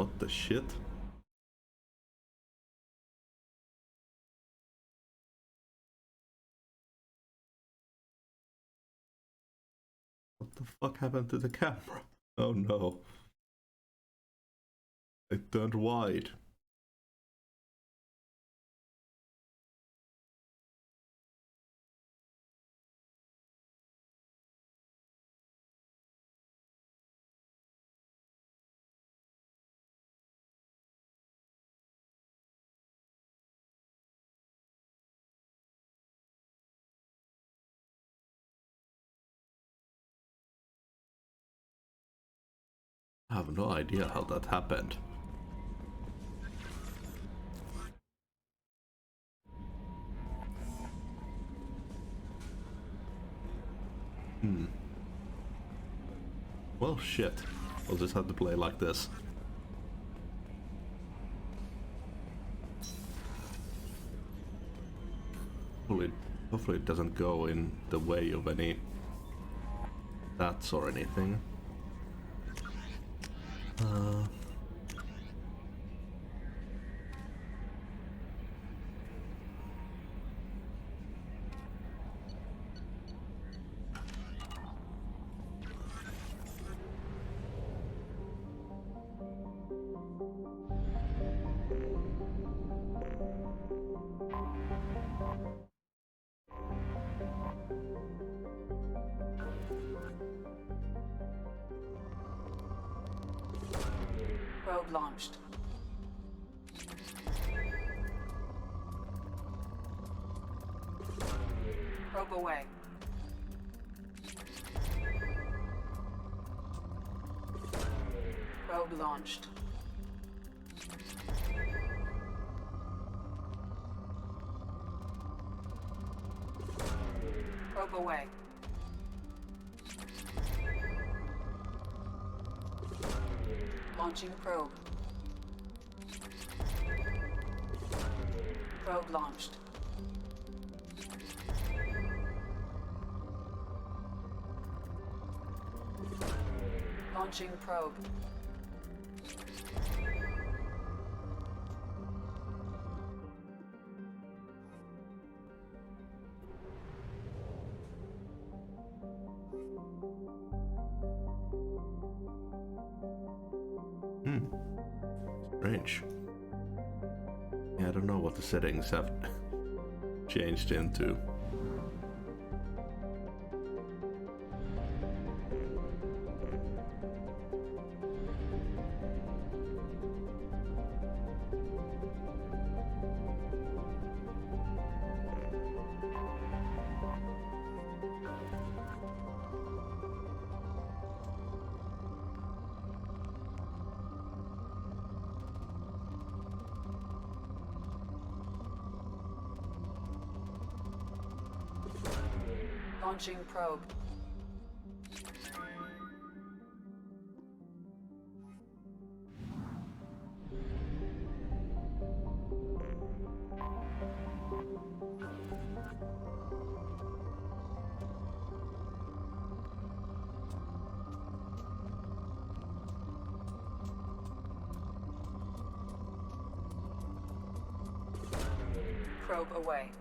What the shit? What the fuck happened to the camera? Oh no. It turned wide. I have no idea how that happened. Well, shit. We'll just have to play like this. Hopefully it doesn't go in the way of any stats or anything. Probe launched. Probe away. Probe launched. Probe away. Launching probe. Probe launched. Launching probe. Strange. Yeah, I don't know what the settings have changed into. Launching probe. Probe away.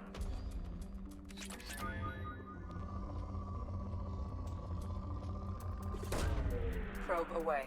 Probe away.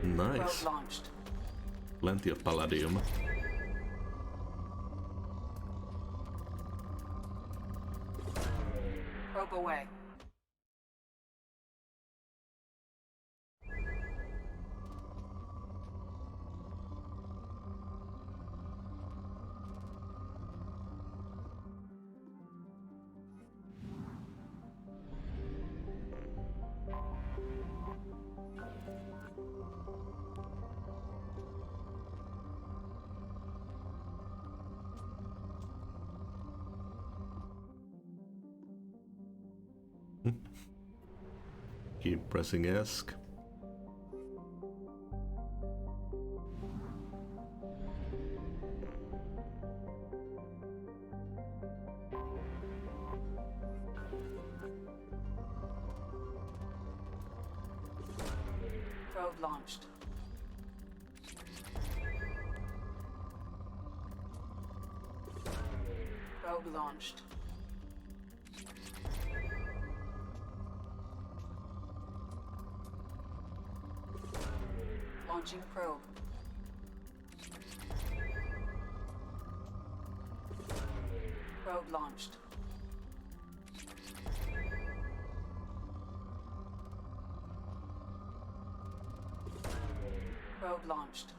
Nice. Probe launched. Plenty of palladium. Probe away. Keep pressing ESC. Probe launched. Probe launched. Launching probe. Probe launched. Probe launched.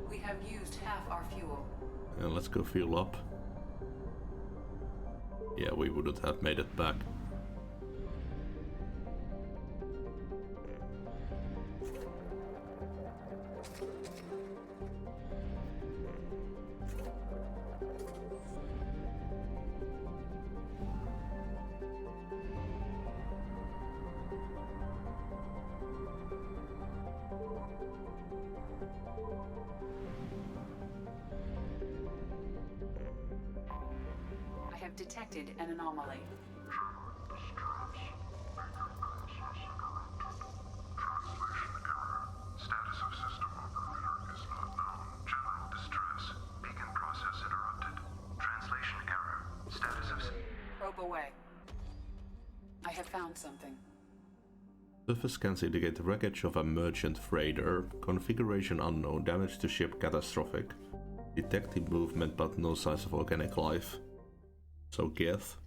We have used half our fuel. And let's go fuel up. Yeah, we wouldn't have made it back. I have detected an anomaly. Status of system operator is not known. General distress. Beacon process interrupted. Translation error. Status of... Probe away. I have found something. Surface scans indicate the wreckage of a merchant freighter. Configuration unknown. Damage to ship catastrophic. Detected movement but no signs of organic life. So Geth.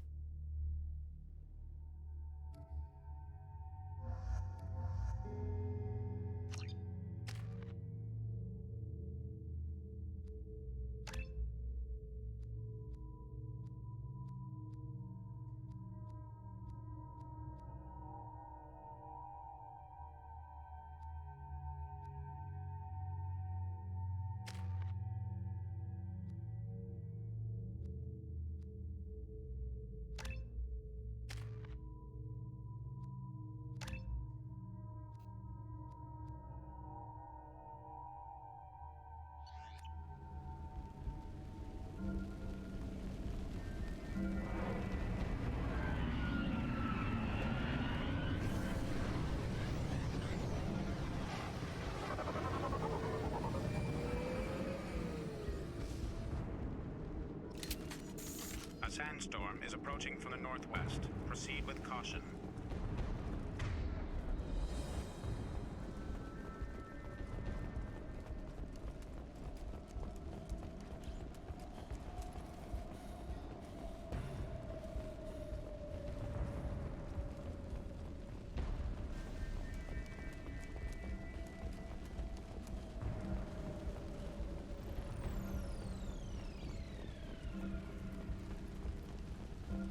A sandstorm is approaching from the northwest. Proceed with caution.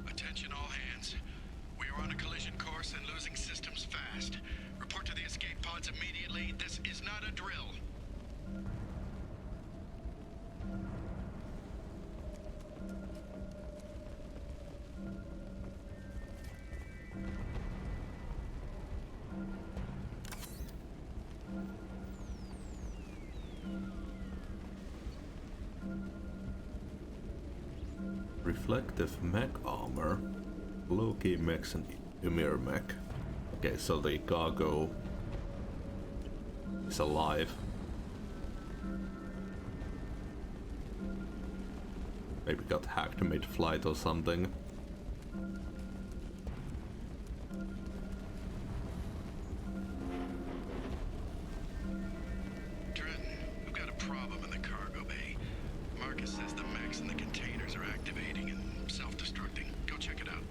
Attention all hands. We are on a collision course and losing systems fast. Report to the escape pods immediately. This is not a drill. Reflective mech armor. Low-key mechs and Ymir mech. Okay, so the cargo is alive. Maybe got hacked mid-flight or something. Trenton, we've got a problem in the cargo bay. Marcus says the mechs and the containers are activating and self-destructing. Go check it out.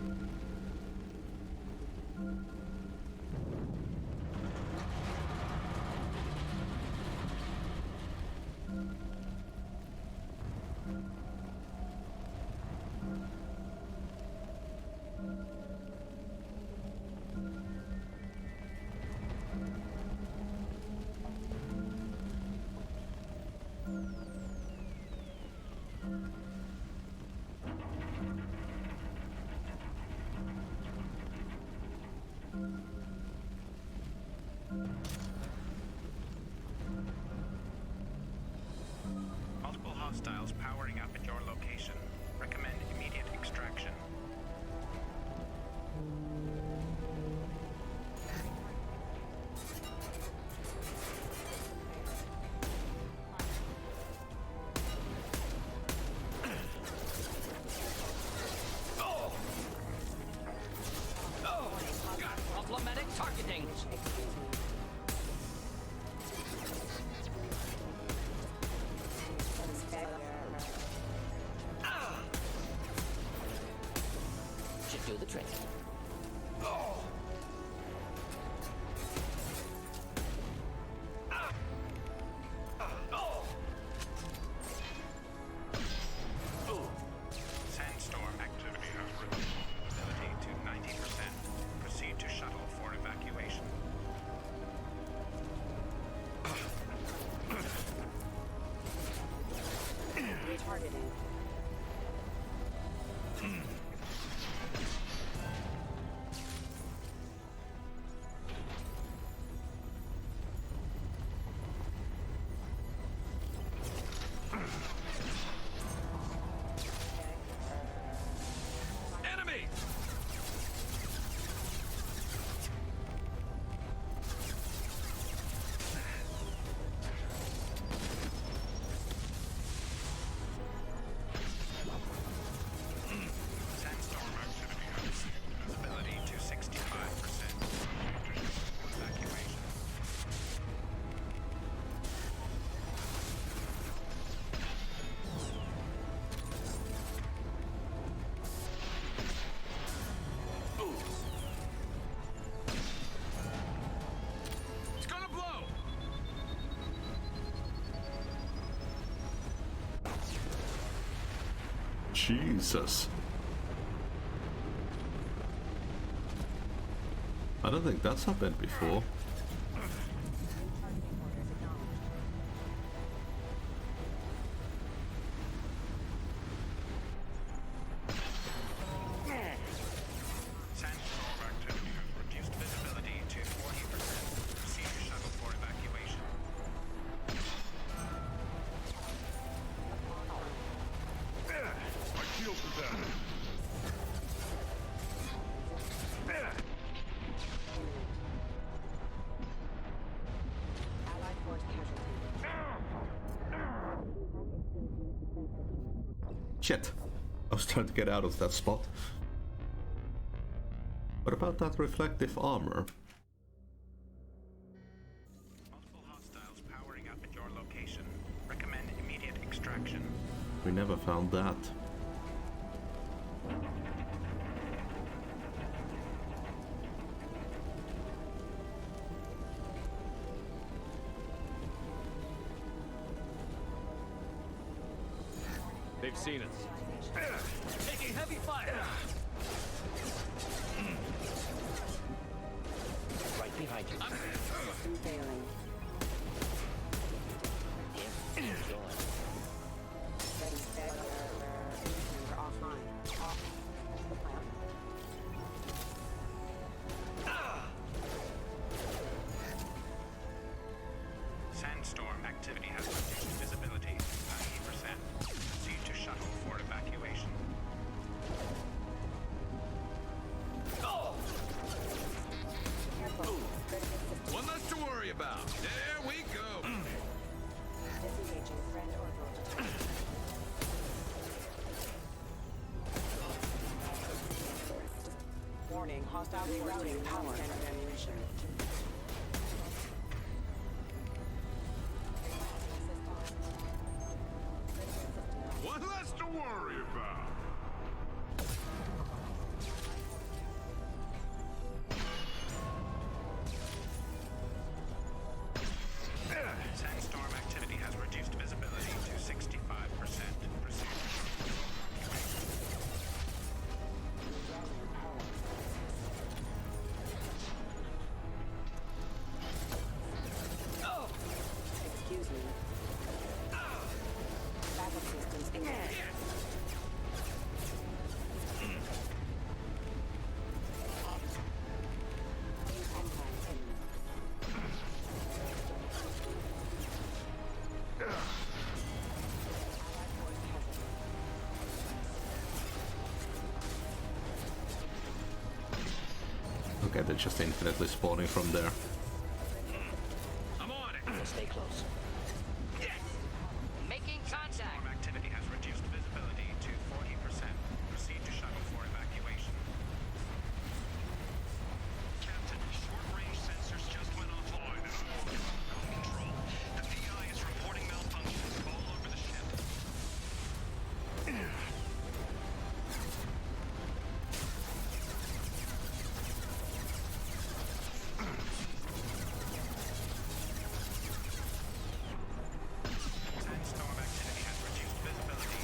Multiple hostiles powering up at your location. Recommend immediate extraction. Problematic targeting. Should do the trick. Sandstorm activity has reduced visibility to 90%. Proceed to shuttle for evacuation. Retargeting. Enemy! Sandstorm activity has reduced visibility to 65%. Evacuation. It's gonna blow! Jesus. I don't think that's happened before. Sandstorm activity has reduced visibility to 40%. Proceed to shuttle for evacuation. My shields are down. Allied force casualty. Shit. I was trying to get out of that spot. What about that reflective armor? Multiple hostiles powering up at your location. Recommend immediate extraction. We never found that. They've seen us. Taking heavy fire. Right behind you. System failing. Enjoy. Ready, set. Sensor offline. Off. Plant. Sandstorm activity has reduced visibility to 90%. Proceed to shuttle for evacuation. Hostile rerouting power ammunition. One less to worry about. Sandstorm activity has reduced visibility to 65%. Proceed. Excuse me. Backup systems engaged. Contact imminent. Okay, they're just infinitely spawning from there. I'm on it. Stay close. Making contact. Sandstorm activity has reduced visibility to 40%. Proceed to shuttle for evacuation. Captain, short-range sensors just went offline and I'm working on ground control. The PI is reporting malfunctions all over the ship. Sandstorm activity has reduced visibility.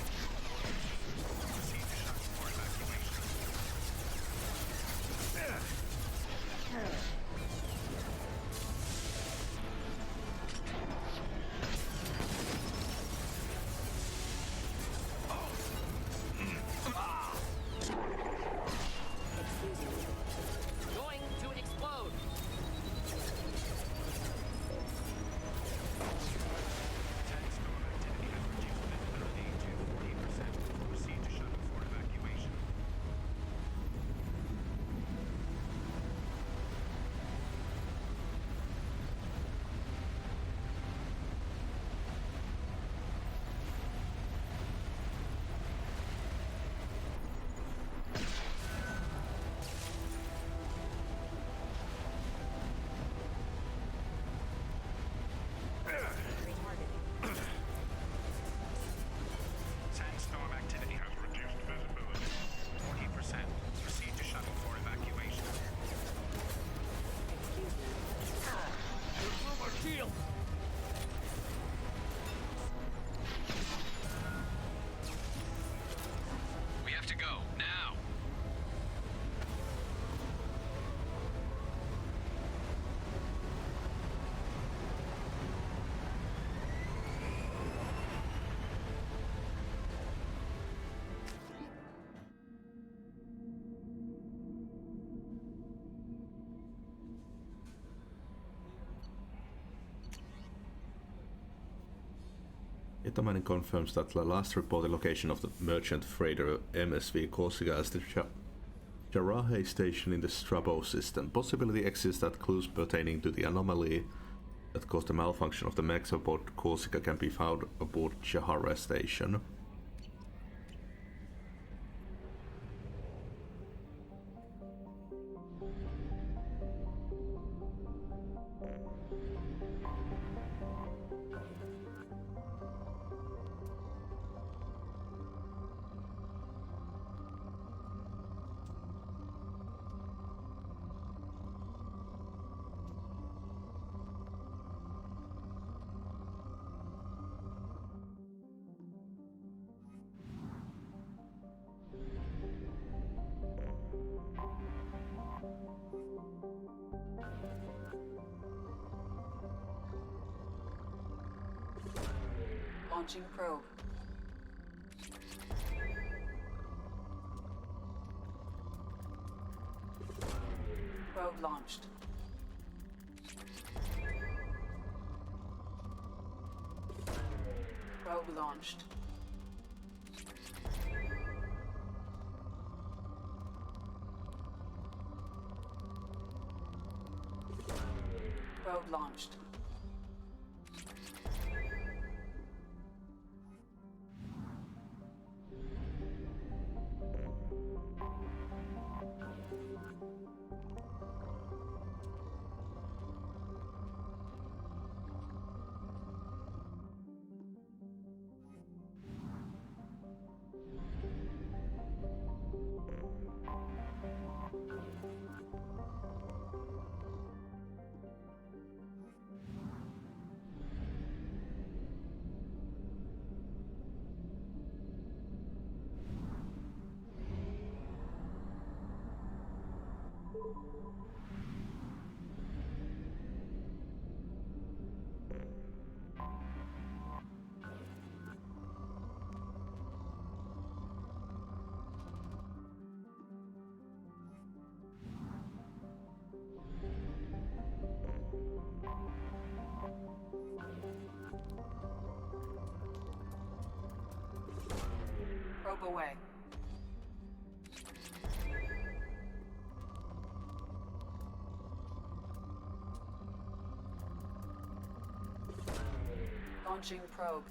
Proceed to shuttle for evacuation. Excuse me. Going to explode. Sandstorm activity has reduced visibility to 40%. Proceed to shuttle for evacuation. Sandstorm activity has reduced visibility. 40%. Proceed to shuttle for evacuation. Excuse me. Remove our shield. We have to go, now! Itaman confirms that the last reported location of the merchant freighter MSV Corsica is the Jarahe station in the Strabo system. Possibility exists that clues pertaining to the anomaly that caused the malfunction of the mechs aboard Corsica can be found aboard Jarahe station. Launching probe. Probe launched. Probe launched. Probe launched. Probe away. Launching probe.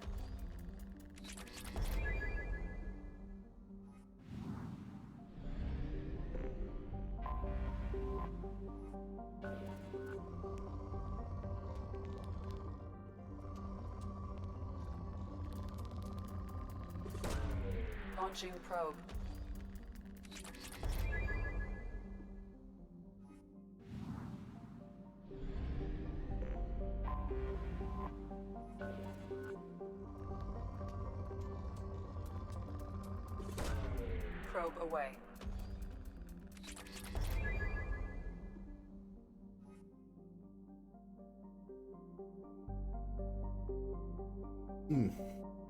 Launching probe. Probe away.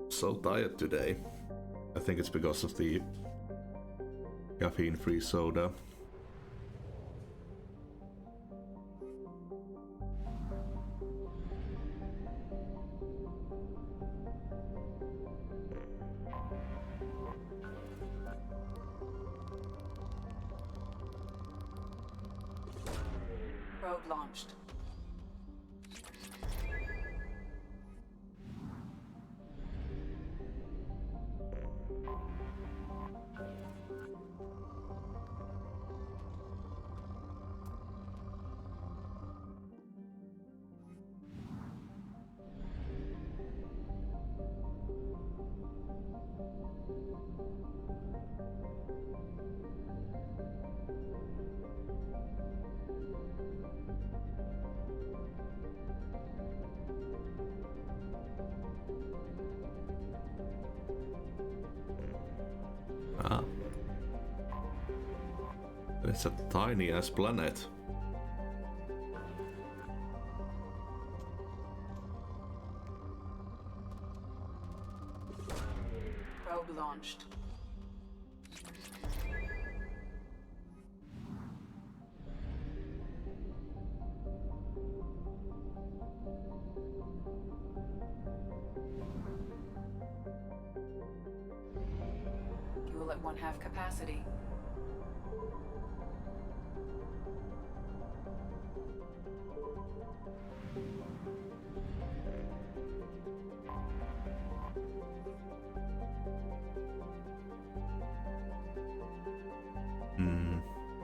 So tired today. I think it's because of the caffeine-free soda. Probe launched. Ah. It's a tiny ass planet. Probe launched. Fuel at 1/2 capacity.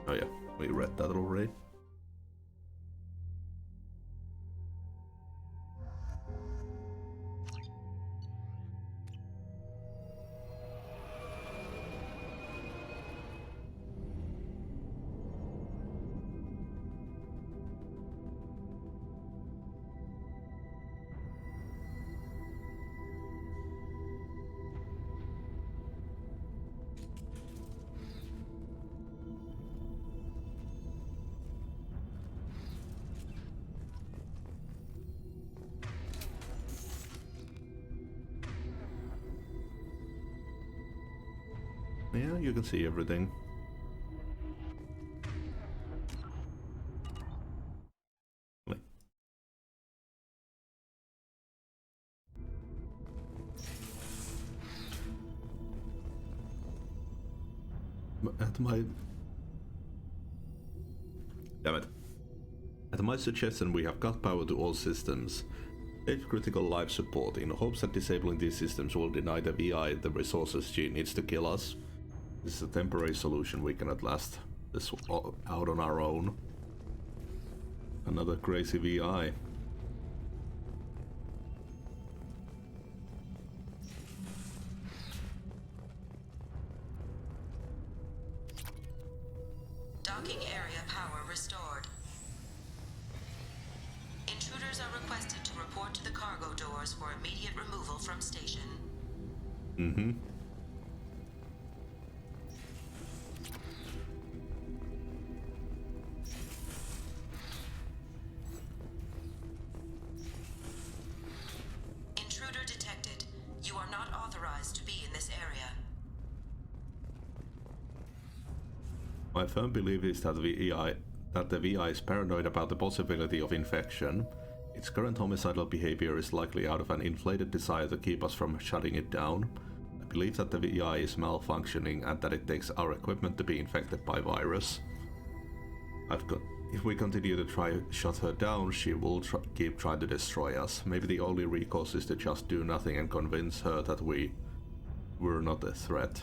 Oh yeah, we read that already. Yeah, you can see everything. At my... Damn it. At my suggestion, we have cut power to all systems. Save critical life support in hopes that disabling these systems will deny the VI the resources she needs to kill us. This is a temporary solution. We cannot last this out on our own. Another crazy VI. Docking area power restored. Intruders are requested to report to the cargo doors for immediate removal from station. Mm-hmm. My firm belief is that the VI is paranoid about the possibility of infection. Its current homicidal behavior is likely out of an inflated desire to keep us from shutting it down. I believe that the VI is malfunctioning and that it takes our equipment to be infected by virus. If we continue to shut her down, she will keep trying to destroy us. Maybe the only recourse is to just do nothing and convince her that we're not a threat.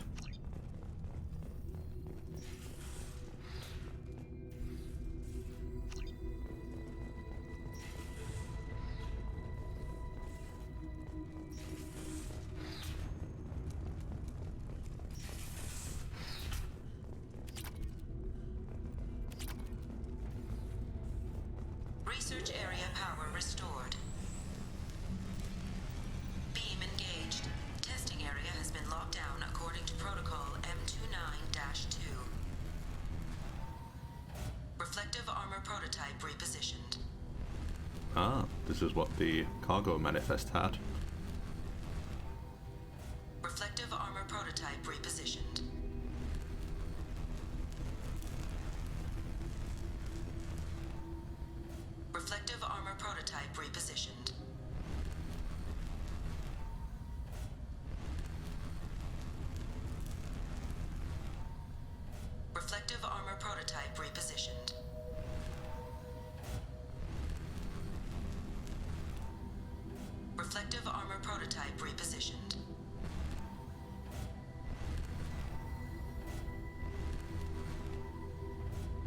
Research area power restored. Beam engaged. Testing area has been locked down according to protocol M29-2. Reflective armor prototype repositioned. Ah, this is what the cargo manifest had. Reflective armor prototype repositioned. Reflective armor prototype repositioned. Reflective armor prototype repositioned. Reflective armor prototype repositioned.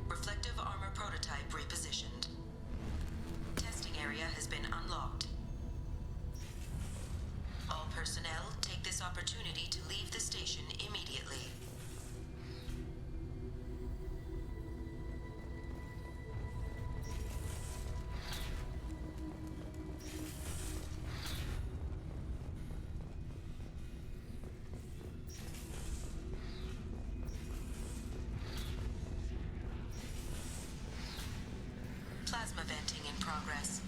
Reflective armor prototype repositioned. Testing area has been unlocked. All personnel take this opportunity to leave the station immediately. Plasma venting in progress.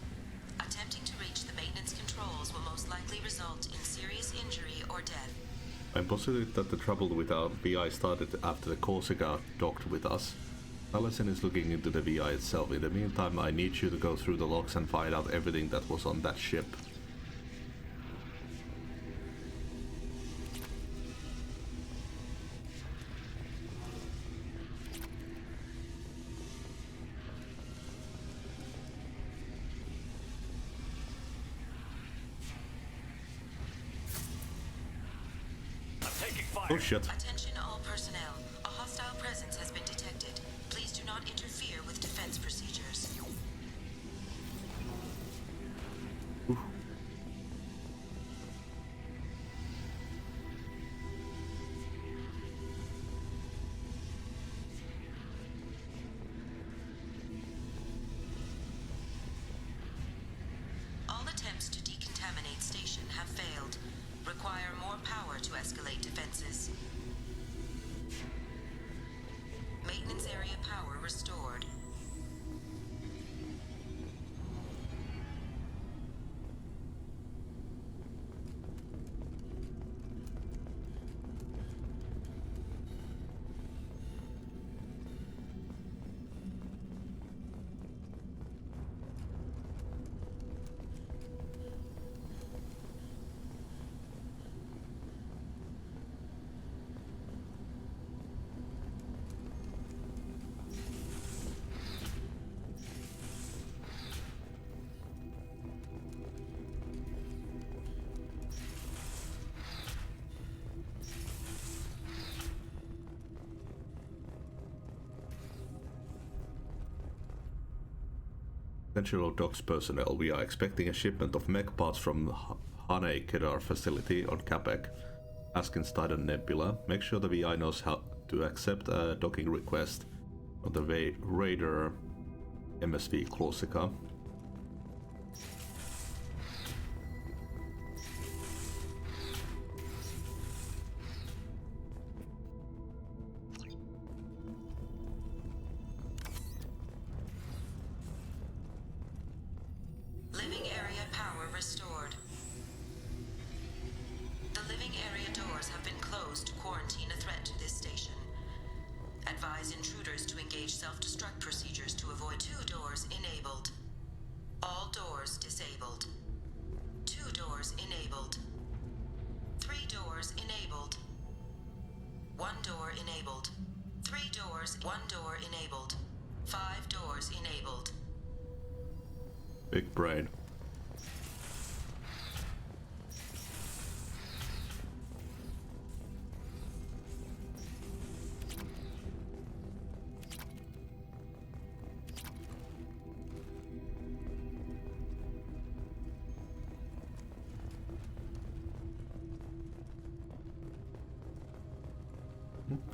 Attempting to reach the maintenance controls will most likely result in serious injury or death. I'm positive that the trouble with our VI started after the Corsica docked with us. Allison is looking into the VI itself. In the meantime, I need you to go through the logs and find out everything that was on that ship. Oh shit. Attention all personnel. A hostile presence has been detected. Please do not interfere with defense procedures. Oof. All attempts to decontaminate station have failed. Require more power to escalate defenses. Maintenance area power restored. Central Docks personnel, we are expecting a shipment of mech parts from Hane Kedar facility on Capek, Askenstein Nebula. Make sure the VI knows how to accept a docking request on the Raider MSV Corsica. Living area power restored. The living area doors have been closed to quarantine a threat to this station. Advise intruders 1 door enabled. 5 doors enabled. Big brain.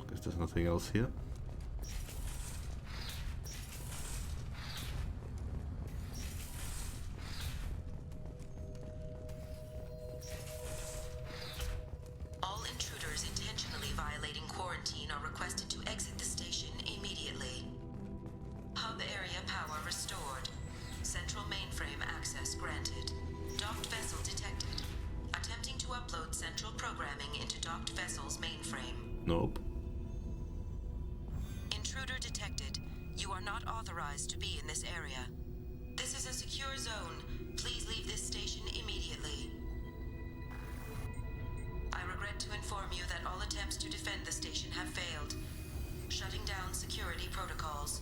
Guess there's nothing else here. All intruders intentionally violating quarantine are requested to exit the station immediately. Hub area power restored. Central mainframe access granted. Docked vessel detected. Attempting to upload central programming into docked vessel's mainframe. Nope. Intruder detected. You are not authorized to be in this area. This is a secure zone. Please leave this station immediately. I regret to inform you that all attempts to defend the station have failed. Shutting down security protocols.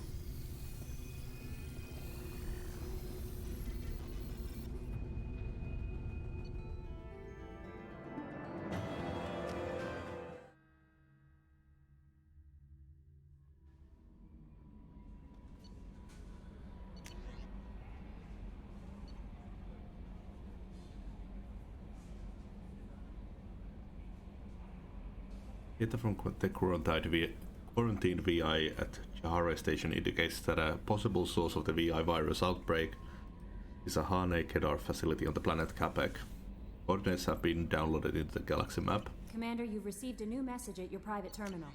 Data from the quarantined VI at Jahare station indicates that a possible source of the VI virus outbreak is a Hane Kedar facility on the planet Capek. Coordinates have been downloaded into the galaxy map. Commander, you've received a new message at your private terminal.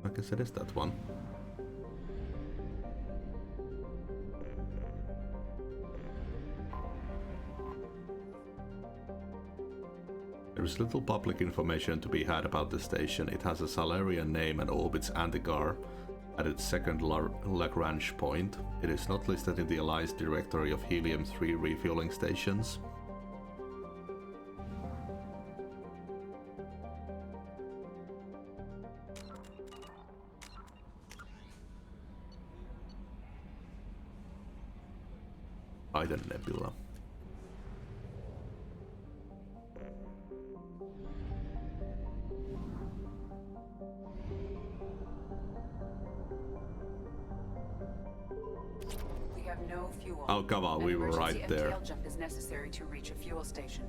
I guess it is that one. There is little public information to be had about the station. It has a Salarian name and orbits Antigar at its second Lagrange point. It is not listed in the Alliance directory of helium-3 refueling stations. Iden Nebula. We have no fuel. Oh, come on, An we were emergency right there. MTL jump is necessary to reach a fuel station.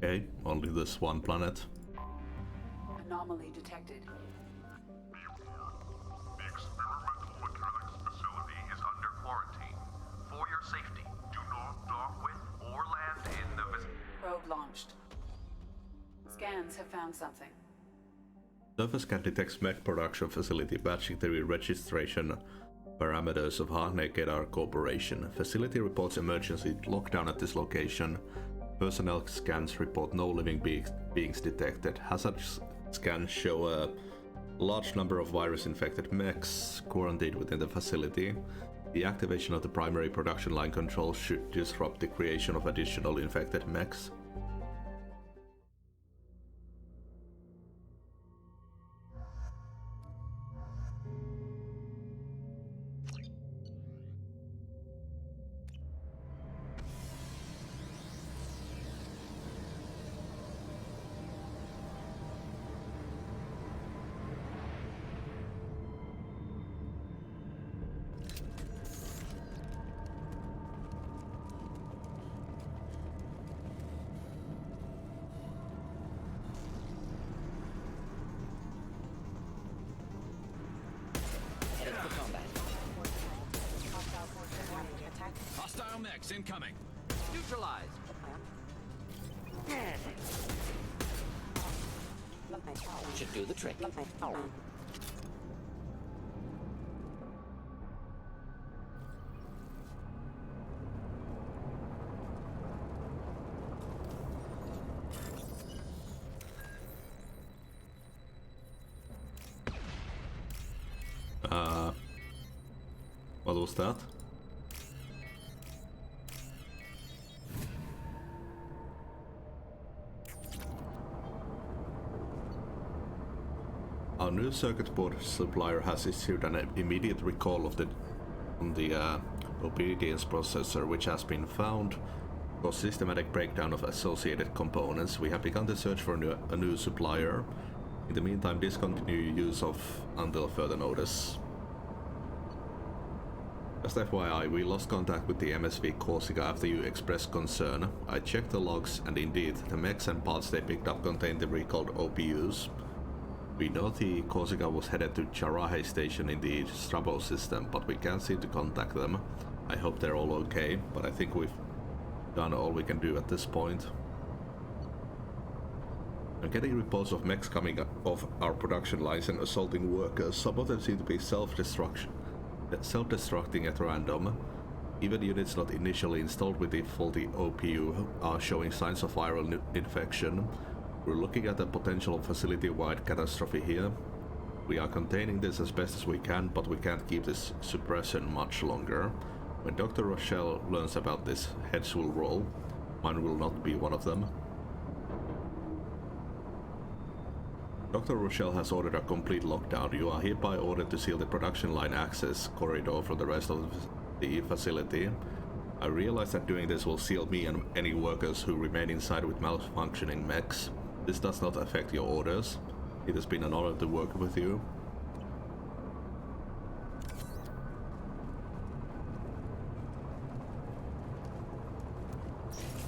Okay, only this one planet. Anomaly detected. The experimental mechanics facility is under quarantine. For your safety, do not dock with or land in the vicinity. Probe launched. Scans have found something. Surface scan detects mech production facility matching the registration parameters of Hane Kedar Corporation. Facility reports emergency lockdown at this location. Personnel scans report no living beings detected. Hazard scans show a large number of virus-infected mechs quarantined within the facility. The activation of the primary production line controls should disrupt the creation of additional infected mechs. Strikes incoming. Neutralized. Should do the trick. What was that? Our new circuit board supplier has issued an immediate recall of the obedience processor, which has been found for systematic breakdown of associated components. We have begun the search for a new supplier. In the meantime, discontinue use of until further notice. Just FYI, we lost contact with the MSV Corsica after you expressed concern. I checked the logs, and indeed, the mechs and parts they picked up contained the recalled OPUs. We know the Corsica was headed to Charaje station in the Strabo system, but we can't seem to contact them. I hope they're all okay, but I think we've done all we can do at this point. I'm getting reports of mechs coming off our production lines and assaulting workers. Some of them seem to be self-destructing at random. Even units not initially installed with the faulty OPU are showing signs of viral infection. We're looking at a potential facility-wide catastrophe here. We are containing this as best as we can, but we can't keep this suppression much longer. When Dr. Rochelle learns about this, heads will roll. Mine will not be one of them. Dr. Rochelle has ordered a complete lockdown. You are hereby ordered to seal the production line access corridor for the rest of the facility. I realize that doing this will seal me and any workers who remain inside with malfunctioning mechs. This does not affect your orders. It has been an honor to work with you.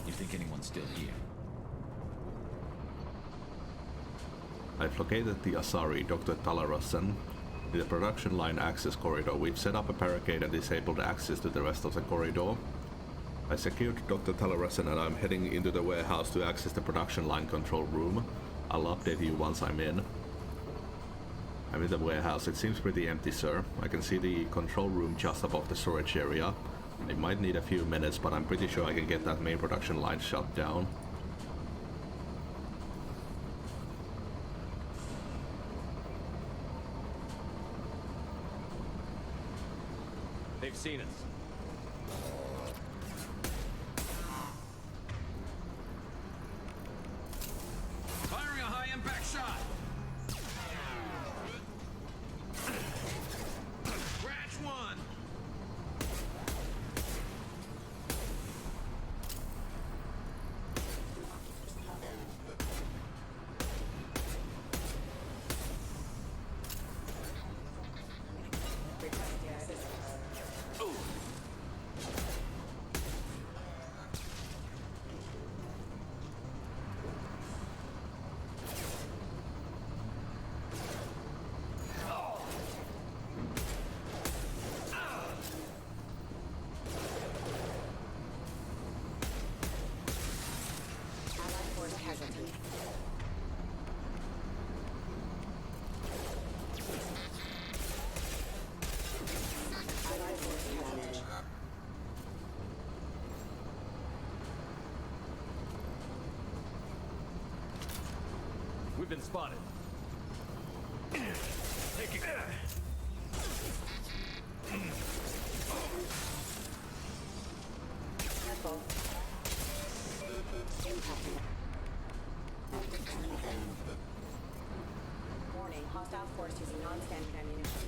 You think anyone's still here? I've located the Asari, Dr. Talarasan, in the production line access corridor. We've set up a barricade and disabled access to the rest of the corridor. I secured Dr. Talarasan and I'm heading into the warehouse to access the production line control room. I'll update you once I'm in. I'm in the warehouse. It seems pretty empty, sir. I can see the control room just above the storage area. It might need a few minutes, but I'm pretty sure I can get that main production line shut down. They've seen us. Firing a high-impact shot. Scratch one. We've been spotted. Taking Warning, hostile force using non-standard ammunition.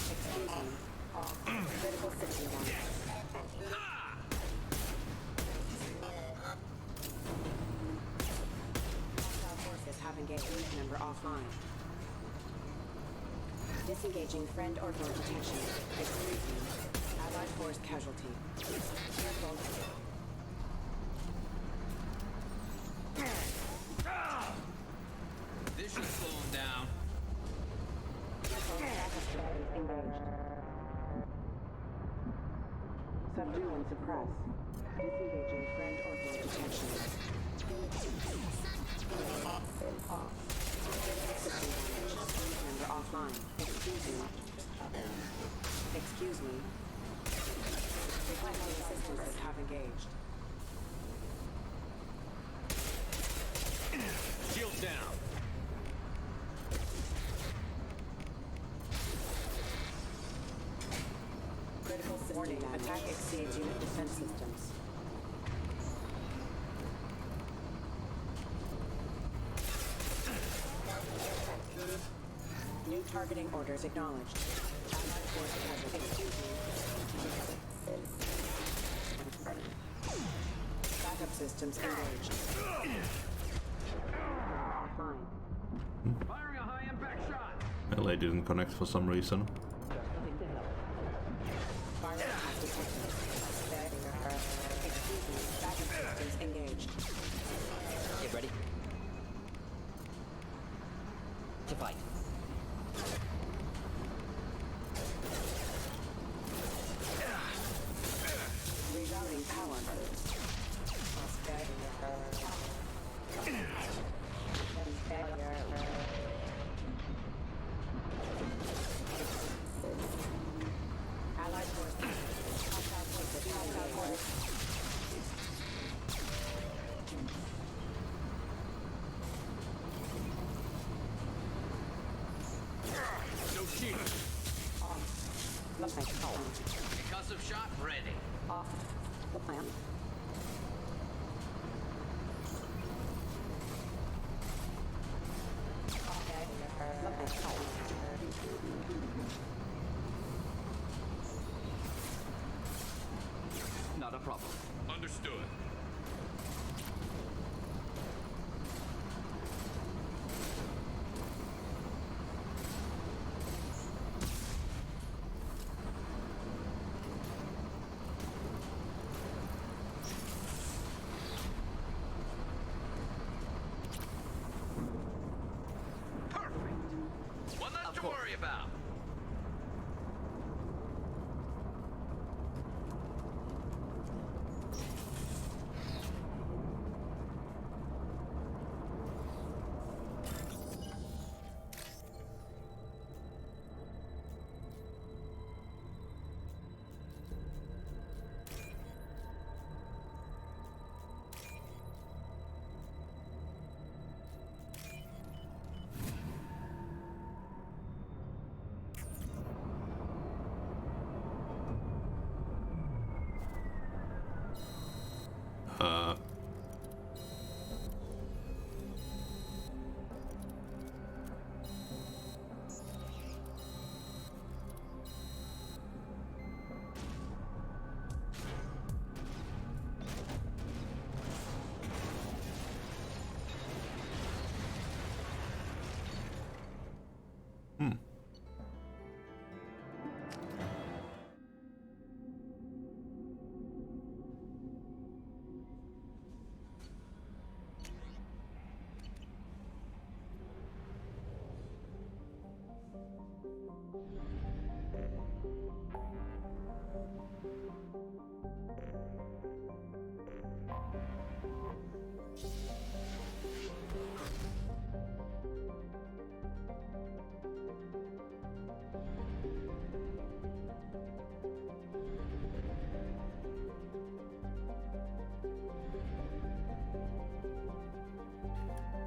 Excuse me. Critical system damage. Hostile forces have engaged unit member offline. Disengaging friend or foe detection. Excuse me. Allied force casualty. Careful. This should slow him down. Careful. Backup Subdue and suppress. Disengaging friend orbital detection. Off. System damage. Member offline. Excuse me. Excuse me. Primary systems have engaged. Shields down. Critical system warning. Attack exceeds unit defense systems. New targeting orders acknowledged. Allied force casualty. Excuse me. Backup systems engaged. Offline. Firing a high impact shot. LA didn't connect for some reason. Fire attack detected. Excuse me. Backup systems engaged. Get ready. To fight. Rerouting power. Allied force. Hostile force. No shield. Concussive shot ready. Off the plan. Not a problem. Understood. Perfect. One less to worry about.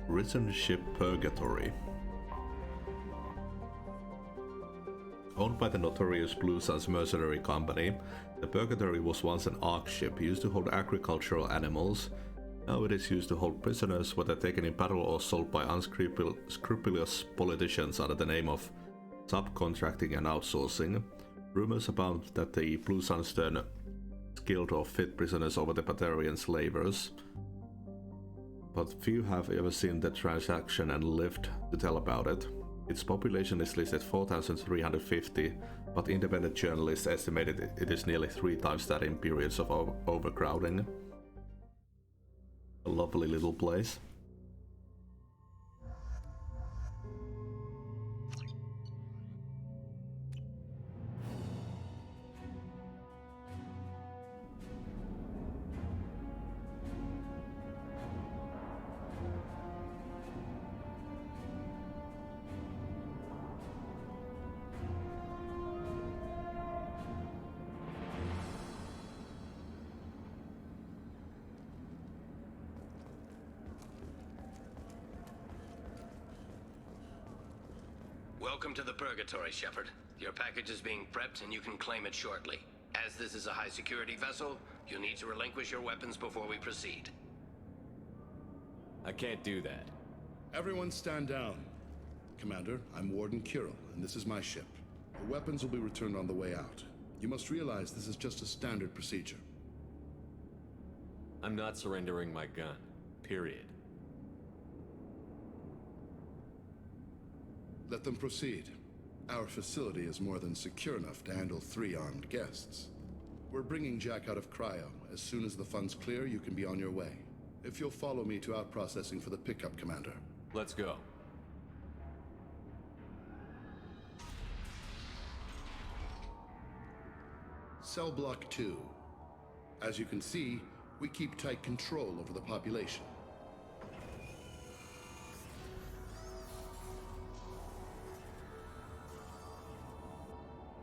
Prison ship Purgatory. Owned by the notorious Blue Suns mercenary company, the Purgatory was once an ark ship used to hold agricultural animals. Now it is used to hold prisoners, whether taken in battle or sold by unscrupulous politicians under the name of subcontracting and outsourcing. Rumors abound that the Blue Suns turn skilled or fit prisoners over the Batarian slavers, but few have ever seen the transaction and lived to tell about it. Its population is listed 4,350, but independent journalists estimated it is nearly 3 times that in periods of overcrowding. A lovely little place. Welcome to the Purgatory, Shepard. Your package is being prepped and you can claim it shortly. As this is a high-security vessel, you'll need to relinquish your weapons before we proceed. I can't do that. Everyone stand down. Commander, I'm Warden Kirill, and this is my ship. Your weapons will be returned on the way out. You must realize this is just a standard procedure. I'm not surrendering my gun. Period. Let them proceed. Our facility is more than secure enough to handle 3 armed guests. We're bringing Jack out of cryo. As soon as the funds clear, you can be on your way. If you'll follow me to out-processing for the pickup, Commander. Let's go. Cell Block 2. As you can see, we keep tight control over the population.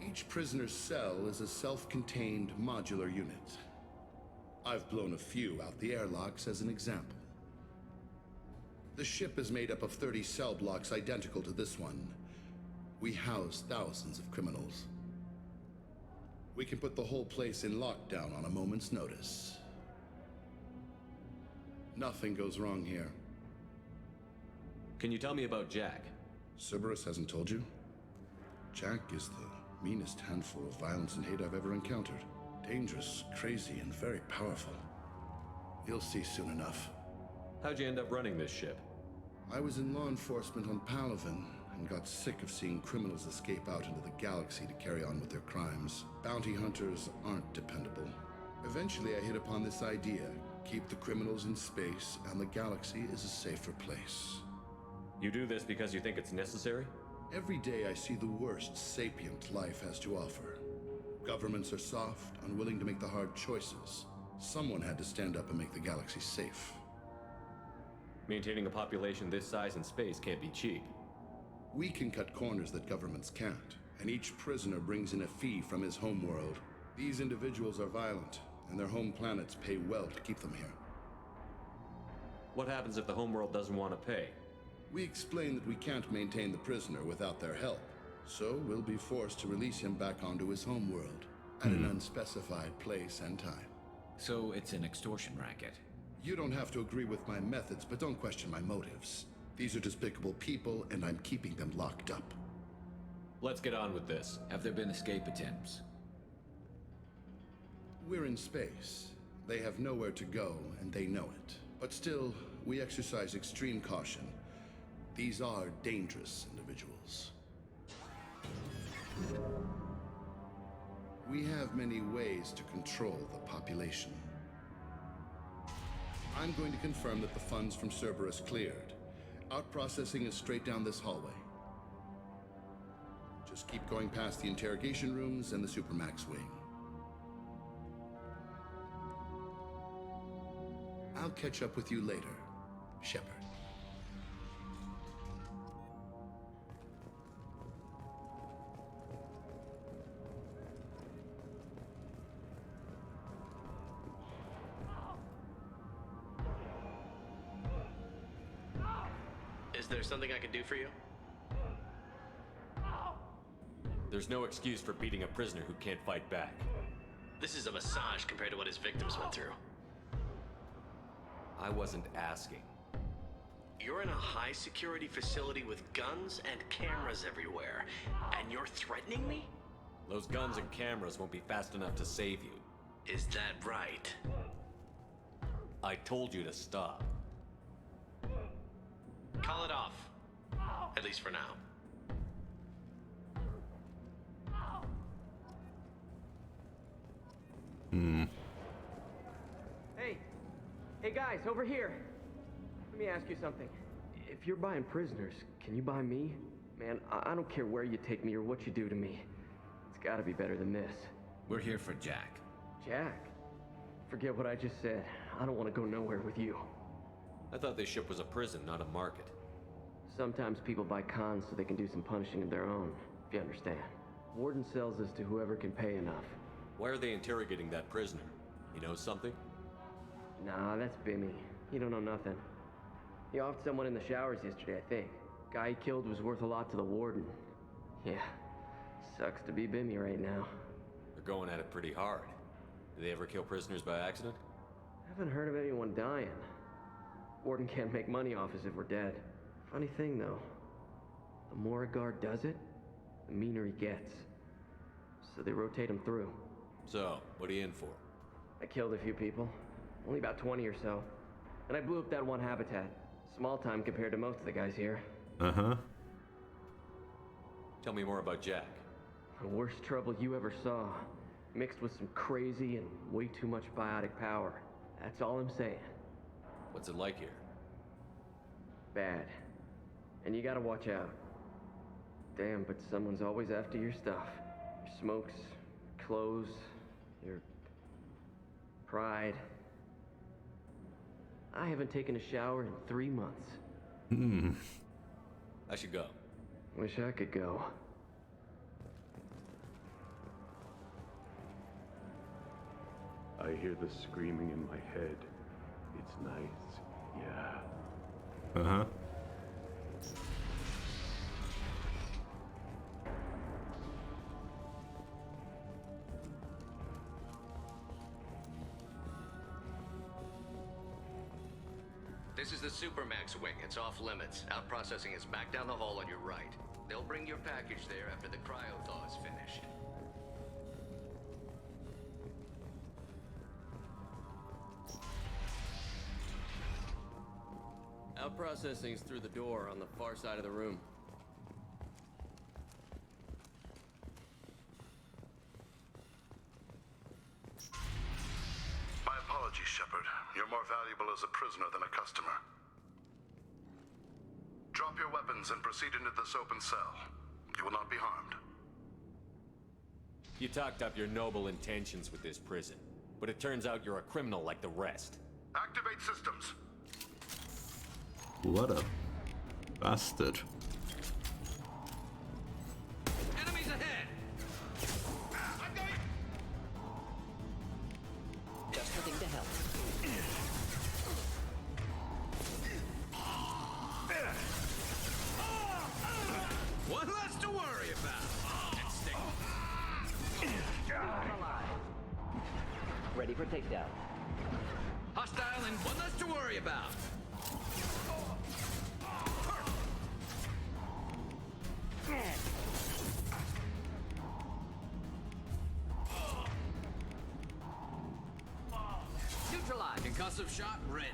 Each prisoner's cell is a self-contained modular unit. I've blown a few out the airlocks as an example. The ship is made up of 30 cell blocks identical to this one. We house thousands of criminals. We can put the whole place in lockdown on a moment's notice. Nothing goes wrong here. Can you tell me about Jack? Cerberus hasn't told you? Jack is the meanest handful of violence and hate I've ever encountered. Dangerous, crazy, and very powerful. You'll see soon enough. How'd you end up running this ship? I was in law enforcement on Palaven and got sick of seeing criminals escape out into the galaxy to carry on with their crimes. Bounty hunters aren't dependable. Eventually I hit upon this idea. Keep the criminals in space and the galaxy is a safer place. You do this because you think it's necessary? Every day I see the worst sapient life has to offer. Governments are soft, unwilling to make the hard choices. Someone had to stand up and make the galaxy safe. Maintaining a population this size in space can't be cheap. We can cut corners that governments can't, and each prisoner brings in a fee from his homeworld. These individuals are violent, and their home planets pay well to keep them here. What happens if the homeworld doesn't want to pay? We explain that we can't maintain the prisoner without their help, so we'll be forced to release him back onto his homeworld at an unspecified place and time. So it's an extortion racket. You don't have to agree with my methods, but don't question my motives. These are despicable people, and I'm keeping them locked up. Let's get on with this. Have there been escape attempts? We're in space. They have nowhere to go, and they know it. But still, we exercise extreme caution. These are dangerous individuals. We have many ways to control the population. I'm going to confirm that the funds from Cerberus cleared. Out-processing is straight down this hallway. Just keep going past the interrogation rooms and the Supermax wing. I'll catch up with you later, Shepard. Is there something I can do for you? There's no excuse for beating a prisoner who can't fight back. This is a massage compared to what his victims went through. I wasn't asking. You're in a high-security facility with guns and cameras everywhere, and you're threatening me? Those guns and cameras won't be fast enough to save you. Is that right? I told you to stop. Call it off. At least for now. Hey guys, over here. Let me ask you something. If you're buying prisoners, can you buy me? Man, I don't care where you take me or what you do to me. It's gotta be better than this. We're here for Jack. Jack? Forget what I just said. I don't want to go nowhere with you. I thought this ship was a prison, not a market. Sometimes people buy cons so they can do some punishing of their own, if you understand. Warden sells us to whoever can pay enough. Why are they interrogating that prisoner? He knows something? Nah, that's Bimmy. He don't know nothing. He offed someone in the showers yesterday, I think. Guy he killed was worth a lot to the Warden. Yeah, sucks to be Bimmy right now. They're going at it pretty hard. Do they ever kill prisoners by accident? Haven't heard of anyone dying. Warden can't make money off us if we're dead. Funny thing, though. The more a guard does it, the meaner he gets. So they rotate him through. So, what are you in for? I killed a few people. Only about 20 or so. And I blew up that one habitat. Small time compared to most of the guys here. Uh-huh. Tell me more about Jack. The worst trouble you ever saw. Mixed with some crazy and way too much biotic power. That's all I'm saying. What's it like here? Bad. And you gotta watch out. Damn, but someone's always after your stuff. Your smokes, clothes, your pride. I haven't taken a shower in 3 months. I should go. Wish I could go. I hear the screaming in my head. It's nice, yeah. Uh-huh. This is the Supermax wing. It's off limits. Out processing is back down the hall on your right. They'll bring your package there after the cryo-thaw is finished. Out processing's through the door on the far side of the room. My apologies, Shepard. You're more valuable as a prisoner than a customer. Drop your weapons and proceed into this open cell. You will not be harmed. You talked up your noble intentions with this prison, but it turns out you're a criminal like the rest. Activate systems. What a bastard. Enemies ahead! I'm going! Just the thing to help. One less to worry about. And stick. Ready for takedown. Hostile and one less to worry about. Neutralized. Concussive shot ready.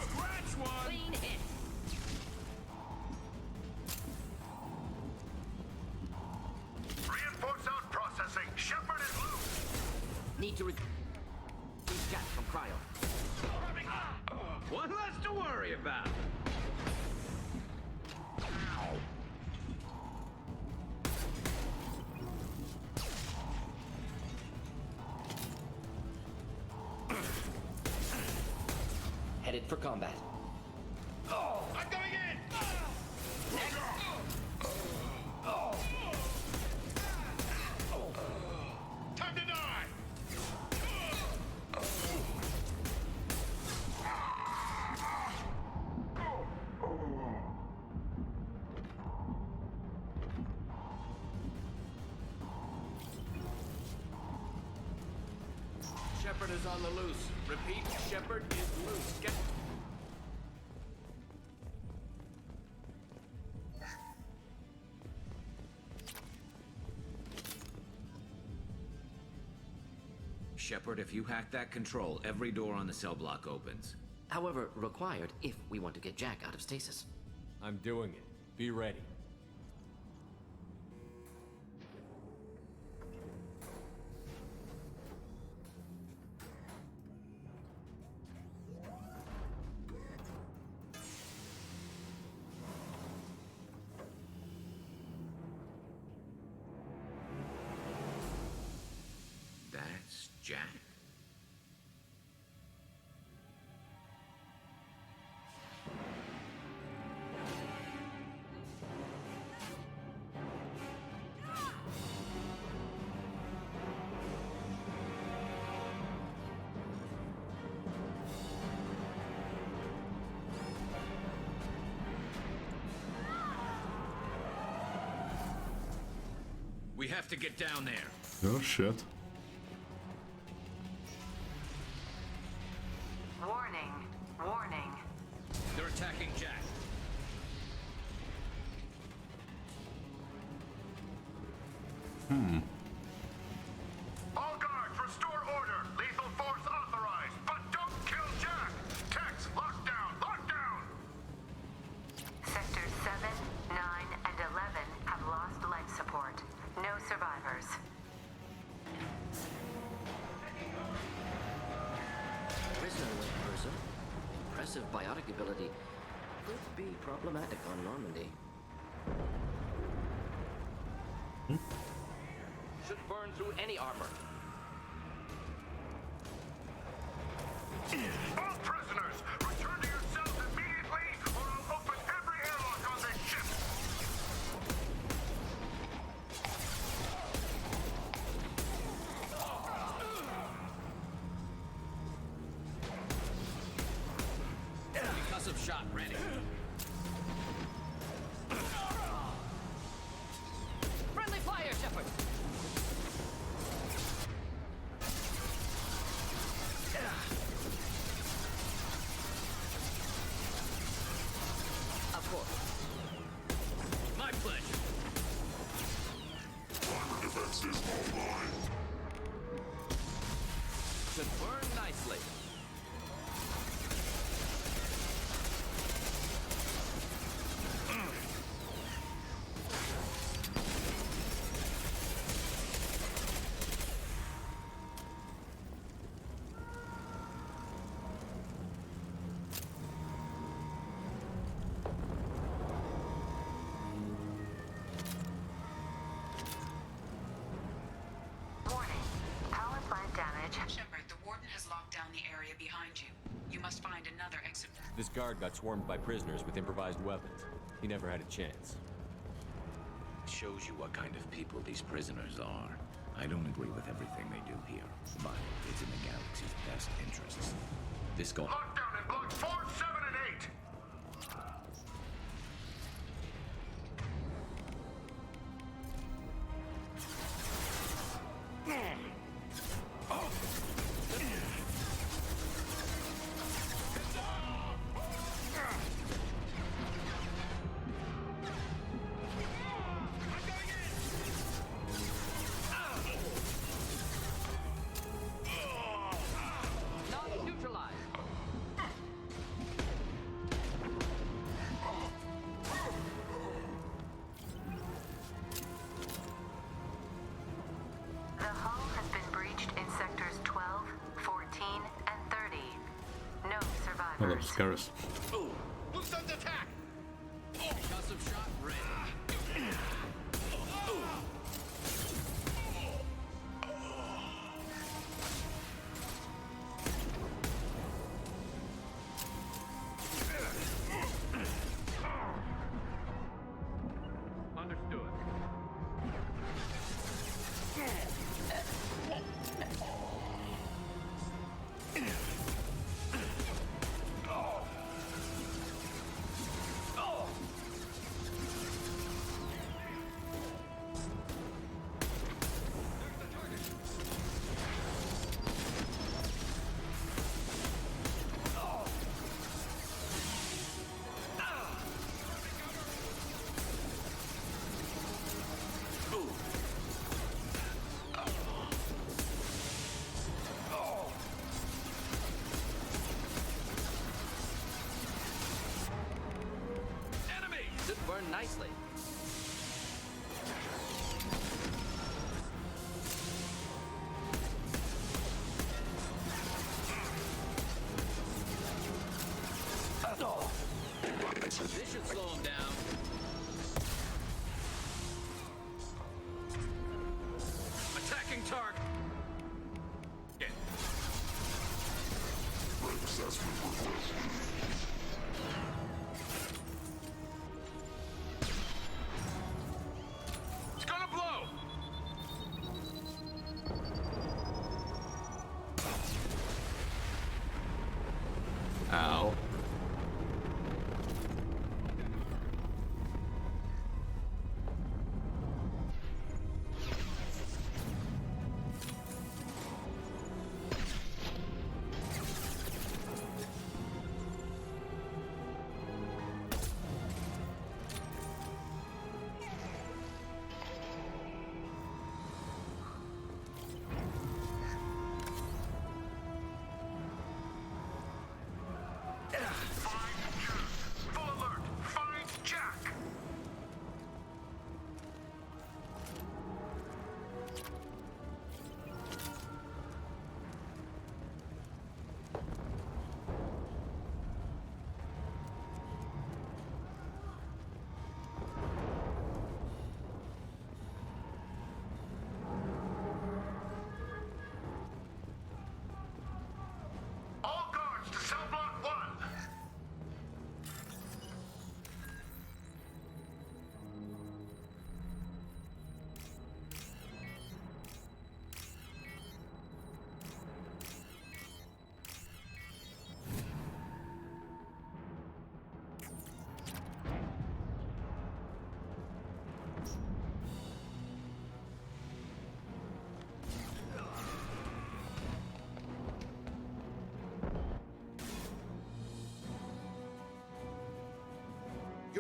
Scratch one! Clean hit. Reinforce out processing. Shepard is loose. Need to reach Jack from cryo. One less to worry about. Headed for combat. I'm going in! Time to die! Shepard is on the loose. Repeat, Shepard is loose. Get... Shepard, if you hack that control, every door on the cell block opens. However, required if we want to get Jack out of stasis. I'm doing it. Be ready. That's Jack? We have to get down there. Oh shit. Warning. Warning. They're attacking Jack. All guards, restore order. Lethal force authorized, but don't kill Jack. Tex, lockdown, lockdown. Sectors 7, 9, and 11 have lost life support. No survivors. Prisoner went berserk. Impressive biotic ability. Could be problematic on Normandy. Should burn through any armor. All prisoners, return to your cells immediately, or I'll open every airlock on this ship. Concussive shot ready. Friendly fire, Shepard. Of course. My pleasure. Defenses online. Should burn nicely. Warning. Power plant damage. Shepard, the warden has locked down the area behind you. You must find another exit. This guard got swarmed by prisoners with improvised weapons. He never had a chance. Shows you what kind of people these prisoners are. I don't agree with everything they do here, but it's in the galaxy's best interests. This guy. Lockdown in blocks 4, 7, and 8. Not neutralized. The hull has been breached in sectors 12, 14, and 30. No Oh, survivors. that scares. Who's under attack? Concussive shot ready. Understood.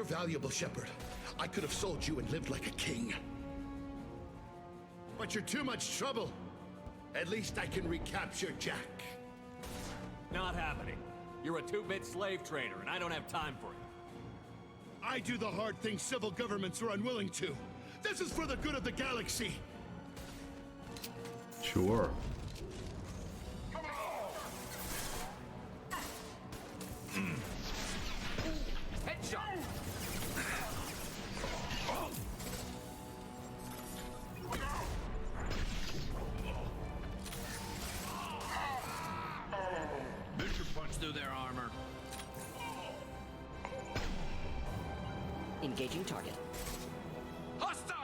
valuable, Shepard. I could have sold you and lived like a king. But you're too much trouble. At least I can recapture Jack. Not happening. You're a two-bit slave trader, and I don't have time for it. I do the hard things civil governments are unwilling to. This is for the good of the galaxy. Sure. Headshot! This should punch through their armor. Engaging target. Hostiles!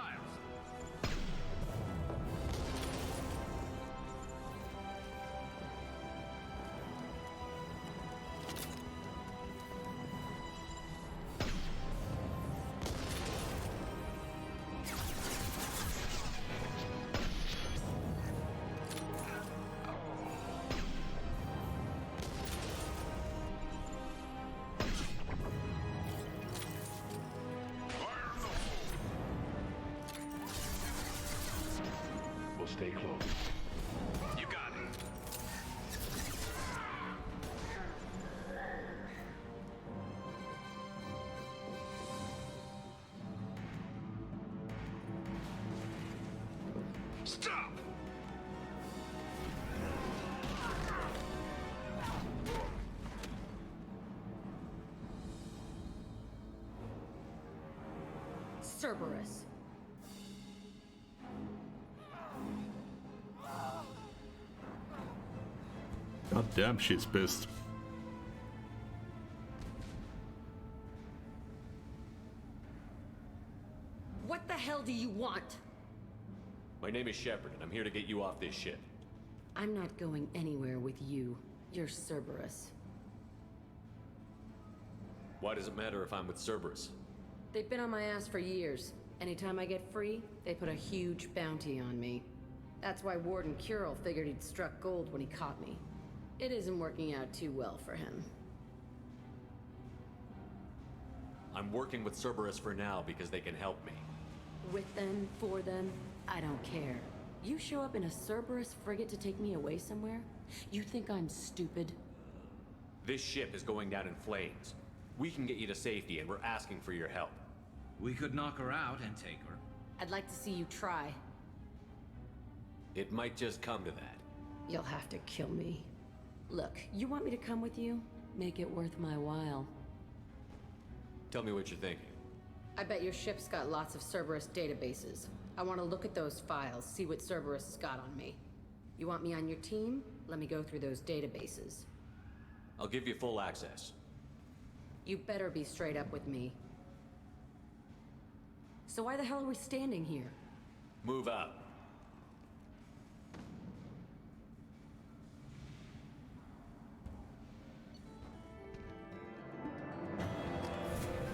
We'll stay close. You got it. Stop! Cerberus. God damn, she's pissed. What the hell do you want? My name is Shepard, and I'm here to get you off this ship. I'm not going anywhere with you. You're Cerberus. Why does it matter if I'm with Cerberus? They've been on my ass for years. Anytime I get free, they put a huge bounty on me. That's why Warden Curel figured he'd struck gold when he caught me. It isn't working out too well for him. I'm working with Cerberus for now because they can help me. With them, for them, I don't care. You show up in a Cerberus frigate to take me away somewhere? You think I'm stupid? This ship is going down in flames. We can get you to safety, and we're asking for your help. We could knock her out and take her. I'd like to see you try. It might just come to that. You'll have to kill me. Look, you want me to come with you? Make it worth my while. Tell me what you're thinking. I bet your ship's got lots of Cerberus databases. I want to look at those files, see what Cerberus has got on me. You want me on your team? Let me go through those databases. I'll give you full access. You better be straight up with me. So why the hell are we standing here? Move out.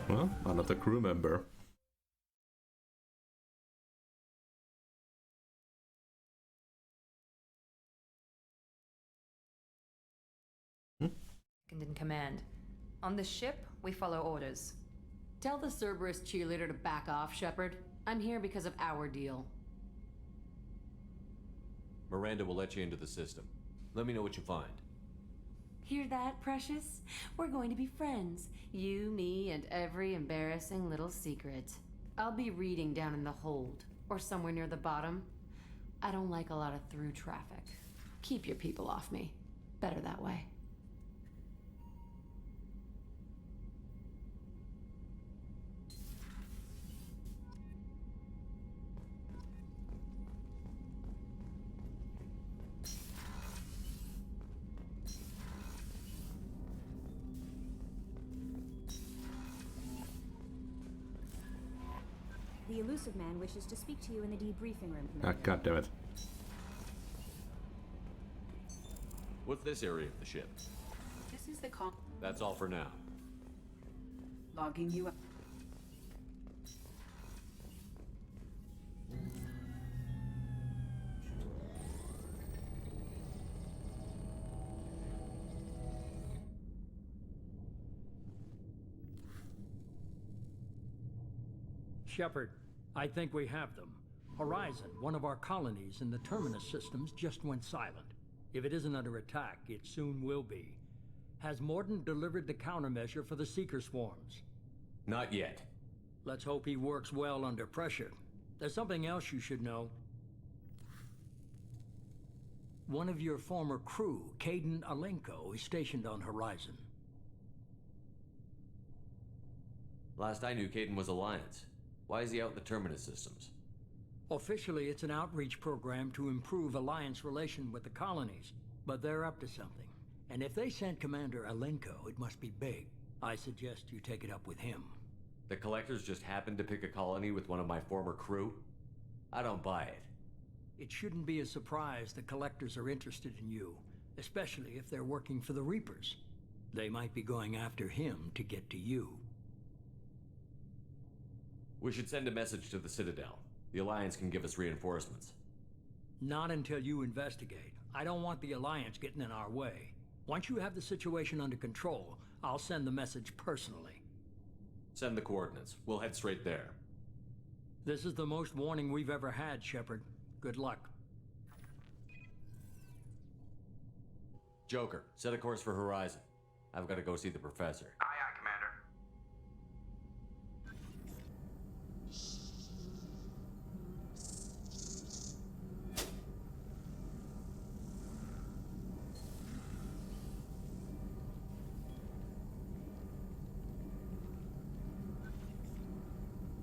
Well, another crew member. Second in command. On the ship, we follow orders. Tell the Cerberus cheerleader to back off, Shepard. I'm here because of our deal. Miranda will let you into the system. Let me know what you find. Hear that, Precious? We're going to be friends. You, me, and every embarrassing little secret. I'll be reading down in the hold, or somewhere near the bottom. I don't like a lot of through traffic. Keep your people off me. Better that way. The elusive man wishes to speak to you in the debriefing room. Ah, God damn it. What's this area of the ship? This is the call. That's all for now. Logging you up. Shepard, I think we have them. Horizon, one of our colonies in the Terminus systems, just went silent. If it isn't under attack, it soon will be. Has Mordin delivered the countermeasure for the Seeker swarms? Not yet. Let's hope he works well under pressure. There's something else you should know. One of your former crew, Caden Alenko, is stationed on Horizon. Last I knew, Caden was Alliance. Why is he out in the Terminus systems? Officially, it's an outreach program to improve Alliance relation with the colonies, but they're up to something. And if they sent Commander Alenko, it must be big. I suggest you take it up with him. The Collectors just happened to pick a colony with one of my former crew? I don't buy it. It shouldn't be a surprise the Collectors are interested in you, especially if they're working for the Reapers. They might be going after him to get to you. We should send a message to the Citadel. The Alliance can give us reinforcements. Not until you investigate. I don't want the Alliance getting in our way. Once you have the situation under control, I'll send the message personally. Send the coordinates. We'll head straight there. This is the most warning we've ever had, Shepard. Good luck. Joker, set a course for Horizon. I've got to go see the Professor. Aye, aye, Commander.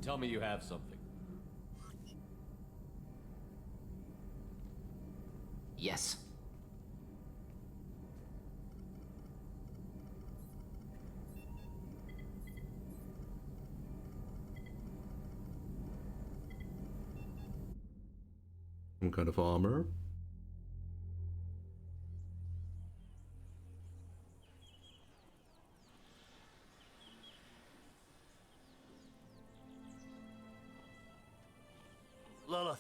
Tell me you have something. Yes. Some kind of armor. Lilith,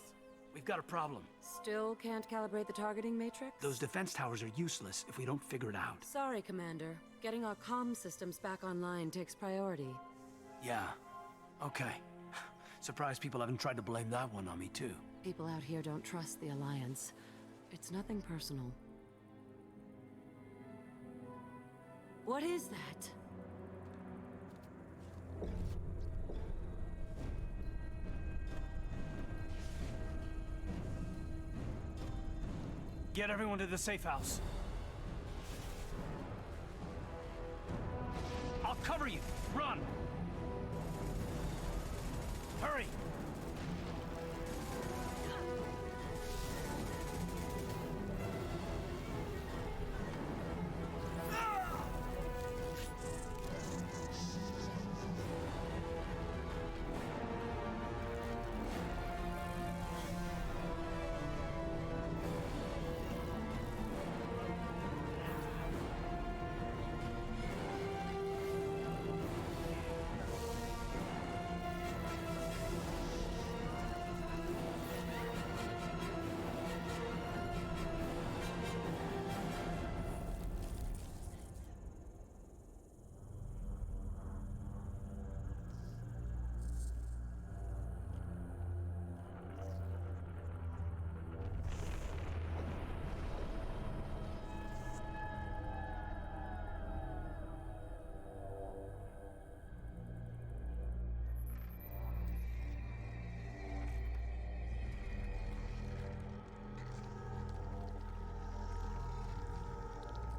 we've got a problem. Still can't calibrate the targeting matrix? Those defense towers are useless if we don't figure it out. Sorry, Commander. Getting our comm systems back online takes priority. Yeah. Okay. Surprised people haven't tried to blame that one on me, too. People out here don't trust the Alliance. It's nothing personal. What is that? Get everyone to the safe house. I'll cover you. Run! Hurry!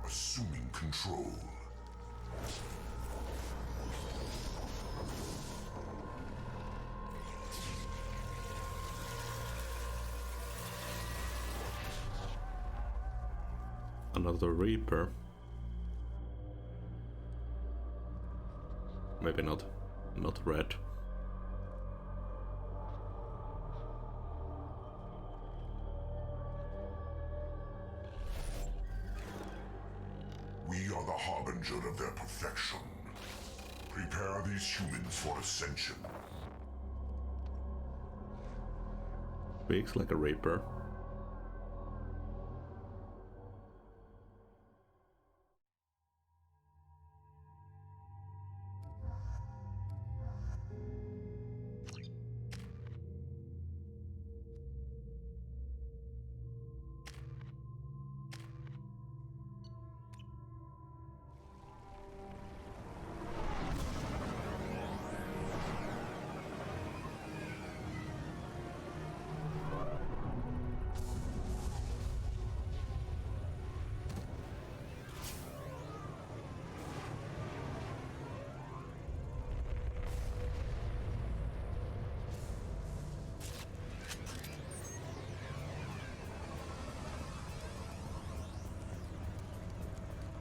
Assuming control. Another Reaper. Maybe not red. We are the harbinger of their perfection. Prepare these humans for ascension. Speaks like a Reaper.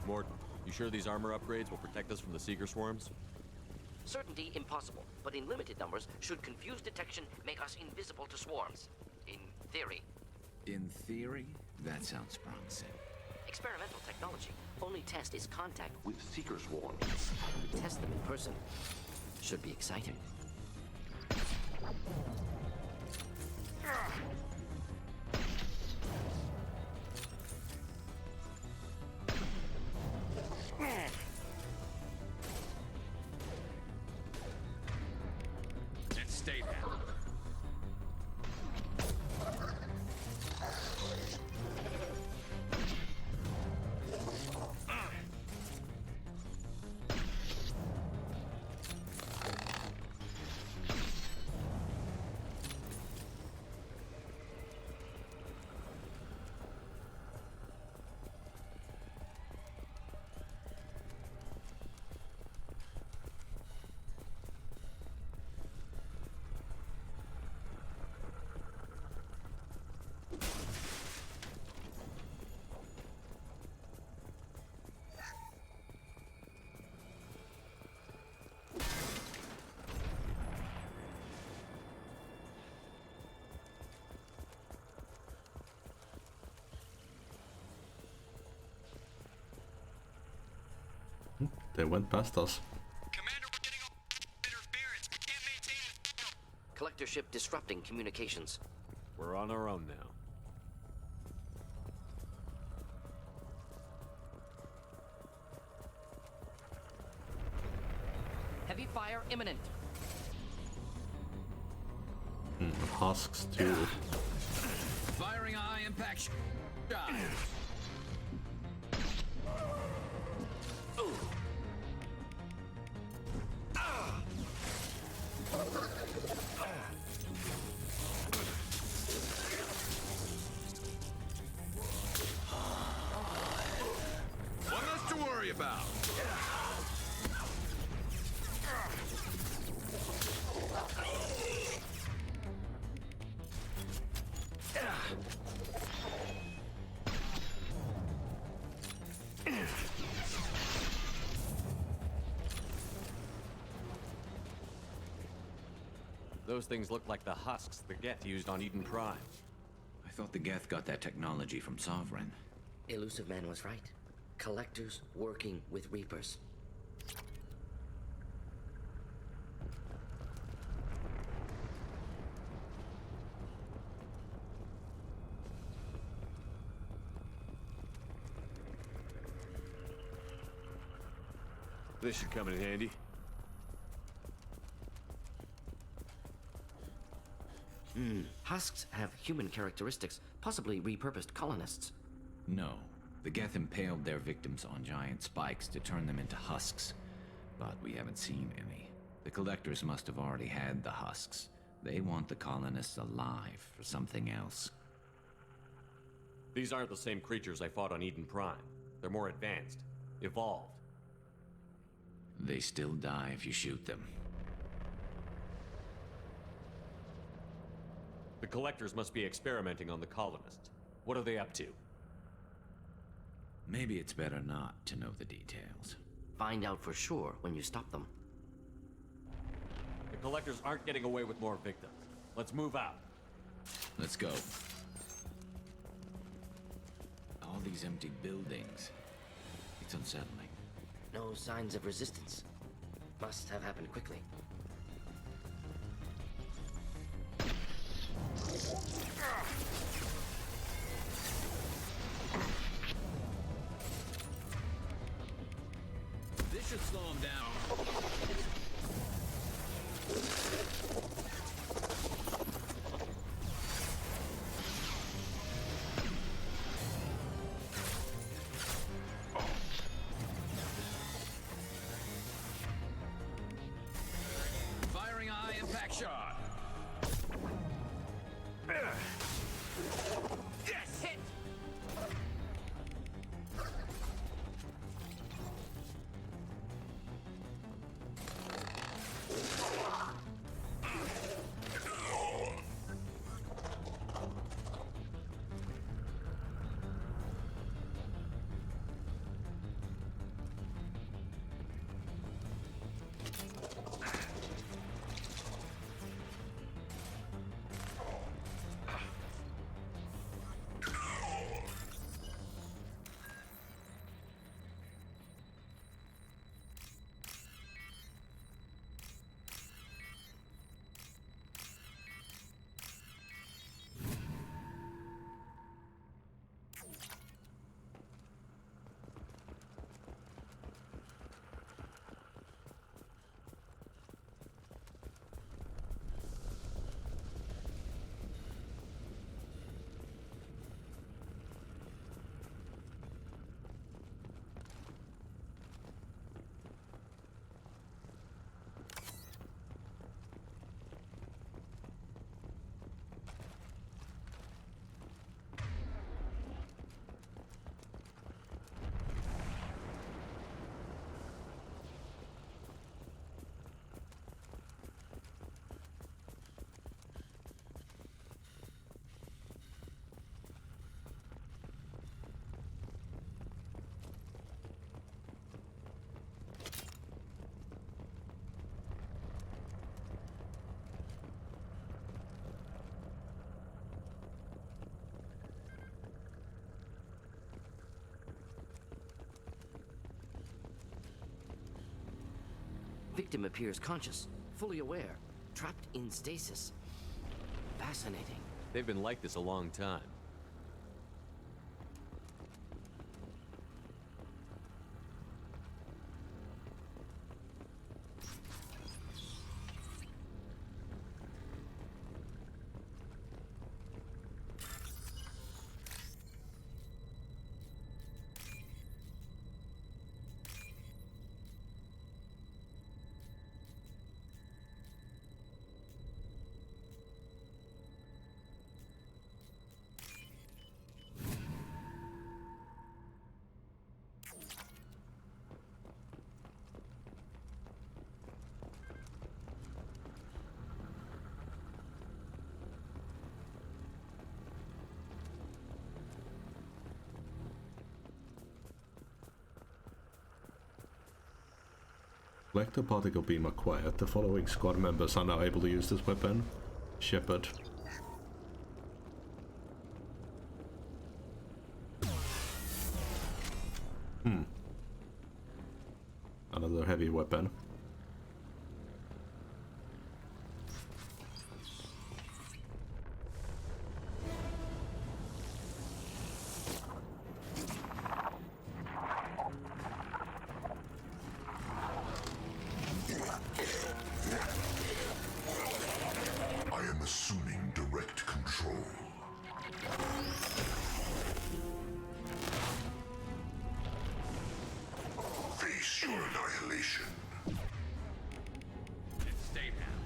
Morton, you sure these armor upgrades will protect us from the Seeker swarms? Certainty impossible, but in limited numbers, should confused detection make us invisible to swarms. In theory. In theory, that sounds promising. Experimental technology. Only test is contact with Seeker swarms. Test them in person. Should be exciting. And stay there. They went past us. Collector ship disrupting communications. We're on our own now. Heavy fire imminent. Husks too. Firing a high-impact shot. One less to worry about. Those things look like the husks the Geth used on Eden Prime. I thought the Geth got that technology from Sovereign. Elusive Man was right. Collectors working with Reapers. This should come in handy. Husks have human characteristics, possibly repurposed colonists. No. The Geth impaled their victims on giant spikes to turn them into husks. But we haven't seen any. The collectors must have already had the husks. They want the colonists alive for something else. These aren't the same creatures I fought on Eden Prime. They're more advanced. Evolved. They still die if you shoot them. The collectors must be experimenting on the colonists. What are they up to? Maybe it's better not to know the details. Find out for sure when you stop them. The collectors aren't getting away with more victims. Let's move out. Let's go. All these empty buildings. It's unsettling. No signs of resistance. Must have happened quickly. This should slow them down. Victim appears conscious, fully aware, trapped in stasis. Fascinating. They've been like this a long time. Like the particle beam acquired, the following squad members are now able to use this weapon. Shepard. Another heavy weapon. I am assuming direct control. Face your annihilation. Stay down.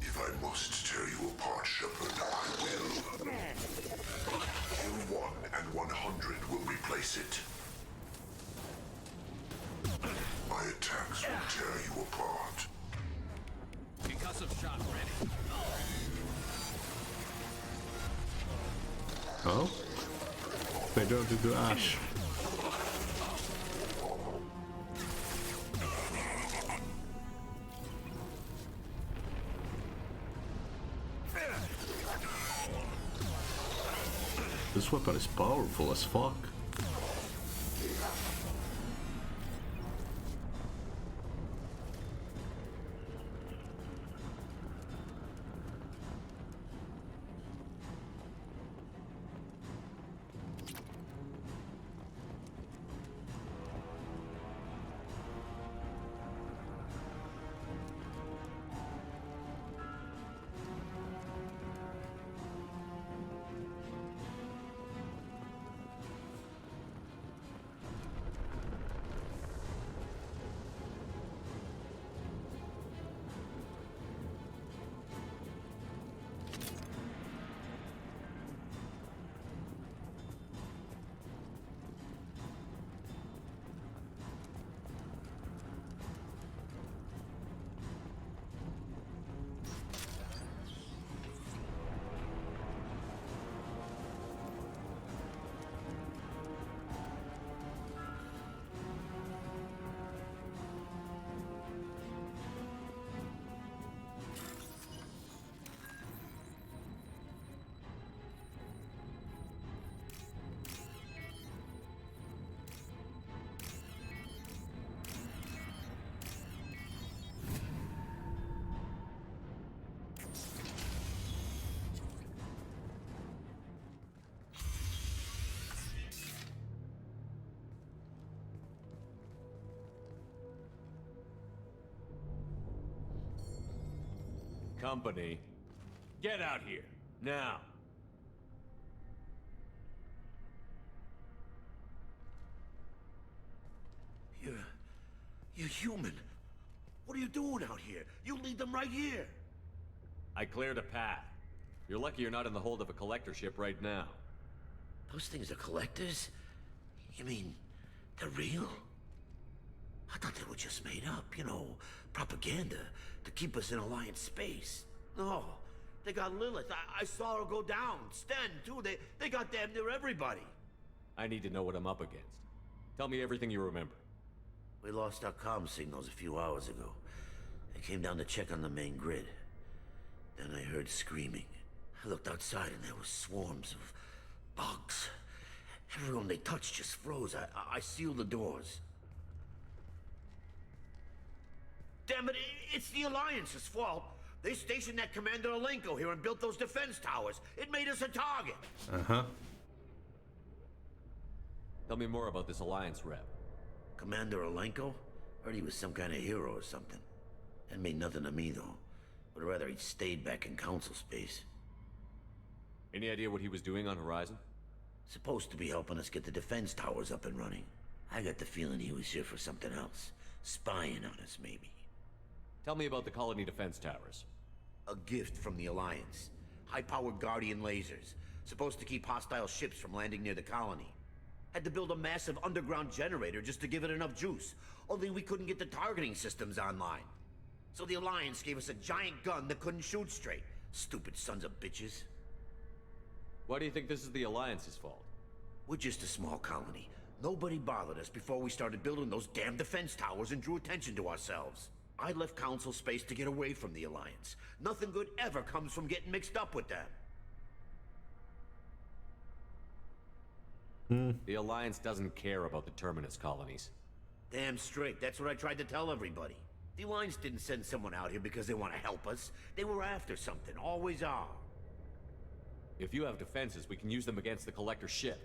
If I must tear you apart, Shepard, I will. Kill 1 and 100 will replace it. My attacks will tear you apart. Concussive shot ready. Oh? They don't do Ash. This weapon is powerful as fuck. Company, get out here, now. You're human. What are you doing out here? You lead them right here. I cleared a path. You're lucky you're not in the hold of a collector ship right now. Those things are collectors? You mean, they're real? I thought they were just made up, you know, propaganda to keep us in Alliance space. No, they got Lilith. I saw her go down. Sten, too. They got damn near everybody. I need to know what I'm up against. Tell me everything you remember. We lost our comm signals a few hours ago. I came down to check on the main grid. Then I heard screaming. I looked outside and there were swarms of bugs. Everyone they touched just froze. I sealed the doors. Damn it, it's the Alliance's fault. They stationed that Commander Alenko here and built those defense towers. It made us a target. Uh-huh. Tell me more about this Alliance rep. Commander Alenko? Heard he was some kind of hero or something. That made nothing to me, though. Would rather he'd stayed back in Council space. Any idea what he was doing on Horizon? Supposed to be helping us get the defense towers up and running. I got the feeling he was here for something else. Spying on us, maybe. Tell me about the colony defense towers. A gift from the Alliance. High-powered Guardian lasers. Supposed to keep hostile ships from landing near the colony. Had to build a massive underground generator just to give it enough juice. Only we couldn't get the targeting systems online. So the Alliance gave us a giant gun that couldn't shoot straight. Stupid sons of bitches. Why do you think this is the Alliance's fault? We're just a small colony. Nobody bothered us before we started building those damn defense towers and drew attention to ourselves. I left Council space to get away from the Alliance. Nothing good ever comes from getting mixed up with them. The Alliance doesn't care about the Terminus colonies. Damn straight, that's what I tried to tell everybody. The Alliance didn't send someone out here because they want to help us. They were after something, always are. If you have defenses, we can use them against the Collector ship.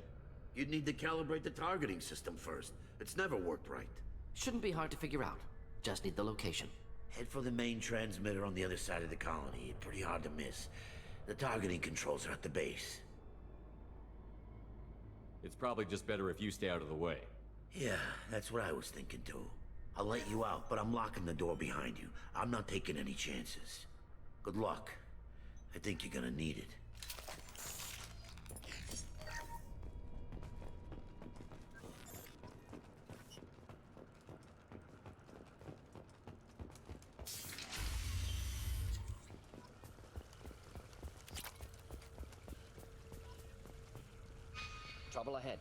You'd need to calibrate the targeting system first. It's never worked right. Shouldn't be hard to figure out. Just need the location. Head for the main transmitter on the other side of the colony. Pretty hard to miss. The targeting controls are at the base. It's probably just better if you stay out of the way. Yeah, that's what I was thinking too. I'll let you out, but I'm locking the door behind you. I'm not taking any chances. Good luck. I think you're gonna need it. Trouble ahead.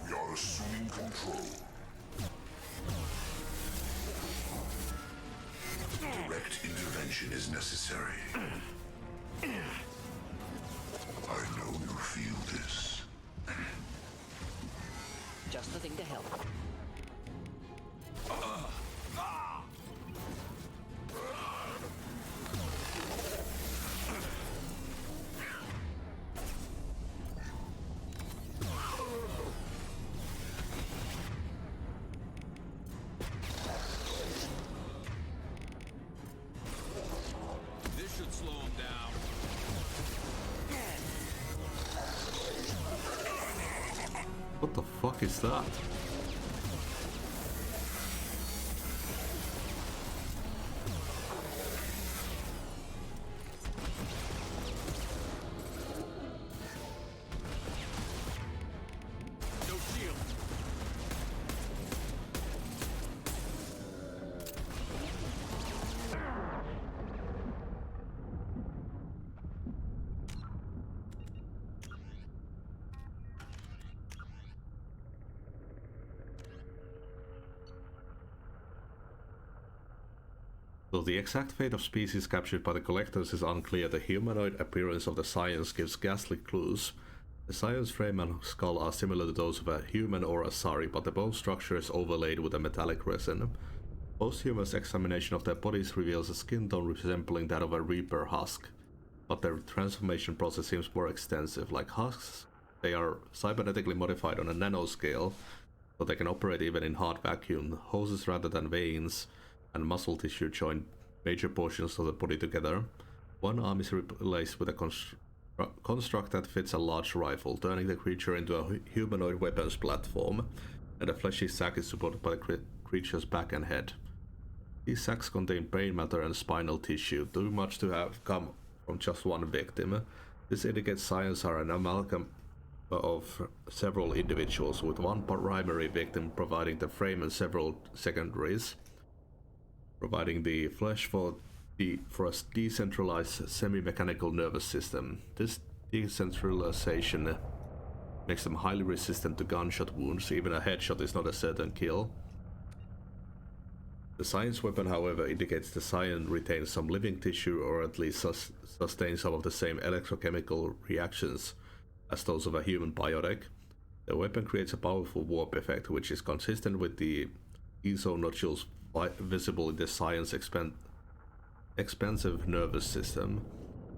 You're assuming control. Direct intervention is necessary. I know you feel this. Just the thing to help. This should slow him down. What the fuck is that? No shield. Though the exact fate of species captured by the Collectors is unclear, the humanoid appearance of the Scions gives ghastly clues. The Scion's frame and skull are similar to those of a human or a Sari, but the bone structure is overlaid with a metallic resin. Posthumous examination of their bodies reveals a skin tone resembling that of a Reaper husk, but their transformation process seems more extensive. Like husks, they are cybernetically modified on a nanoscale, so they can operate even in hard vacuum. Hoses rather than veins and muscle tissue join major portions of the body together. One arm is replaced with a construct that fits a large rifle, turning the creature into a humanoid weapons platform, and a fleshy sack is supported by the creature's back and head. These sacks contain brain matter and spinal tissue, too much to have come from just one victim. This indicates Scions are an amalgam of several individuals, with one primary victim providing the frame and several secondaries, providing the flesh for a decentralized semi-mechanical nervous system. This decentralization makes them highly resistant to gunshot wounds. Even a headshot is not a certain kill. The science weapon, however, indicates the scion retains some living tissue or at least sustains some of the same electrochemical reactions as those of a human biotic. The weapon creates a powerful warp effect, which is consistent with the ESO nodules visible in the scion's expansive nervous system.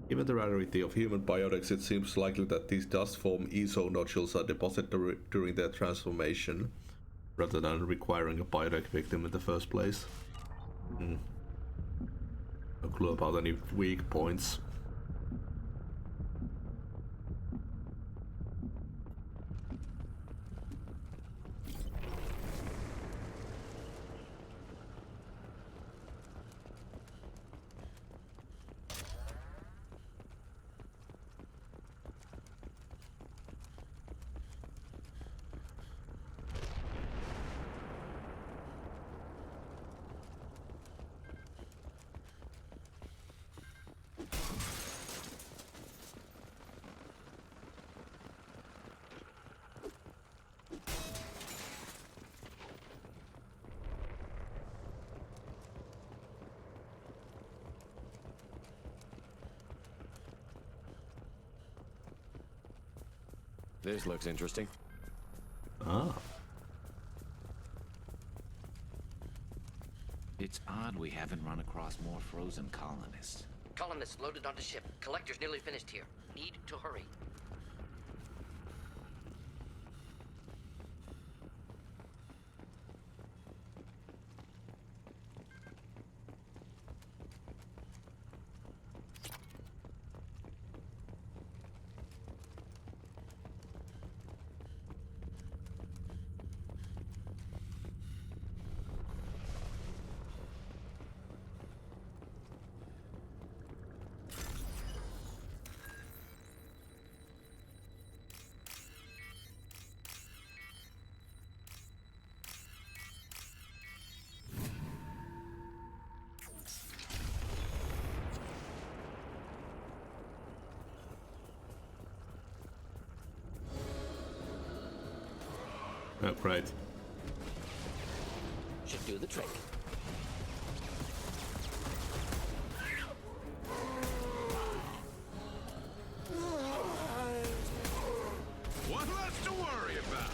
Given the rarity of human biotics, it seems likely that these dust-form ESO nodules are deposited during their transformation, rather than requiring a biotic victim in the first place. No clue about any weak points. This looks interesting. Ah. It's odd we haven't run across more frozen colonists. Colonists loaded onto ship. Collector's nearly finished here. Need to hurry. Oh, great. Should do the trick. What less to worry about?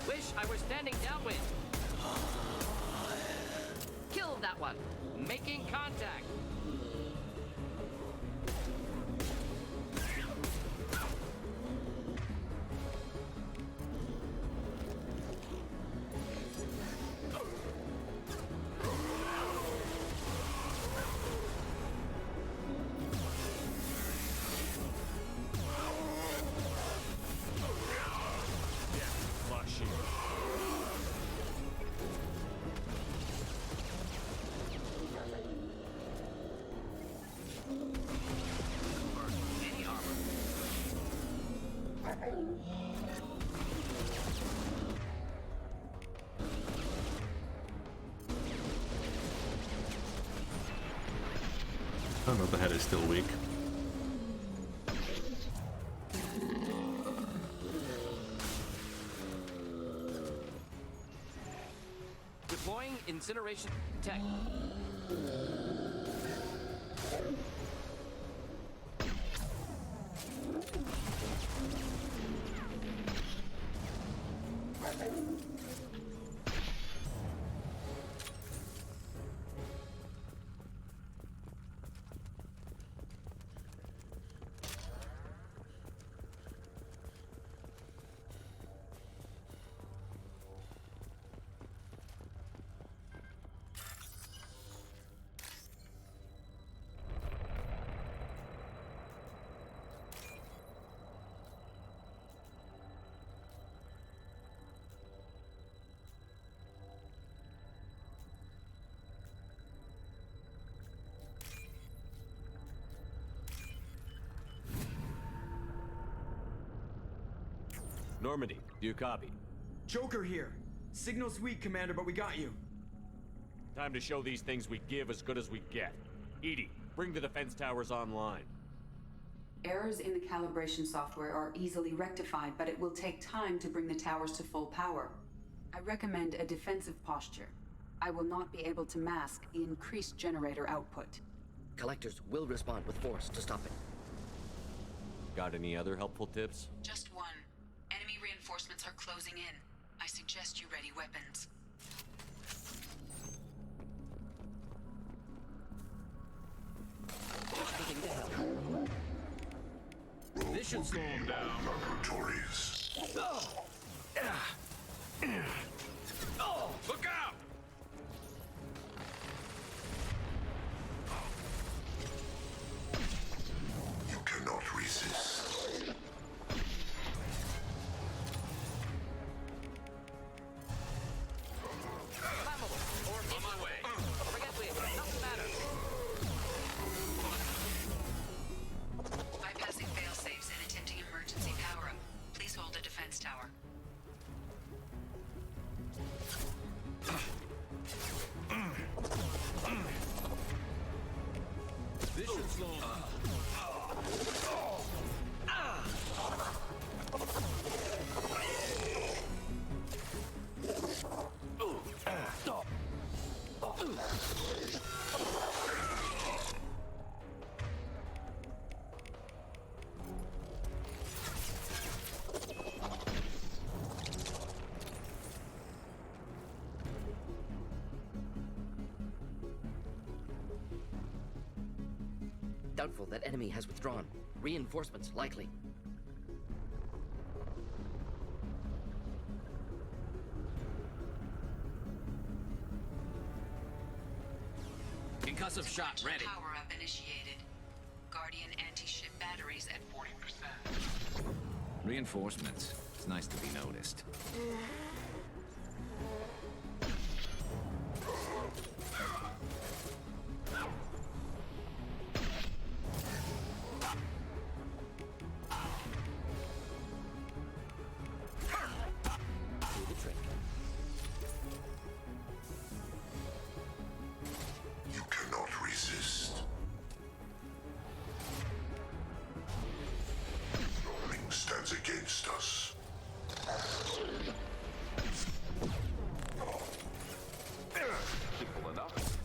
Wish I were standing downwind. Kill that one. Making contact. Oh no, the head is still weak. Deploying incineration tech. Normandy, do you copy? Joker here. Signal's weak, Commander, but we got you. Time to show these things we give as good as we get. Edie, bring the defense towers online. Errors in the calibration software are easily rectified, but it will take time to bring the towers to full power. I recommend a defensive posture. I will not be able to mask the increased generator output. Collectors will respond with force to stop it. Got any other helpful tips? Just one. Enemy reinforcements are closing in. I suggest you ready weapons. Looking to help. This should slow him down. Laboratories. Look out! You cannot resist. Flammable, or on my way. Forget we, nothing matters. Bypassing fail-safes and attempting emergency power-up. Please hold a defense tower. This should slow him. Doubtful that enemy has withdrawn. Reinforcements likely. Concussive shot ready. Power-up initiated. Guardian anti-ship batteries at 40%. Reinforcements. It's nice to be noticed. You cannot resist. Nothing stands against us. Simple enough.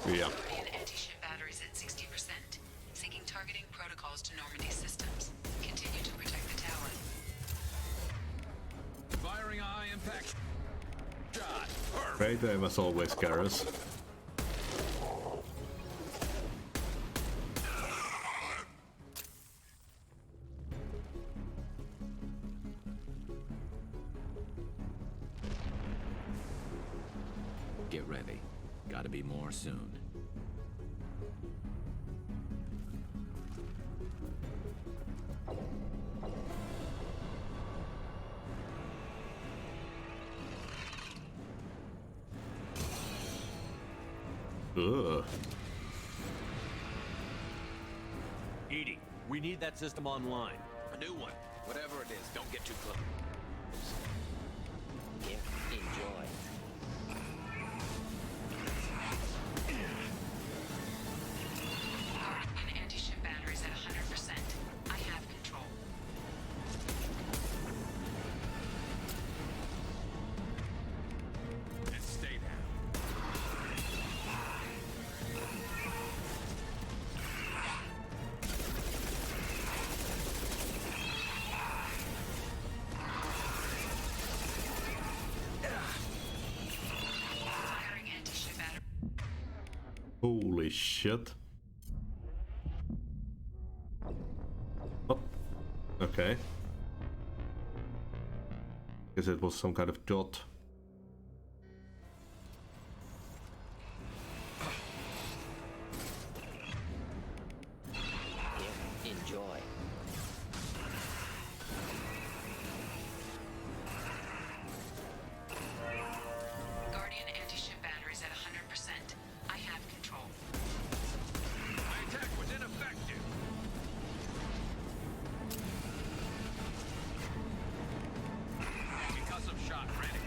Yeah. Guardian anti-ship batteries at 60%. Syncing targeting protocols to Normandy systems. Continue to protect the tower. Firing a high-impact shot. Great aim as always, Garrus. Get ready. Gotta be more soon. Ugh. EDI, we need that system online. A new one. Whatever it is, don't get too close. Here, enjoy. Guardian anti-ship batteries at 100%. I have control. And stay down. Firing anti-ship battery. Holy shit. Oh. Okay. Guess it was some kind of dot. Here, enjoy. Guardian anti-ship batteries at 100%. I have control. My attack was ineffective. Concussive shot ready.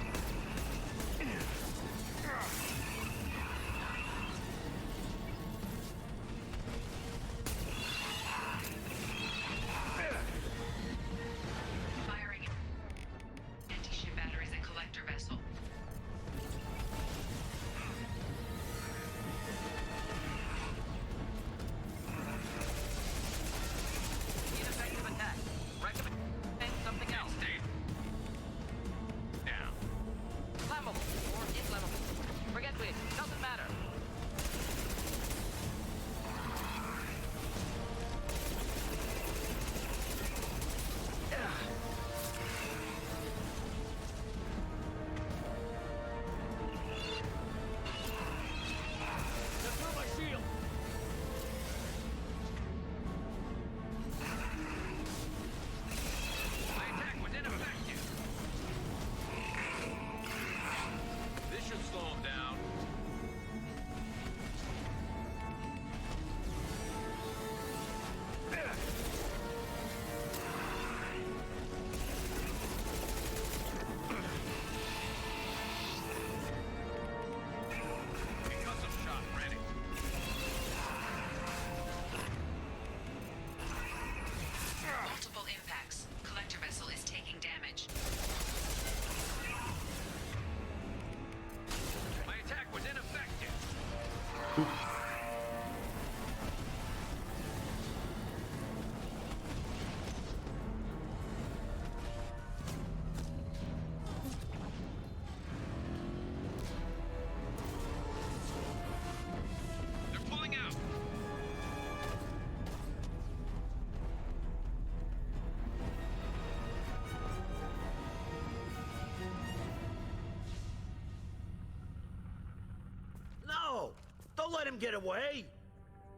Don't let him get away!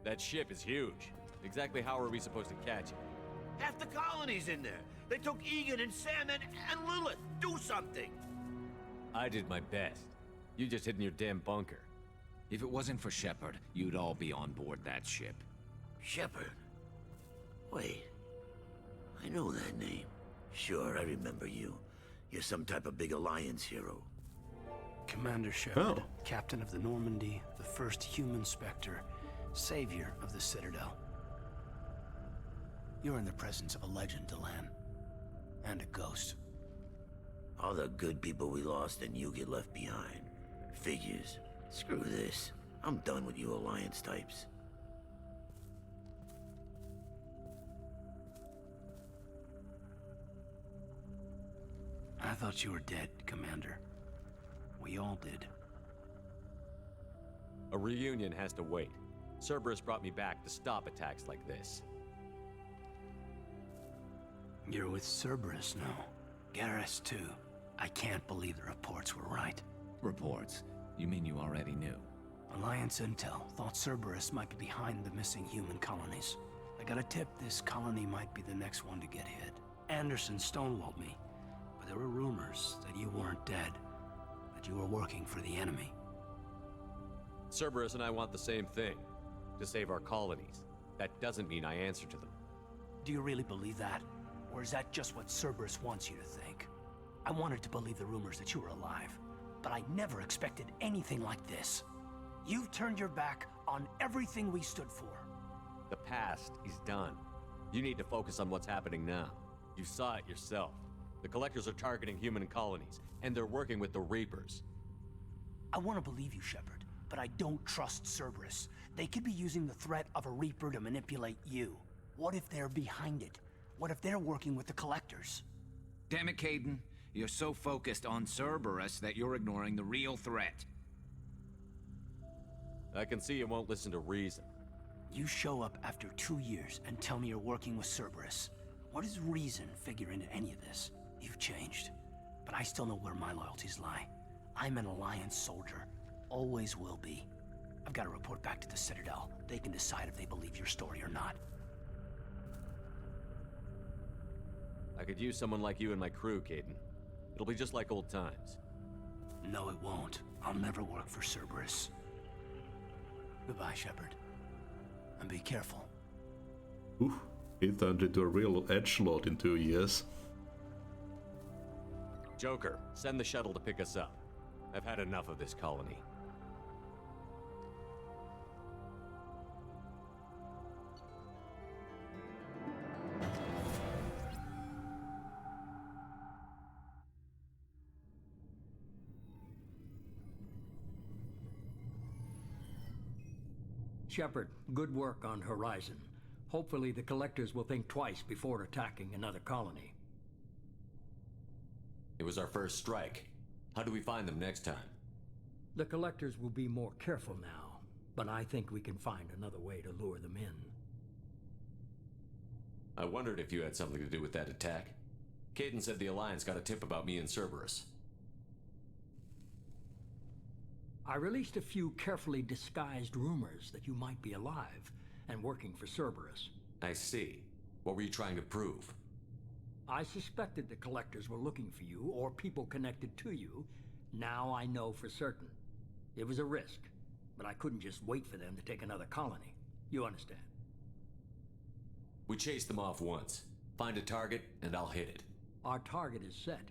That ship is huge. Exactly how are we supposed to catch it? Half the colony's in there. They took Egan and Sam and Lilith. Do something! I did my best. You just hid in your damn bunker. If it wasn't for Shepard, you'd all be on board that ship. Shepard? Wait. I know that name. Sure, I remember you. You're some type of big Alliance hero. Commander Shepard, captain of the Normandy, the first human Spectre, savior of the Citadel. You're in the presence of a legend, Delan. And a ghost. All the good people we lost and you get left behind. Figures. Screw this. I'm done with you Alliance types. I thought you were dead, Commander. We all did. A reunion has to wait. Cerberus brought me back to stop attacks like this. You're with Cerberus now. Garrus, too. I can't believe the reports were right. Reports? You mean you already knew? Alliance intel thought Cerberus might be behind the missing human colonies. I got a tip this colony might be the next one to get hit. Anderson stonewalled me, but there were rumors that you weren't dead, that you were working for the enemy. Cerberus and I want the same thing, to save our colonies. That doesn't mean I answer to them. Do you really believe that? Or is that just what Cerberus wants you to think? I wanted to believe the rumors that you were alive, but I never expected anything like this. You've turned your back on everything we stood for. The past is done. You need to focus on what's happening now. You saw it yourself. The Collectors are targeting human colonies, and they're working with the Reapers. I want to believe you, Shepard, but I don't trust Cerberus. They could be using the threat of a Reaper to manipulate you. What if they're behind it? What if they're working with the Collectors? Damn it, Caden. You're so focused on Cerberus that you're ignoring the real threat. I can see you won't listen to reason. You show up after 2 years and tell me you're working with Cerberus. What does reason figure into any of this? You've changed, but I still know where my loyalties lie. I'm an Alliance soldier. Always will be. I've got to report back to the Citadel. They can decide if they believe your story or not. I could use someone like you in my crew, Caden. It'll be just like old times. No, it won't. I'll never work for Cerberus. Goodbye, Shepard. And be careful. Ooh, he turned into a real edgelord in 2 years. Joker, send the shuttle to pick us up. I've had enough of this colony. Shepard, good work on Horizon. Hopefully the Collectors will think twice before attacking another colony. It was our first strike. How do we find them next time? The Collectors will be more careful now, but I think we can find another way to lure them in. I wondered if you had something to do with that attack. Caden said the Alliance got a tip about me and Cerberus. I released a few carefully disguised rumors that you might be alive and working for Cerberus. I see. What were you trying to prove? I suspected the Collectors were looking for you or people connected to you. Now I know for certain. It was a risk, but I couldn't just wait for them to take another colony. You understand? We chased them off once. Find a target, and I'll hit it. Our target is set,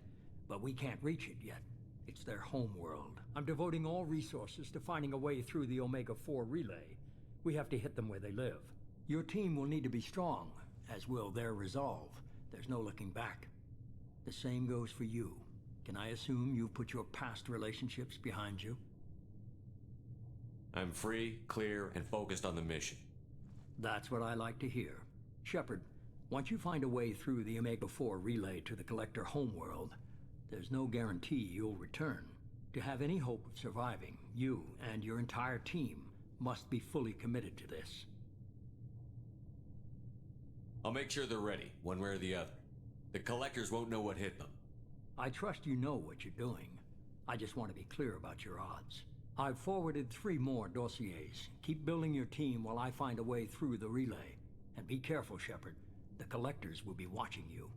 but we can't reach it yet. It's their home world. I'm devoting all resources to finding a way through the Omega-4 relay. We have to hit them where they live. Your team will need to be strong, as will their resolve. There's no looking back. The same goes for you. Can I assume you've put your past relationships behind you? I'm free, clear, and focused on the mission. That's what I like to hear. Shepard, once you find a way through the Omega-4 relay to the Collector homeworld, there's no guarantee you'll return. To have any hope of surviving, you and your entire team must be fully committed to this. I'll make sure they're ready, one way or the other. The Collectors won't know what hit them. I trust you know what you're doing. I just want to be clear about your odds. I've forwarded 3 more dossiers. Keep building your team while I find a way through the relay. And be careful, Shepard. The Collectors will be watching you.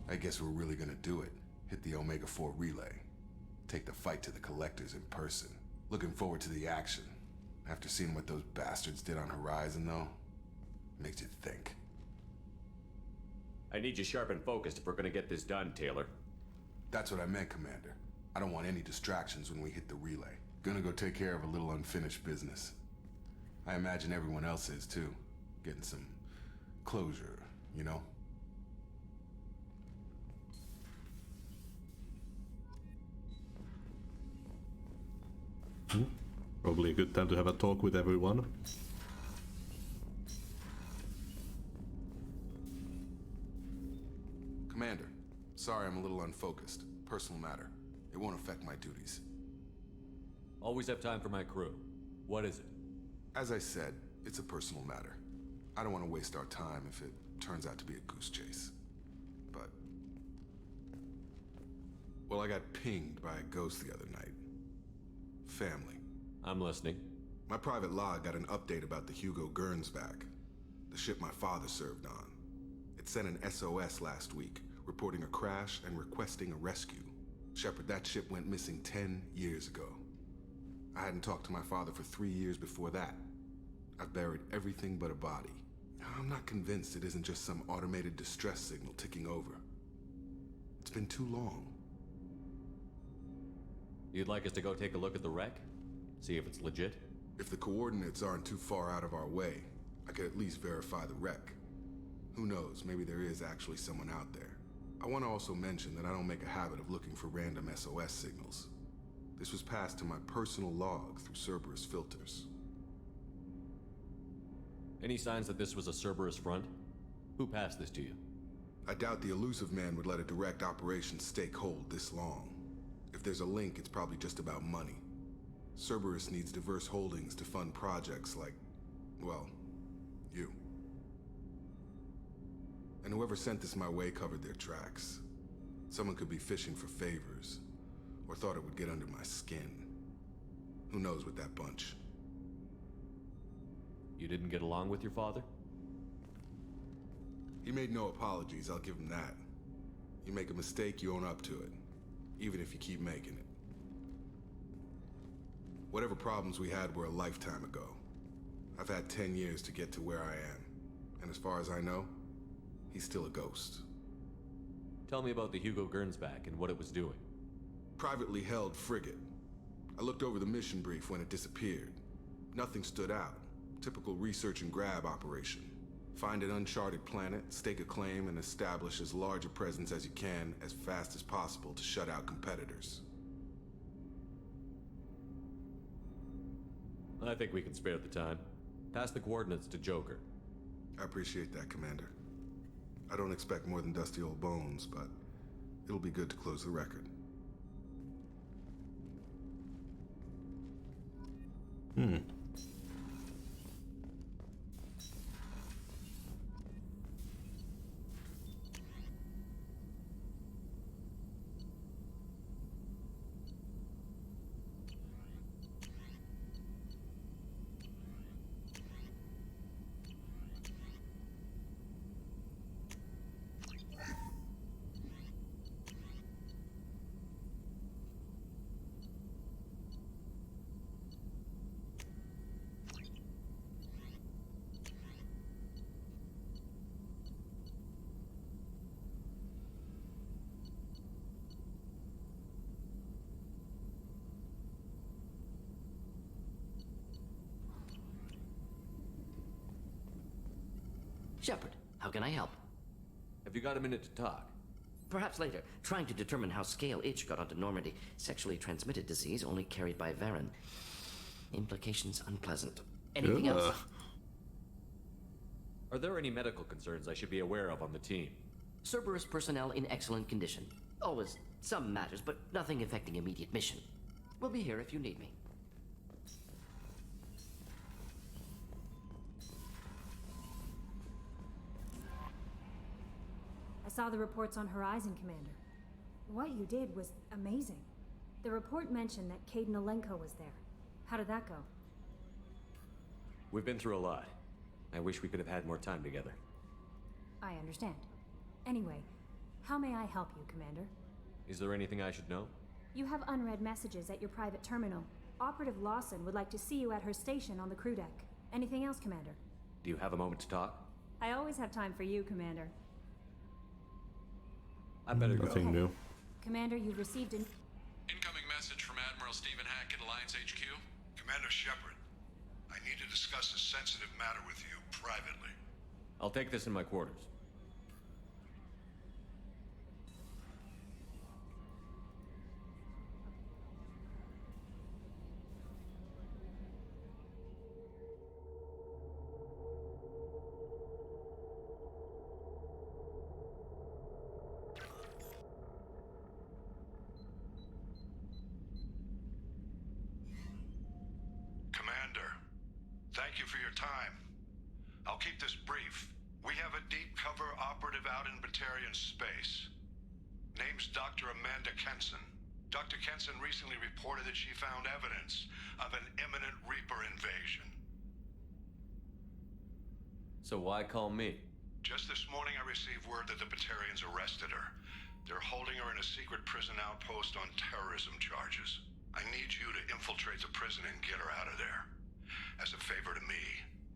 I guess we're really gonna do it. Hit the Omega-4 relay. Take the fight to the Collectors in person. Looking forward to the action. After seeing what those bastards did on Horizon, though, makes you think. I need you sharp and focused if we're gonna get this done, Taylor. That's what I meant, Commander. I don't want any distractions when we hit the relay. Gonna go take care of a little unfinished business. I imagine everyone else is, too. Getting some closure, you know? Probably a good time to have a talk with everyone. Commander, sorry I'm a little unfocused. Personal matter. It won't affect my duties. Always have time for my crew. What is it? As I said, it's a personal matter. I don't want to waste our time if it turns out to be a goose chase. But... well, I got pinged by a ghost the other night. Family. I'm listening. My private log got an update about the Hugo Gernsback, the ship my father served on. It sent an SOS last week, reporting a crash and requesting a rescue. Shepard, that ship went missing 10 years ago. I hadn't talked to my father for 3 years before that. I've buried everything but a body. I'm not convinced it isn't just some automated distress signal ticking over. It's been too long. You'd like us to go take a look at the wreck? See if it's legit? If the coordinates aren't too far out of our way, I could at least verify the wreck. Who knows, maybe there is actually someone out there. I want to also mention that I don't make a habit of looking for random SOS signals. This was passed to my personal log through Cerberus filters. Any signs that this was a Cerberus front? Who passed this to you? I doubt the elusive man would let a direct operations stake hold this long. If there's a link, it's probably just about money. Cerberus needs diverse holdings to fund projects like, well, you. And whoever sent this my way covered their tracks. Someone could be fishing for favors, or thought it would get under my skin. Who knows with that bunch? You didn't get along with your father? He made no apologies, I'll give him that. You make a mistake, you own up to it. Even if you keep making it. Whatever problems we had were a lifetime ago. I've had 10 years to get to where I am. And as far as I know, he's still a ghost. Tell me about the Hugo Gernsback and what it was doing. Privately held frigate. I looked over the mission brief when it disappeared. Nothing stood out. Typical research and grab operation. Find an uncharted planet, stake a claim, and establish as large a presence as you can as fast as possible to shut out competitors. I think we can spare the time. Pass the coordinates to Joker. I appreciate that, Commander. I don't expect more than dusty old bones, but it'll be good to close the record. Shepard, how can I help? Have you got a minute to talk? Perhaps later. Trying to determine how Scale Itch got onto Normandy. Sexually transmitted disease only carried by Varen. Implications unpleasant. Anything else? Are there any medical concerns I should be aware of on the team? Cerberus personnel in excellent condition. Always some matters, but nothing affecting immediate mission. We'll be here if you need me. saw the reports on Horizon, Commander. What you did was amazing. The report mentioned that Caden Alenko was there. How did that go? We've been through a lot. I wish we could have had more time together. I understand. Anyway, how may I help you, Commander? Is there anything I should know? You have unread messages at your private terminal. Operative Lawson would like to see you at her station on the crew deck. Anything else, Commander? Do you have a moment to talk? I always have time for you, Commander. I better go. Nothing new. Commander, you've received an... Incoming message from Admiral Stephen Hackett, Alliance HQ. Commander Shepard, I need to discuss a sensitive matter with you privately. I'll take this in my quarters. Thank you for your time. I'll keep this brief. We have a deep cover operative out in Batarian space. Name's Dr. Amanda Kenson. Dr. Kenson recently reported that she found evidence of an imminent Reaper invasion. So why call me? Just this morning I received word that the Batarians arrested her. They're holding her in a secret prison outpost on terrorism charges. I need you to infiltrate the prison and get her out of there. As a favor to me,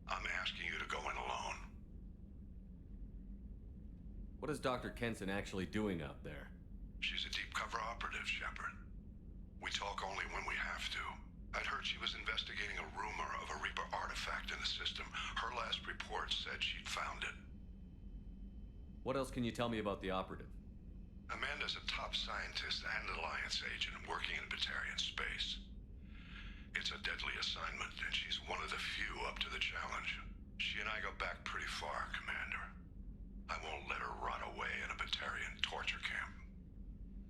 I'm asking you to go in alone. What is Dr. Kenson actually doing out there? She's a deep cover operative, Shepard. We talk only when we have to. I'd heard she was investigating a rumor of a Reaper artifact in the system. Her last report said she'd found it. What else can you tell me about the operative? Amanda's a top scientist and Alliance agent working in Batarian space. It's a deadly assignment, and she's one of the few up to the challenge. She and I go back pretty far, Commander. I won't let her rot away in a Batarian torture camp.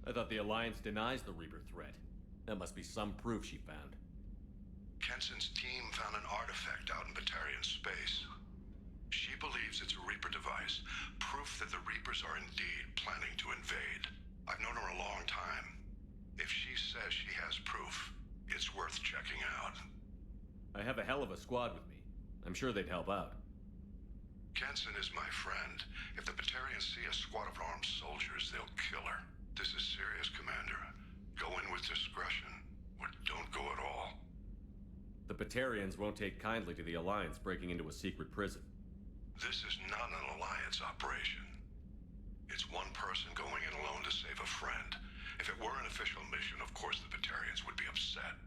I thought the Alliance denies the Reaper threat. That must be some proof she found. Kenson's team found an artifact out in Batarian space. She believes it's a Reaper device, proof that the Reapers are indeed planning to invade. I've known her a long time. If she says she has proof, it's worth checking out. I have a hell of a squad with me. I'm sure they'd help out. Kenson is my friend. If the Batarians see a squad of armed soldiers, they'll kill her. This is serious, Commander. Go in with discretion, or don't go at all. The Batarians won't take kindly to the Alliance breaking into a secret prison. This is not an Alliance operation. It's one person going in alone to save a friend. If it were an official mission, of course the Batarians would be upset.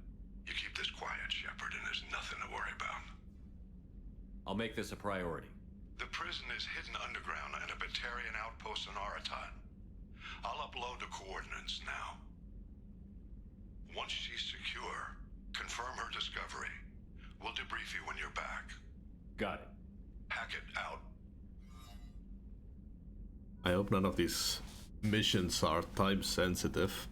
You keep this quiet, Shepard, and there's nothing to worry about. I'll make this a priority. The prison is hidden underground at a Batarian outpost in Aratat. I'll upload the coordinates now. Once she's secure, confirm her discovery. We'll debrief you when you're back. Got it. Hackett out. I hope none of these missions are time sensitive.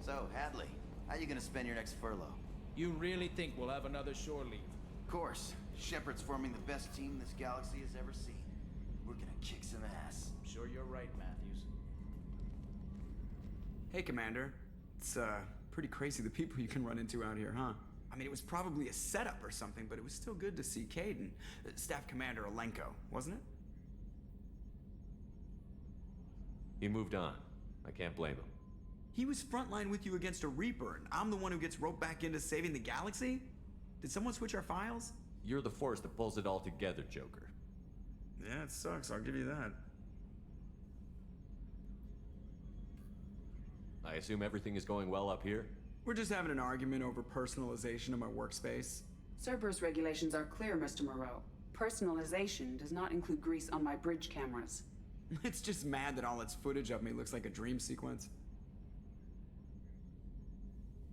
So, Hadley, how you gonna spend your next furlough? You really think we'll have another shore leave? Of course. Shepard's forming the best team this galaxy has ever seen. We're gonna kick some ass. I'm sure you're right, Matthews. Hey, Commander. It's, pretty crazy the people you can run into out here, huh? I mean, it was probably a setup or something, but it was still good to see Caden. Staff Commander Alenko, wasn't it? He moved on. I can't blame him. He was frontline with you against a Reaper, and I'm the one who gets roped back into saving the galaxy? Did someone switch our files? You're the force that pulls it all together, Joker. Yeah, it sucks, I'll give you that. I assume everything is going well up here? We're just having an argument over personalization of my workspace. Cerberus regulations are clear, Mr. Moreau. Personalization does not include grease on my bridge cameras. It's just mad that all its footage of me looks like a dream sequence.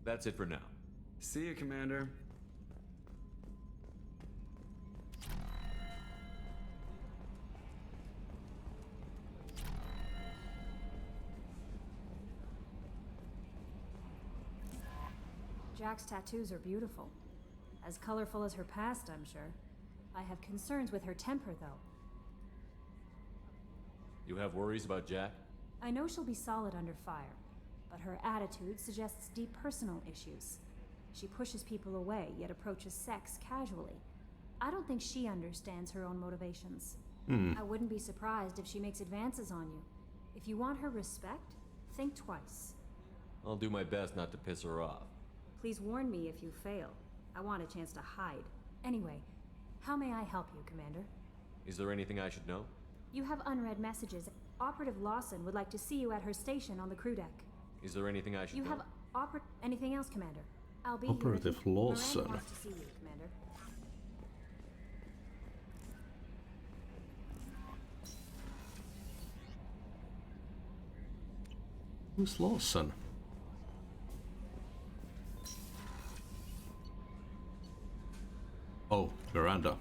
That's it for now. See you, Commander. Jack's tattoos are beautiful. As colorful as her past, I'm sure. I have concerns with her temper, though. You have worries about Jack? I know she'll be solid under fire, but her attitude suggests deep personal issues. She pushes people away, yet approaches sex casually. I don't think she understands her own motivations. I wouldn't be surprised if she makes advances on you. If you want her respect, think twice. I'll do my best not to piss her off. Please warn me if you fail. I want a chance to hide. Anyway, how may I help you, Commander? Is there anything I should know? You have unread messages. Operative Lawson would like to see you at her station on the crew deck. Is there anything I should know? You have anything else, Commander? I'll be Operative here. Lawson. Miranda wants to see you, Commander. Who's Lawson? Oh, Miranda.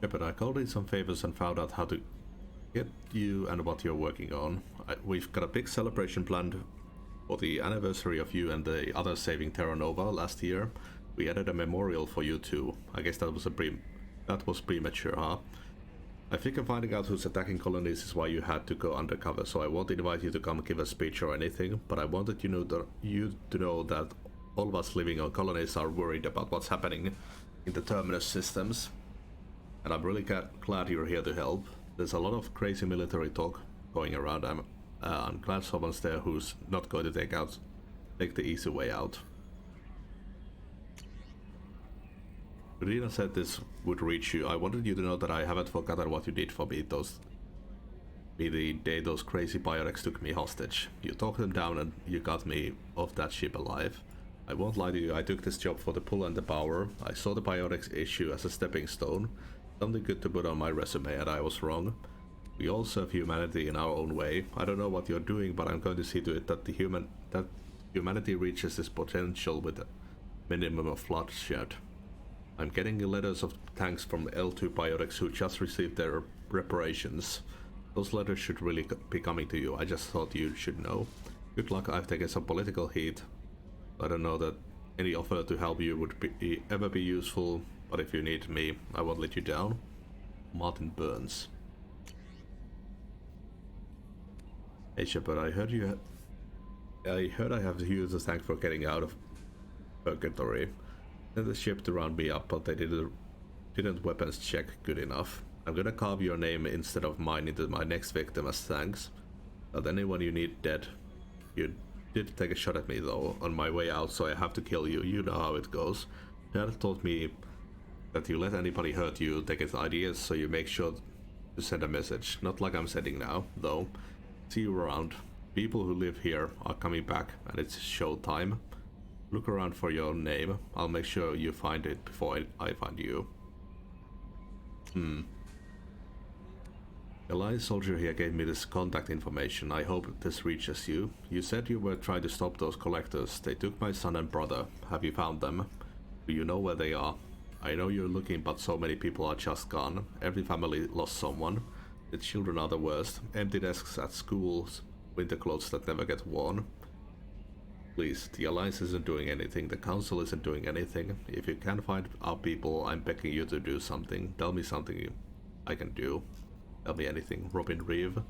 Yeah, but I called in some favors and found out how to get you and what you're working on. We've got a big celebration planned for the anniversary of you and the others saving Terra Nova last year. We added a memorial for you too. I guess that was premature, huh? I figure finding out who's attacking colonies is why you had to go undercover, so I won't invite you to come give a speech or anything, but I wanted you to know that all of us living on colonies are worried about what's happening in the terminus systems. And I'm really glad you're here to help. There's a lot of crazy military talk going around. I'm glad someone's there who's not going to take the easy way out. Rina said this would reach you. I wanted you to know that I haven't forgotten what you did for me the day those crazy biotics took me hostage. You talked them down and you got me off that ship alive. I won't lie to you, I took this job for the pull and the power. I saw the biotics issue as a stepping stone. Something good to put on my resume, and I was wrong. We all serve humanity in our own way. I don't know what you're doing, but I'm going to see to it that humanity reaches its potential with a minimum of bloodshed. I'm getting letters of thanks from L2 biotics who just received their reparations. Those letters should really be coming to you. I just thought you should know. Good luck. I've taken some political heat. I don't know that any offer to help you would ever be useful, but if you need me, I won't let you down. Martin Burns. Hey Shepard, I heard I have you to thank for getting out of purgatory. Sent the ship to round me up, but they didn't weapons check good enough. I'm gonna carve your name instead of mine into my next victim as thanks. Not anyone you need dead. You did take a shot at me though on my way out, so I have to kill you. You know how it goes. Dad taught me that you let anybody hurt you, they get ideas, so you make sure to send a message. Not like I'm sending now, though. See you around. People who live here are coming back, and it's show time. Look around for your name. I'll make sure you find it before I find you. The Alliance soldier here gave me this contact information. I hope this reaches you. You said you were trying to stop those collectors. They took my son and brother. Have you found them? Do you know where they are? I know you're looking, but so many people are just gone. Every family lost someone. The children are the worst. Empty desks at schools. Winter clothes that never get worn. Please, the Alliance isn't doing anything. The Council isn't doing anything. If you can't find our people, I'm begging you to do something. Tell me something I can do. Tell me anything. Robin Reeve.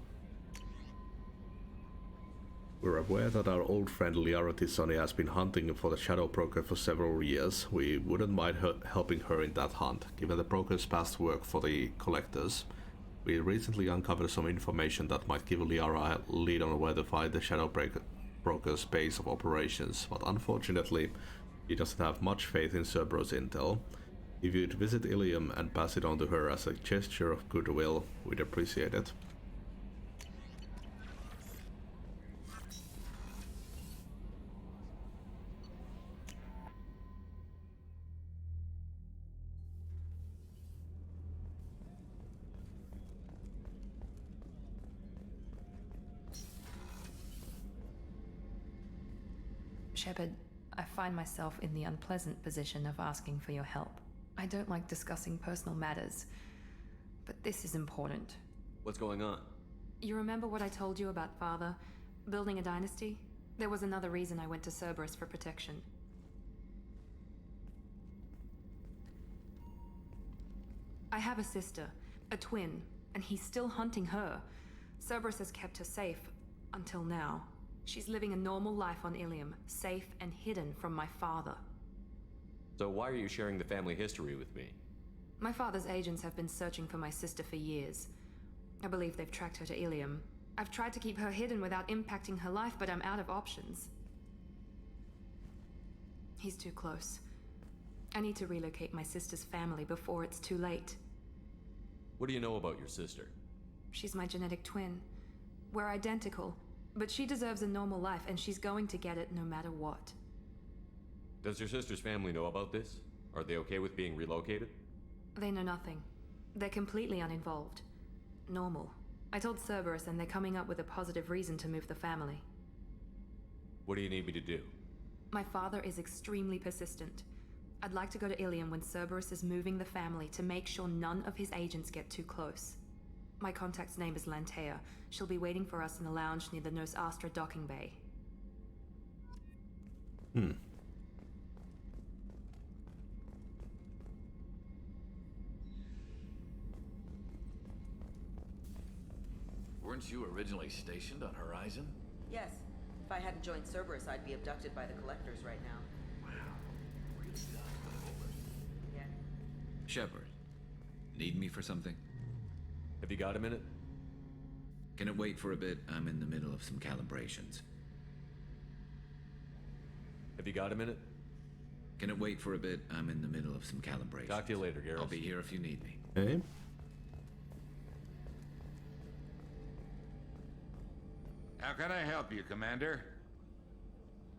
We're aware that our old friend Liara Tisoni has been hunting for the Shadow Broker for several years. We wouldn't mind helping her in that hunt, given the Broker's past work for the Collectors. We recently uncovered some information that might give Liara a lead on where to find the Shadow Broker's base of operations, but unfortunately, he doesn't have much faith in Cerberus intel. If you'd visit Ilium and pass it on to her as a gesture of goodwill, we'd appreciate it. Shepard, I find myself in the unpleasant position of asking for your help. I don't like discussing personal matters, but this is important. What's going on? You remember what I told you about Father? Building a dynasty? There was another reason I went to Cerberus for protection. I have a sister, a twin, and he's still hunting her. Cerberus has kept her safe, until now. She's living a normal life on Ilium, safe and hidden from my father. So why are you sharing the family history with me? My father's agents have been searching for my sister for years. I believe they've tracked her to Ilium. I've tried to keep her hidden without impacting her life, but I'm out of options. He's too close. I need to relocate my sister's family before it's too late. What do you know about your sister? She's my genetic twin. We're identical, but she deserves a normal life, and she's going to get it no matter what. Does your sister's family know about this? Are they okay with being relocated? They know nothing. They're completely uninvolved. Normal. I told Cerberus, and they're coming up with a positive reason to move the family. What do you need me to do? My father is extremely persistent. I'd like to go to Ilium when Cerberus is moving the family to make sure none of his agents get too close. My contact's name is Lantea. She'll be waiting for us in the lounge near the Nos Astra docking bay. Weren't you originally stationed on Horizon? Yes. If I hadn't joined Cerberus, I'd be abducted by the Collectors right now. Yeah. Shepard, need me for something? Have you got a minute? Can it wait for a bit? I'm in the middle of some calibrations. Have you got a minute? Can it wait for a bit? I'm in the middle of some calibrations. Talk to you later, Garrus. I'll be here if you need me. Okay. How can I help you, Commander?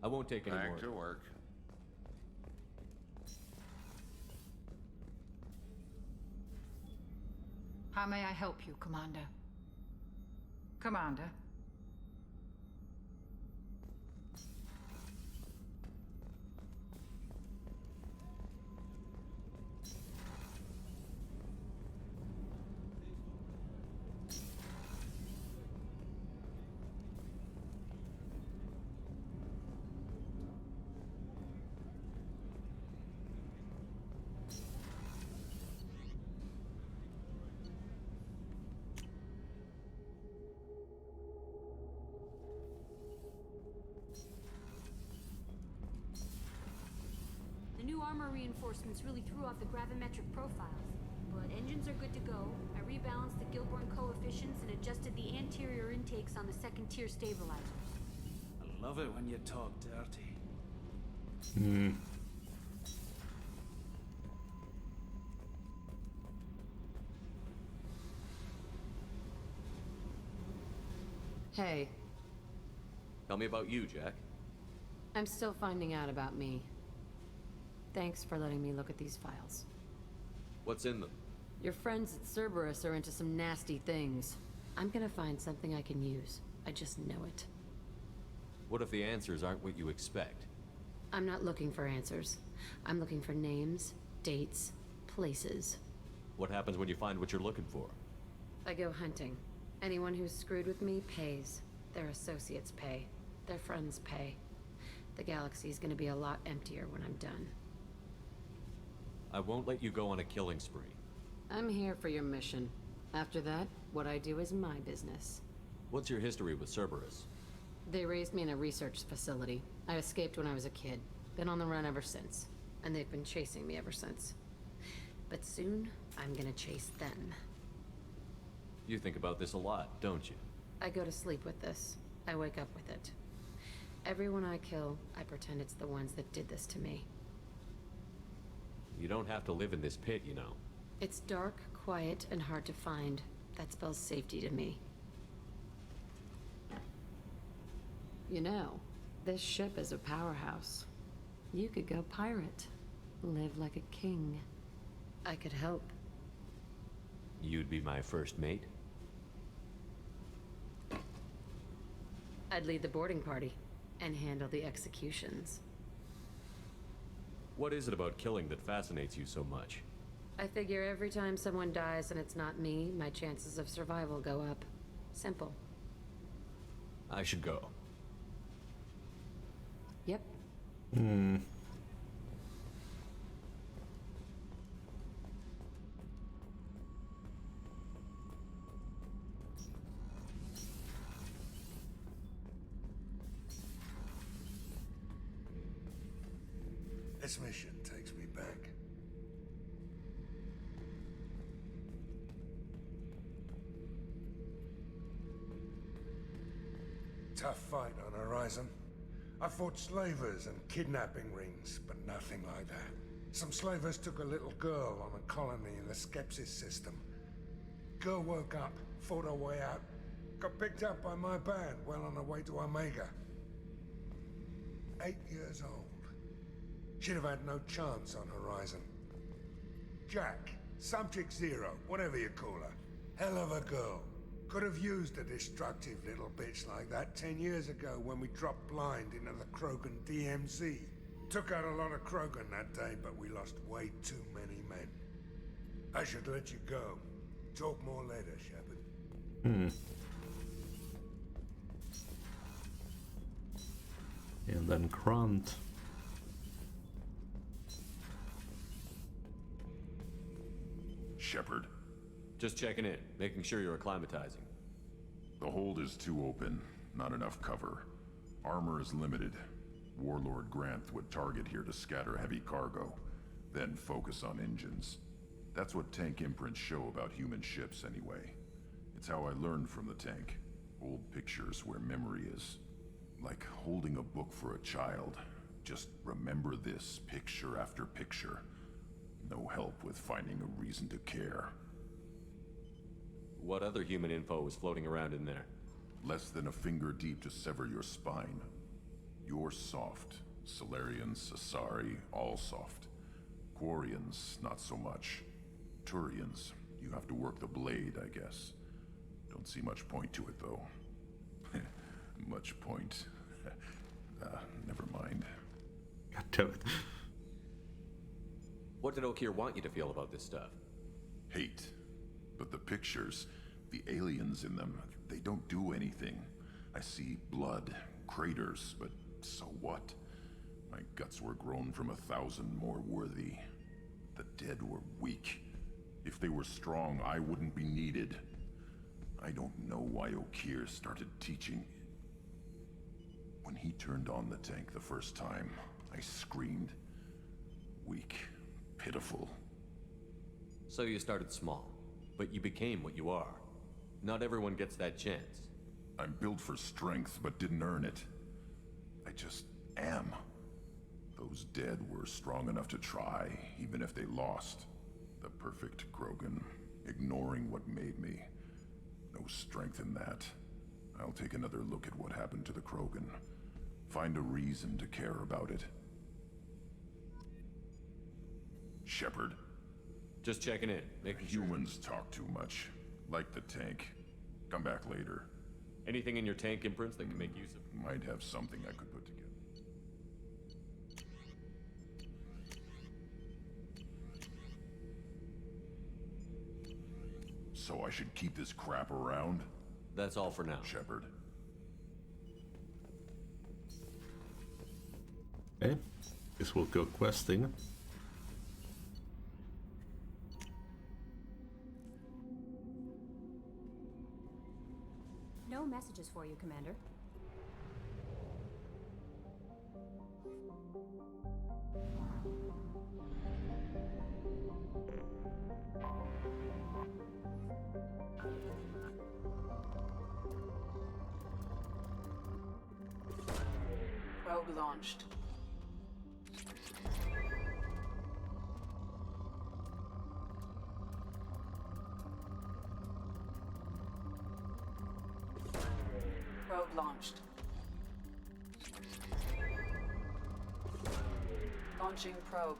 I won't take any more. Back to work. How may I help you, Commander? Commander? The new armor reinforcements really threw off the gravimetric profiles, but engines are good to go. I rebalanced the Gilborn coefficients and adjusted the anterior intakes on the second-tier stabilizers. I love it when you talk dirty. Hey, Tell me about you, Jack. I'm still finding out about me. Thanks for letting me look at these files. What's in them? Your friends at Cerberus are into some nasty things. I'm gonna find something I can use. I just know it. What if the answers aren't what you expect? I'm not looking for answers. I'm looking for names, dates, places. What happens when you find what you're looking for? I go hunting. Anyone who's screwed with me pays. Their associates pay. Their friends pay. The galaxy's gonna be a lot emptier when I'm done. I won't let you go on a killing spree. I'm here for your mission. After that, what I do is my business. What's your history with Cerberus? They raised me in a research facility. I escaped when I was a kid. Been on the run ever since. And they've been chasing me ever since. But soon, I'm gonna chase them. You think about this a lot, don't you? I go to sleep with this. I wake up with it. Everyone I kill, I pretend it's the ones that did this to me. You don't have to live in this pit, you know. It's dark, quiet, and hard to find. That spells safety to me. You know, this ship is a powerhouse. You could go pirate. Live like a king. I could help. You'd be my first mate? I'd lead the boarding party and handle the executions. What is it about killing that fascinates you so much? I figure every time someone dies and it's not me, my chances of survival go up. Simple. I should go. Yep. This mission takes me back. Tough fight on Horizon. I fought slavers and kidnapping rings, but nothing like that. Some slavers took a little girl on a colony in the Skepsis system. Girl woke up, fought her way out, got picked up by my band well on her way to Omega. 8 years old. She'd have had no chance on Horizon. Jack, Subject Zero, whatever you call her. Hell of a girl. Could have used a destructive little bitch like that 10 years ago when we dropped blind into the Krogan DMZ. Took out a lot of Krogan that day, but we lost way too many men. I should let you go. Talk more later, Shepard. And then Grunt. Shepard. Just checking in, making sure you're acclimatizing. The hold is too open, not enough cover. Armor is limited. Warlord Grant would target here to scatter heavy cargo, then focus on engines. That's what tank imprints show about human ships anyway. It's how I learned from the tank. Old pictures where memory is. Like holding a book for a child. Just remember this, picture after picture. No help with finding a reason to care. What other human info was floating around in there? Less than a finger deep to sever your spine. You're soft. Solarians, Asari, all soft. Quarians, not so much. Turians, you have to work the blade, I guess. Don't see much point to it, though. Much point. Never mind. God damn it. What did Okeer want you to feel about this stuff? Hate. But the pictures, the aliens in them, they don't do anything. I see blood, craters, but so what? My guts were grown from 1,000 more worthy. The dead were weak. If they were strong, I wouldn't be needed. I don't know why Okeer started teaching. When he turned on the tank the first time, I screamed. Weak, pitiful. So you started small, but you became what you are. Not everyone gets that chance. I'm built for strength, but didn't earn it. I just am. Those dead were strong enough to try, even if they lost. The perfect Krogan, ignoring what made me. No strength in that. I'll take another look at what happened to the Krogan. Find a reason to care about it. Shepard. Just checking in, making sure. Humans talk too much. Like the tank. Come back later. Anything in your tank imprints that can make use of? Might have something I could put together. So I should keep this crap around? That's all for now. Shepard. Okay, guess we'll go questing. No messages for you, Commander. Probe launched. Probe launched. Launching probe.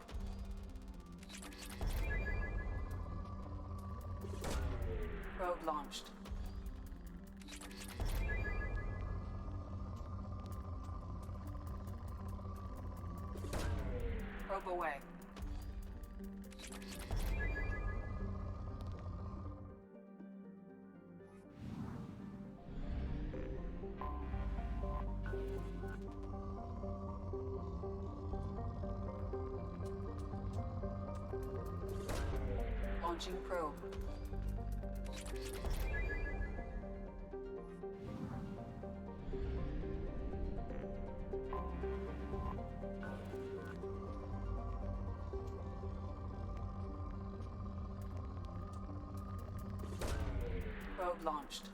Probe launched. Probe away. Launching probe. Probe launched.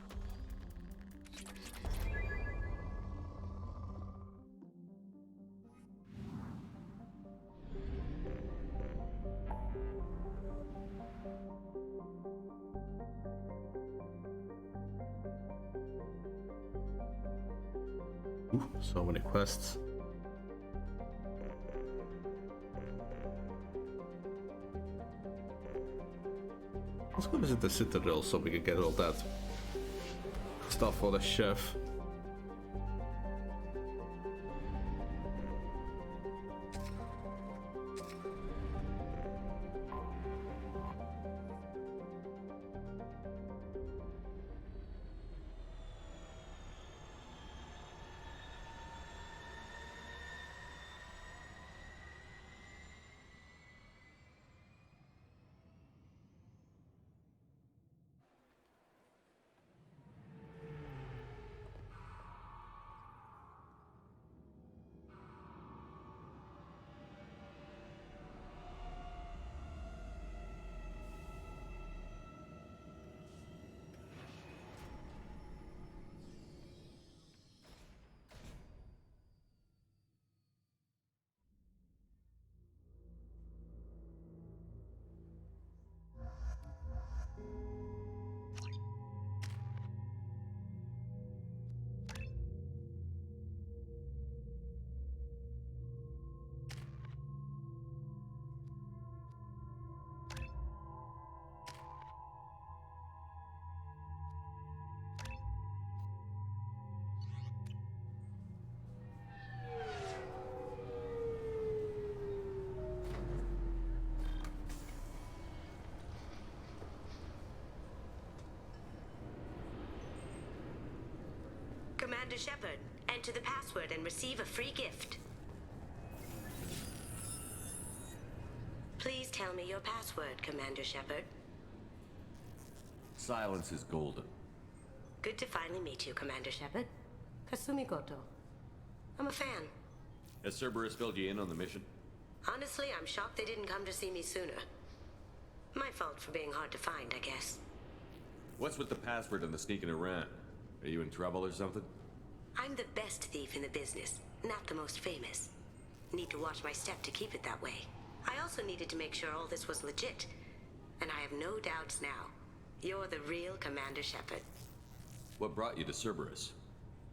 Ooh, so many quests. Let's go visit the Citadel so we can get all that stuff for the chef. Commander Shepard, enter the password and receive a free gift. Please tell me your password, Commander Shepard. Silence is golden. Good to finally meet you, Commander Shepard. Kasumi Goto. I'm a fan. Has Cerberus filled you in on the mission? Honestly, I'm shocked they didn't come to see me sooner. My fault for being hard to find, I guess. What's with the password and the sneaking around? Are you in trouble or something? I'm the best thief in the business, not the most famous. Need to watch my step to keep it that way. I also needed to make sure all this was legit. And I have no doubts now. You're the real Commander Shepard. What brought you to Cerberus?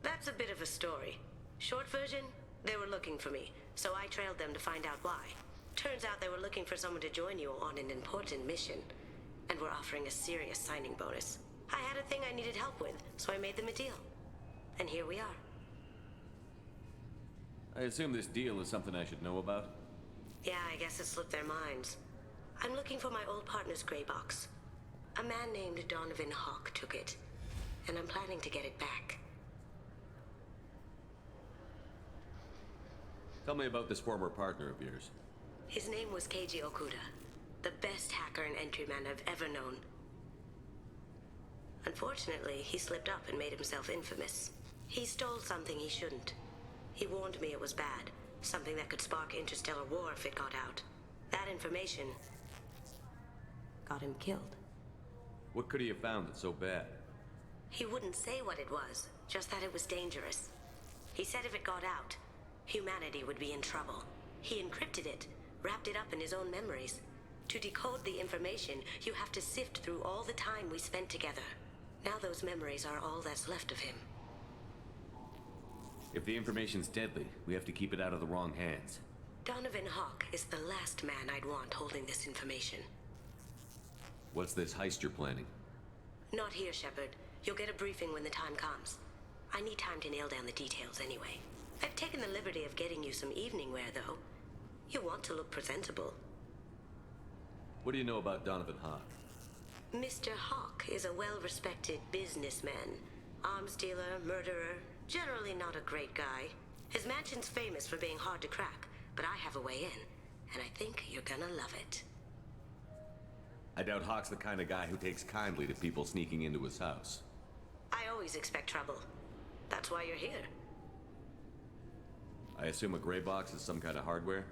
That's a bit of a story. Short version, they were looking for me, so I trailed them to find out why. Turns out they were looking for someone to join you on an important mission, and were offering a serious signing bonus. I had a thing I needed help with, so I made them a deal. And here we are. I assume this deal is something I should know about? Yeah, I guess it slipped their minds. I'm looking for my old partner's gray box. A man named Donovan Hawk took it, and I'm planning to get it back. Tell me about this former partner of yours. His name was Keiji Okuda, the best hacker and entryman I've ever known. Unfortunately, he slipped up and made himself infamous. He stole something he shouldn't. He warned me it was bad, something that could spark interstellar war if it got out. That information got him killed. What could he have found that's so bad? He wouldn't say what it was, just that it was dangerous. He said if it got out, humanity would be in trouble. He encrypted it, wrapped it up in his own memories. To decode the information, you have to sift through all the time we spent together. Now those memories are all that's left of him. If the information's deadly, we have to keep it out of the wrong hands. Donovan Hawk is the last man I'd want holding this information. What's this heist you're planning? Not here, Shepard. You'll get a briefing when the time comes. I need time to nail down the details anyway. I've taken the liberty of getting you some evening wear, though. You want to look presentable. What do you know about Donovan Hawk? Mr. Hawk is a well-respected businessman. Arms dealer, murderer, generally not a great guy. His mansion's famous for being hard to crack, but I have a way in, and I think you're gonna love it. I doubt Hawk's the kind of guy who takes kindly to people sneaking into his house. I always expect trouble. That's why you're here. I assume a gray box is some kind of hardware?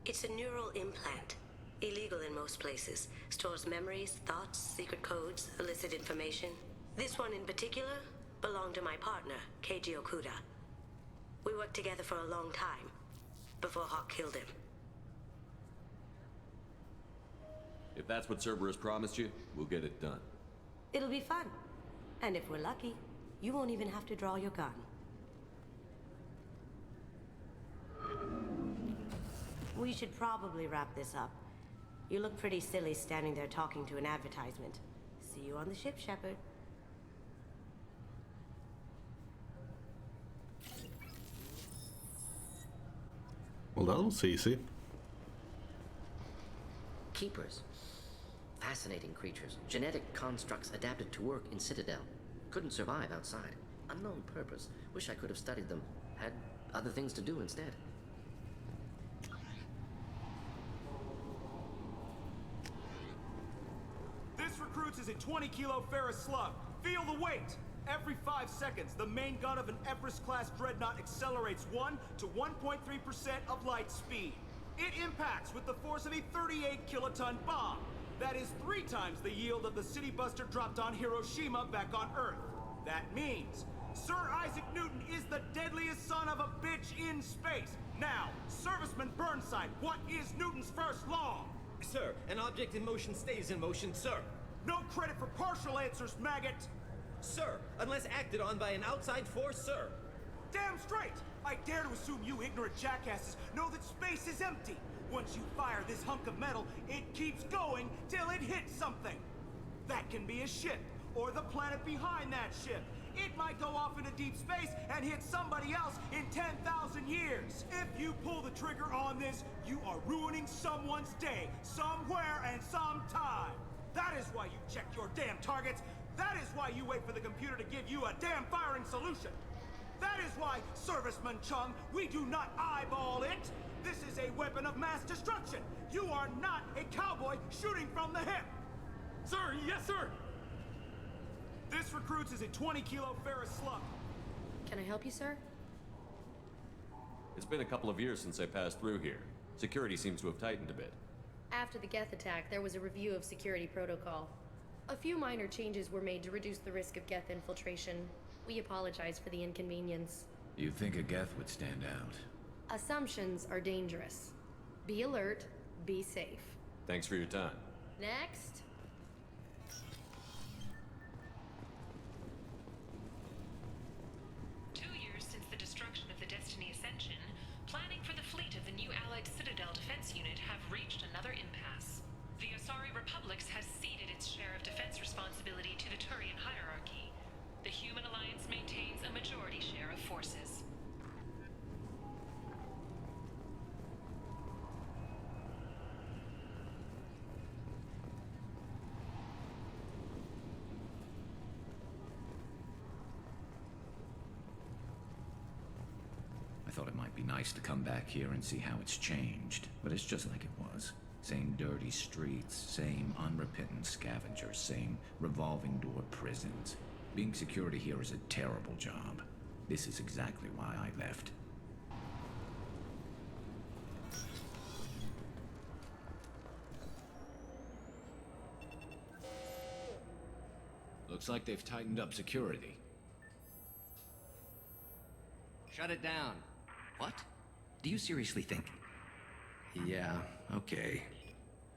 It's a neural implant. Illegal in most places. Stores memories, thoughts, secret codes, illicit information. This one in particular belonged to my partner, Keiji Okuda. We worked together for a long time, before Hawk killed him. If that's what Cerberus promised you, we'll get it done. It'll be fun. And if we're lucky, you won't even have to draw your gun. We should probably wrap this up. You look pretty silly standing there talking to an advertisement. See you on the ship, Shepard. Well, that was easy. Keepers. Fascinating creatures. Genetic constructs adapted to work in Citadel. Couldn't survive outside. Unknown purpose. Wish I could have studied them. Had other things to do instead. This recruits is a 20-kilo ferrous slug. Feel the weight! Every 5 seconds, the main gun of an Everest-class dreadnought accelerates 1 to 1.3% of light speed. It impacts with the force of a 38-kiloton bomb. That is 3 times the yield of the city buster dropped on Hiroshima back on Earth. That means Sir Isaac Newton is the deadliest son of a bitch in space. Now, Serviceman Burnside, what is Newton's first law? Sir, an object in motion stays in motion, sir. No credit for partial answers, maggot! Sir, unless acted on by an outside force, sir. Damn straight! I dare to assume you ignorant jackasses know that space is empty. Once you fire this hunk of metal, it keeps going till it hits something. That can be a ship, or the planet behind that ship. It might go off into deep space and hit somebody else in 10,000 years. If you pull the trigger on this, you are ruining someone's day, somewhere and sometime. That is why you check your damn targets. That is why you wait for the computer to give you a damn firing solution. That is why, Serviceman Chung, we do not eyeball it. This is a weapon of mass destruction. You are not a cowboy shooting from the hip. Sir, yes, sir. This recruits is a 20-kilo ferrous slug. Can I help you, sir? It's been a couple of years since I passed through here. Security seems to have tightened a bit. After the Geth attack, there was a review of security protocol. A few minor changes were made to reduce the risk of Geth infiltration. We apologize for the inconvenience. You'd think a Geth would stand out. Assumptions are dangerous. Be alert, be safe. Thanks for your time. Next. Since the destruction of the Destiny Ascension, planning for the fleet of the new Allied Citadel Defense Unit have reached another impasse. The Asari Republics has ceded its share of defense responsibility to the Turian hierarchy. The Human Alliance maintains a majority share of forces. I thought it might be nice to come back here and see how it's changed, but it's just like it was. Same dirty streets, same unrepentant scavengers, same revolving door prisons. Being security here is a terrible job. This is exactly why I left. Looks like they've tightened up security. Shut it down. What? Do you seriously think? Yeah, okay.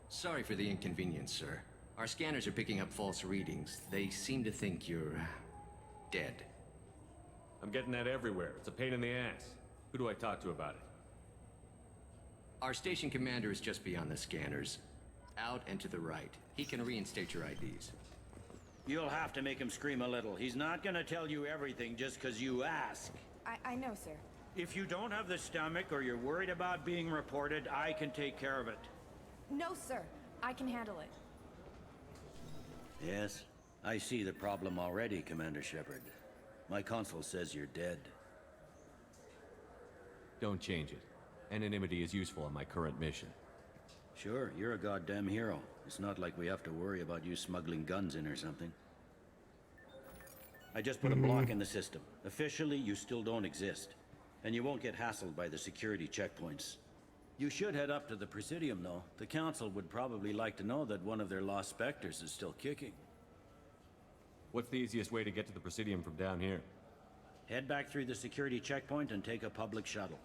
Sorry for the inconvenience, sir. Our scanners are picking up false readings. They seem to think you're dead. I'm getting that everywhere. It's a pain in the ass. Who do I talk to about it? Our station commander is just beyond the scanners. Out and to the right. He can reinstate your IDs. You'll have to make him scream a little. He's not gonna tell you everything just because you ask. I know, sir. If you don't have the stomach or you're worried about being reported, I can take care of it. No, sir. I can handle it. Yes, I see the problem already, Commander Shepard. My console says you're dead. Don't change it. Anonymity is useful on my current mission. Sure, you're a goddamn hero. It's not like we have to worry about you smuggling guns in or something. I just put a block in the system. Officially, you still don't exist. And you won't get hassled by the security checkpoints. You should head up to the Presidium, though. The Council would probably like to know that one of their lost specters is still kicking. What's the easiest way to get to the Presidium from down here? Head back through the security checkpoint and take a public shuttle.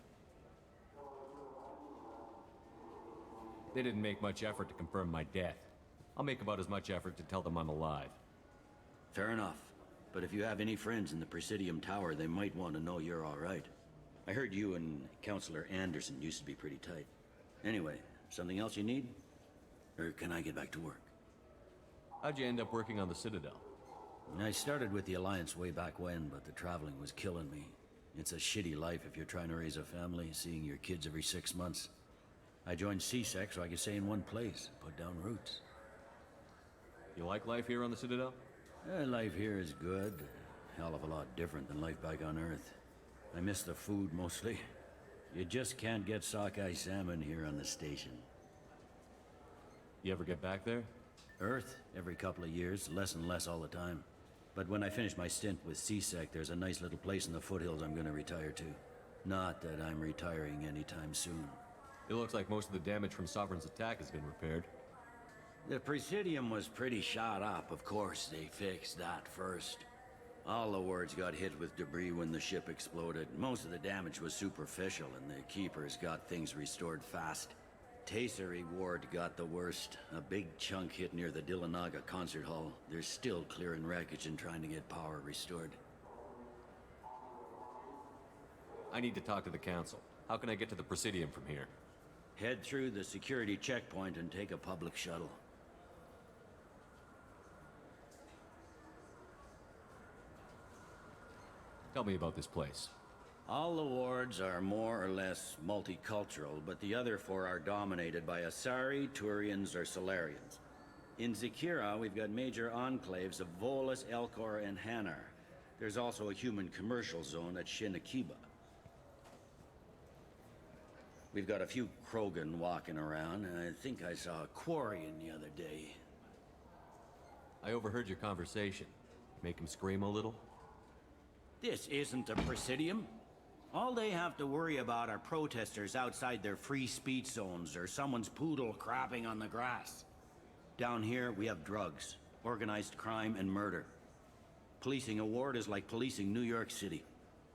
They didn't make much effort to confirm my death. I'll make about as much effort to tell them I'm alive. Fair enough. But if you have any friends in the Presidium Tower, they might want to know you're all right. I heard you and Counselor Anderson used to be pretty tight. Anyway, something else you need? Or can I get back to work? How'd you end up working on the Citadel? I started with the Alliance way back when, but the traveling was killing me. It's a shitty life if you're trying to raise a family, seeing your kids every 6 months. I joined CSEC so I could stay in one place, put down roots. You like life here on the Citadel? Life here is good. Hell of a lot different than life back on Earth. I miss the food mostly. You just can't get sockeye salmon here on the station. You ever get back there? Earth, every couple of years, less and less all the time. But when I finish my stint with CSEC, there's a nice little place in the foothills I'm gonna retire to. Not that I'm retiring anytime soon. It looks like most of the damage from Sovereign's attack has been repaired. The Presidium was pretty shot up. Of course, they fixed that first. All the wards got hit with debris when the ship exploded. Most of the damage was superficial, and the Keepers got things restored fast. Tasery Ward got the worst. A big chunk hit near the Dillanaga concert hall. They're still clearing wreckage and trying to get power restored. I need to talk to the Council. How can I get to the Presidium from here? Head through the security checkpoint and take a public shuttle. Tell me about this place. All the wards are more or less multicultural, but the other four are dominated by Asari, Turians, or Solarians. In Zakira, we've got major enclaves of Volus, Elcor, and Hanar. There's also a human commercial zone at Shinakiba. We've got a few Krogan walking around, and I think I saw a Quarian the other day. I overheard your conversation. Make him scream a little? This isn't a Presidium. All they have to worry about are protesters outside their free speech zones or someone's poodle crapping on the grass. Down here, we have drugs, organized crime, and murder. Policing a ward is like policing New York City.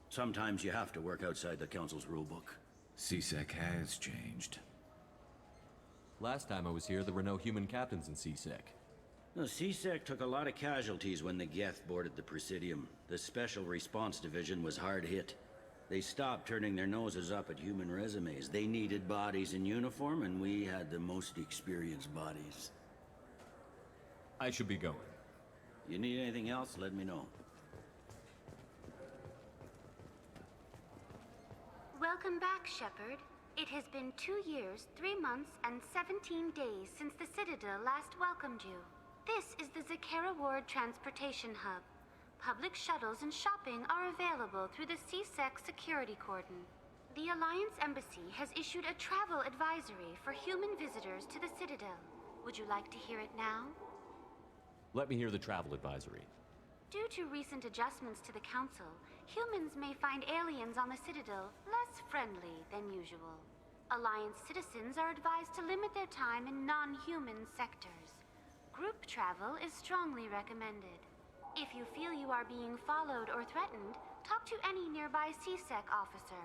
Sometimes you have to work outside the Council's rulebook. CSEC has changed. Last time I was here, there were no human captains in CSEC. No, CSEC took a lot of casualties when the Geth boarded the Presidium. The Special Response Division was hard hit. They stopped turning their noses up at human resumes. They needed bodies in uniform, and we had the most experienced bodies. I should be going. You need anything else, let me know. Welcome back, Shepard. It has been 2 years, 3 months, and 17 days since the Citadel last welcomed you. This is the Zakera Ward Transportation Hub. Public shuttles and shopping are available through the CSEC security cordon. The Alliance Embassy has issued a travel advisory for human visitors to the Citadel. Would you like to hear it now? Let me hear the travel advisory. Due to recent adjustments to the Council, humans may find aliens on the Citadel less friendly than usual. Alliance citizens are advised to limit their time in non-human sectors. Group travel is strongly recommended. If you feel you are being followed or threatened, talk to any nearby CSEC officer,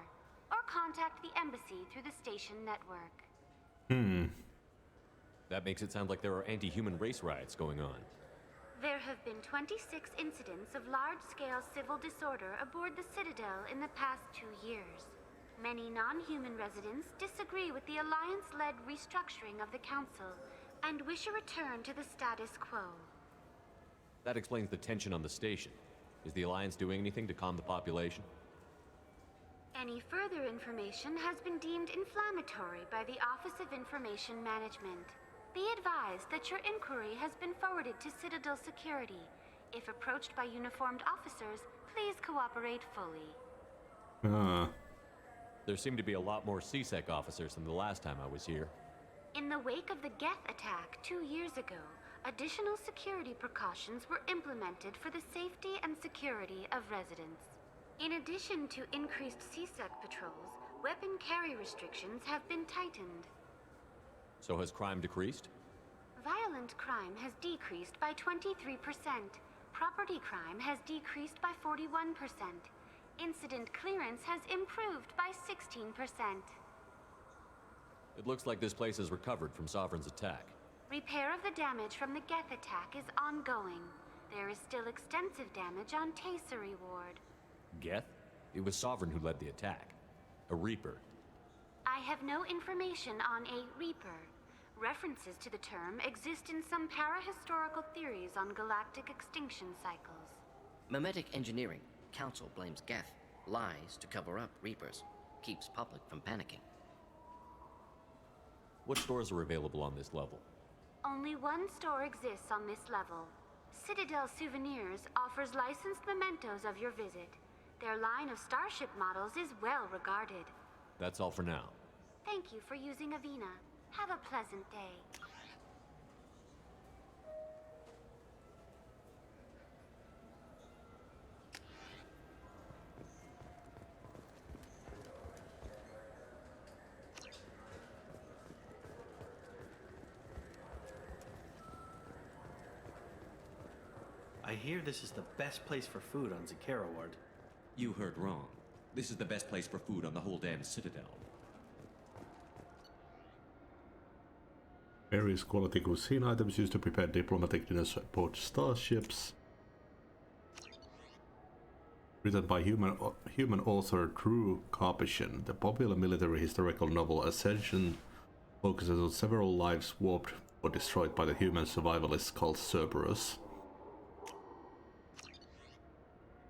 or contact the embassy through the station network. That makes it sound like there are anti-human race riots going on. There have been 26 incidents of large-scale civil disorder aboard the Citadel in the past 2 years. Many non-human residents disagree with the Alliance-led restructuring of the Council and wish a return to the status quo. That explains the tension on the station. Is the Alliance doing anything to calm the population? Any further information has been deemed inflammatory by the Office of Information Management. Be advised that your inquiry has been forwarded to Citadel Security. If approached by uniformed officers, please cooperate fully. There seem to be a lot more CSEC officers than the last time I was here. In the wake of the Geth attack 2 years ago, additional security precautions were implemented for the safety and security of residents. In addition to increased CSEC patrols, weapon carry restrictions have been tightened. So has crime decreased? Violent crime has decreased by 23%. Property crime has decreased by 41%. Incident clearance has improved by 16%. It looks like this place has recovered from Sovereign's attack. Repair of the damage from the Geth attack is ongoing. There is still extensive damage on Tasery Ward. Geth? It was Sovereign who led the attack. A Reaper. I have no information on a Reaper. References to the term exist in some parahistorical theories on galactic extinction cycles. Memetic engineering. Council blames Geth. Lies to cover up Reapers. Keeps public from panicking. What stores are available on this level? Only one store exists on this level. Citadel Souvenirs offers licensed mementos of your visit. Their line of starship models is well regarded. That's all for now. Thank you for using Avina. Have a pleasant day. I hear this is the best place for food on Zakera Ward. You heard wrong. This is the best place for food on the whole damn Citadel. Various quality cuisine items used to prepare diplomatic dinners aboard starships. Written by human author Drew Karpyshyn, the popular military historical novel Ascension focuses on several lives warped or destroyed by the human survivalist cult Cerberus.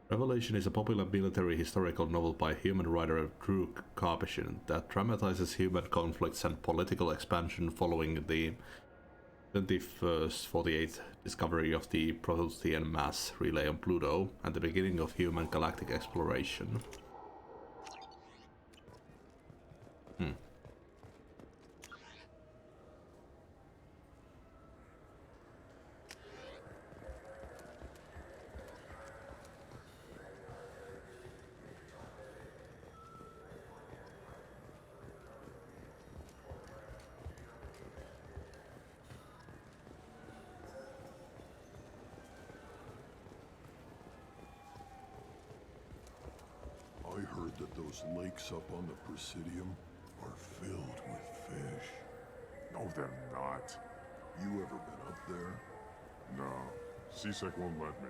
Revelation is a popular military historical novel by human writer Drew Karpyshyn that dramatizes human conflicts and political expansion following the 21st 48th discovery of the Protean mass relay on Pluto and the beginning of human galactic exploration. I heard that those lakes up on the Presidium are filled with fish. No, they're not. You ever been up there? No. CSEC won't let me.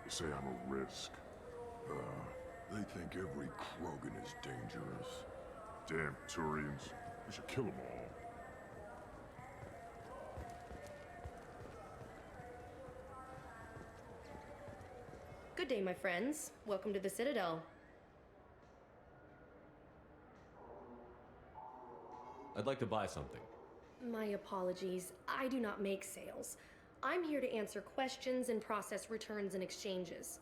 They say I'm a risk. They think every Krogan is dangerous. Damn Turians. We should kill them all. Good day, my friends. Welcome to the Citadel. I'd like to buy something. My apologies. I do not make sales. I'm here to answer questions and process returns and exchanges.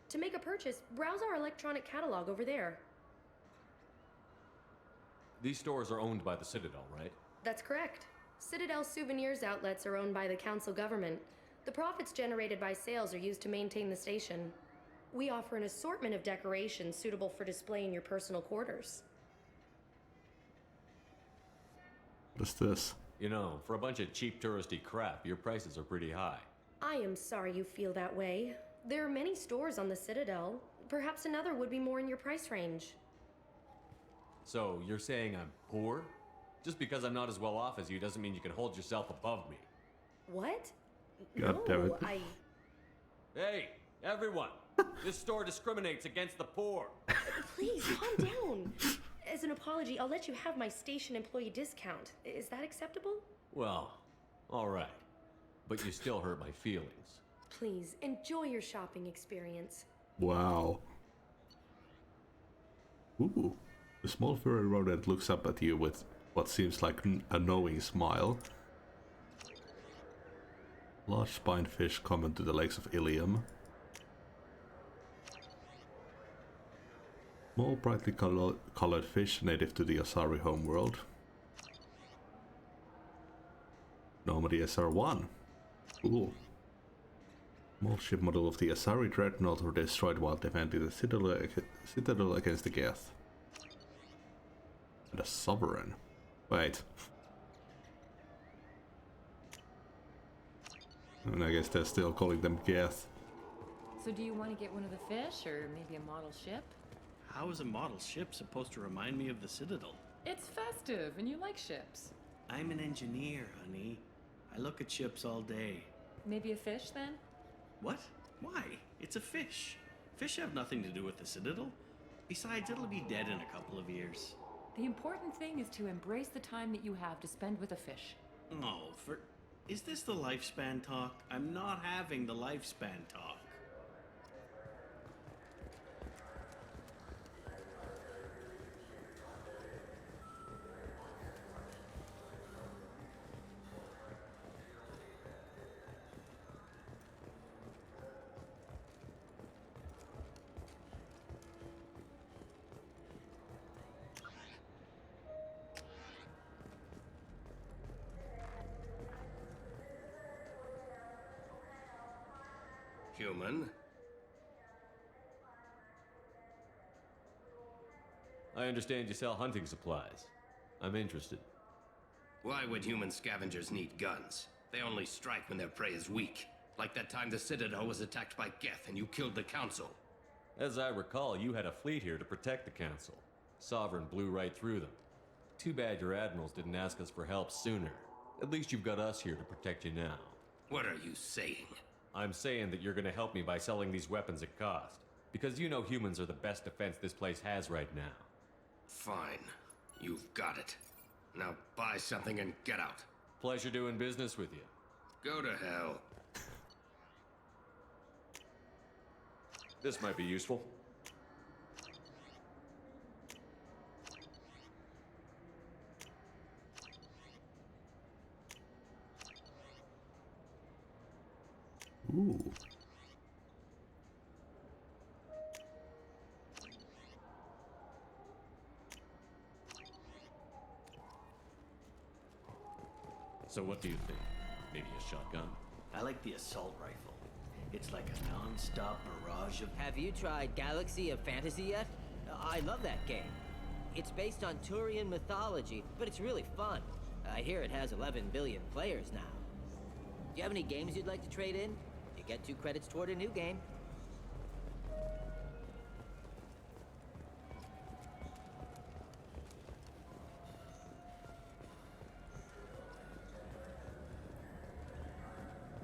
To make a purchase, browse our electronic catalog over there. These stores are owned by the Citadel, right? That's correct. Citadel Souvenirs outlets are owned by the Council government. The profits generated by sales are used to maintain the station. We offer an assortment of decorations suitable for display in your personal quarters. What's this? You know, for a bunch of cheap touristy crap, your prices are pretty high. I am sorry you feel that way. There are many stores on the Citadel. Perhaps another would be more in your price range. So, you're saying I'm poor? Just because I'm not as well off as you doesn't mean you can hold yourself above me. What? God damn it. Hey, everyone! This store discriminates against the poor! Please, calm down. As an apology, I'll let you have my station employee discount. Is that acceptable? Well, alright. But you still hurt my feelings. Please, enjoy your shopping experience. Wow. Ooh. The small furry rodent looks up at you with what seems like a knowing smile. Large spined fish common to the lakes of Ilium. Small brightly colored fish native to the Asari homeworld. Normandy SR-1. Cool. Small ship model of the Asari Dreadnought were destroyed while defending the citadel against the Geth. And a Sovereign. Wait. And I guess they're still calling them Geth. So do you want to get one of the fish, or maybe a model ship? How is a model ship supposed to remind me of the Citadel? It's festive, and you like ships. I'm an engineer, honey. I look at ships all day. Maybe a fish, then? What? Why? It's a fish. Fish have nothing to do with the Citadel. Besides, it'll be dead in a couple of years. The important thing is to embrace the time that you have to spend with a fish. Oh, is this the lifespan talk? I'm not having the lifespan talk. Human? I understand you sell hunting supplies. I'm interested. Why would human scavengers need guns? They only strike when their prey is weak. Like that time the Citadel was attacked by Geth and you killed the Council. As I recall, you had a fleet here to protect the Council. Sovereign blew right through them. Too bad your admirals didn't ask us for help sooner. At least you've got us here to protect you now. What are you saying? I'm saying that you're gonna help me by selling these weapons at cost. Because you know humans are the best defense this place has right now. Fine. You've got it. Now buy something and get out. Pleasure doing business with you. Go to hell. This might be useful. Ooh. So what do you think? Maybe a shotgun? I like the assault rifle. It's like a non-stop barrage of... Have you tried Galaxy of Fantasy yet? I love that game. It's based on Turian mythology, but it's really fun. I hear it has 11 billion players now. Do you have any games you'd like to trade in? You get 2 credits toward a new game.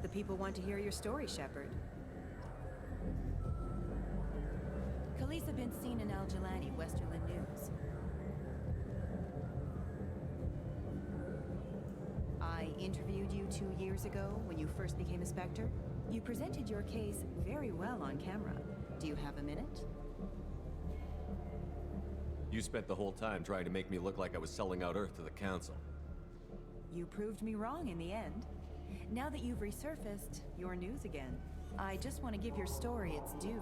The people want to hear your story, Shepard. Khaleesa been seen in Al Jelani, Westerland News. I interviewed you 2 years ago when you first became a Spectre. You presented your case very well on camera. Do you have a minute? You spent the whole time trying to make me look like I was selling out Earth to the Council. You proved me wrong in the end. Now that you've resurfaced, you're news again. I just want to give your story its due.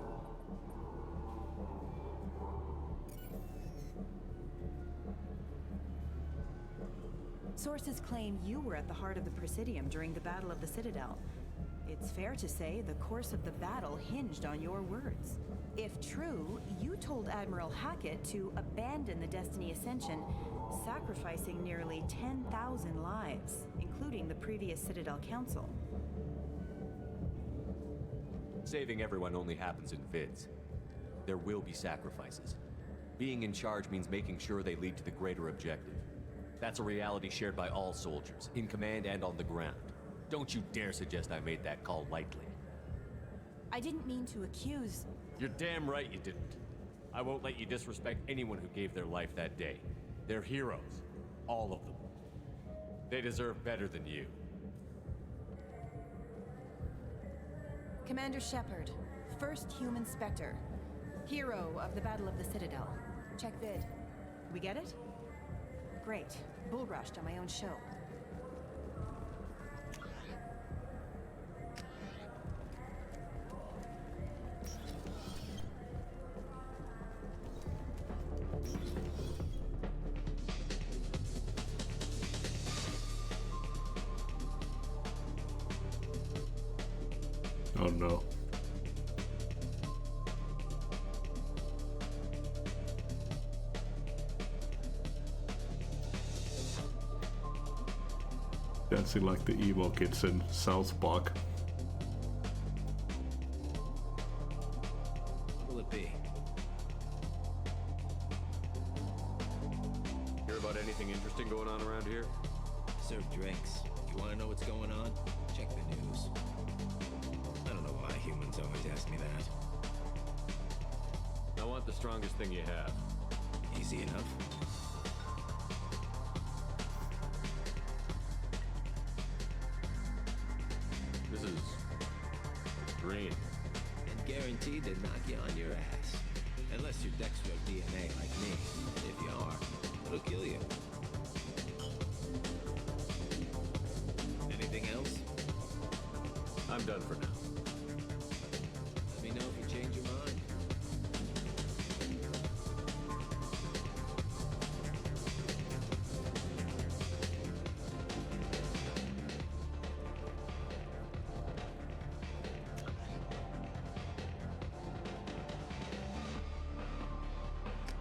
Sources claim you were at the heart of the Presidium during the Battle of the Citadel. It's fair to say the course of the battle hinged on your words. If true, you told Admiral Hackett to abandon the Destiny Ascension, sacrificing nearly 10,000 lives, including the previous Citadel Council. Saving everyone only happens in vids. There will be sacrifices. Being in charge means making sure they lead to the greater objective. That's a reality shared by all soldiers, in command and on the ground. Don't you dare suggest I made that call lightly. I didn't mean to accuse... You're damn right you didn't. I won't let you disrespect anyone who gave their life that day. They're heroes. All of them. They deserve better than you. Commander Shepard, first human Spectre. Hero of the Battle of the Citadel. Check vid. We get it? Great. Bull rushed on my own show. Oh no. Dancing like the emo kids in South Park. What will it be? Hear about anything interesting going on around here? Serve drinks. You want to know what's going on? Check the news. I don't know why humans always ask me that. I want the strongest thing you have. Easy enough. This is green. And guaranteed to knock you on your ass. Unless you're Dextro DNA like me. And if you are, it'll kill you. Anything else? I'm done for now. Let me know if you change your mind.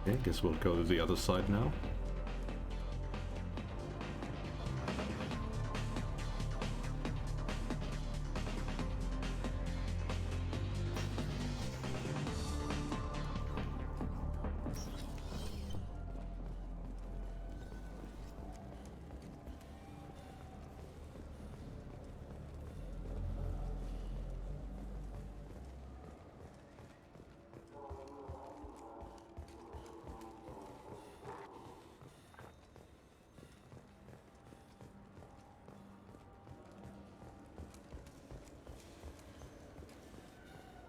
Okay, guess we'll go to the other side now.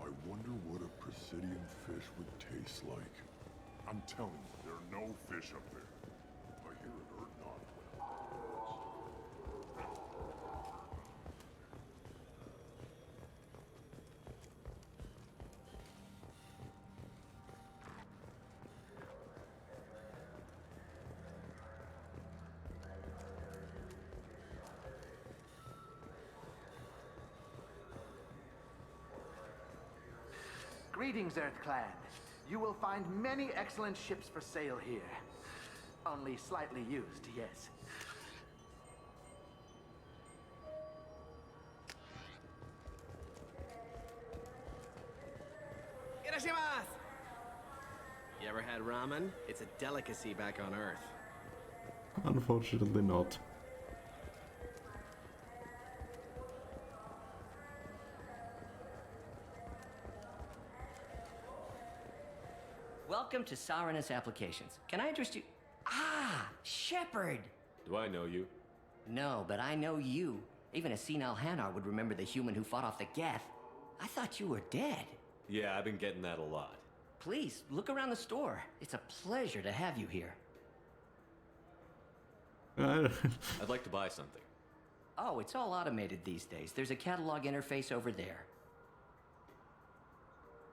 I wonder what a Presidium fish would taste like. I'm telling you, there are no fish up there. I hear it hurt not well. Greetings, Earth Clan. You will find many excellent ships for sale here. Only slightly used, yes. Irashimasu! You ever had ramen? It's a delicacy back on Earth. Unfortunately not. Welcome to Saranus Applications. Can I interest you? Ah, Shepard! Do I know you? No, but I know you. Even a senile Hanar would remember the human who fought off the Geth. I thought you were dead. Yeah, I've been getting that a lot. Please, look around the store. It's a pleasure to have you here. I'd like to buy something. Oh, it's all automated these days. There's a catalog interface over there.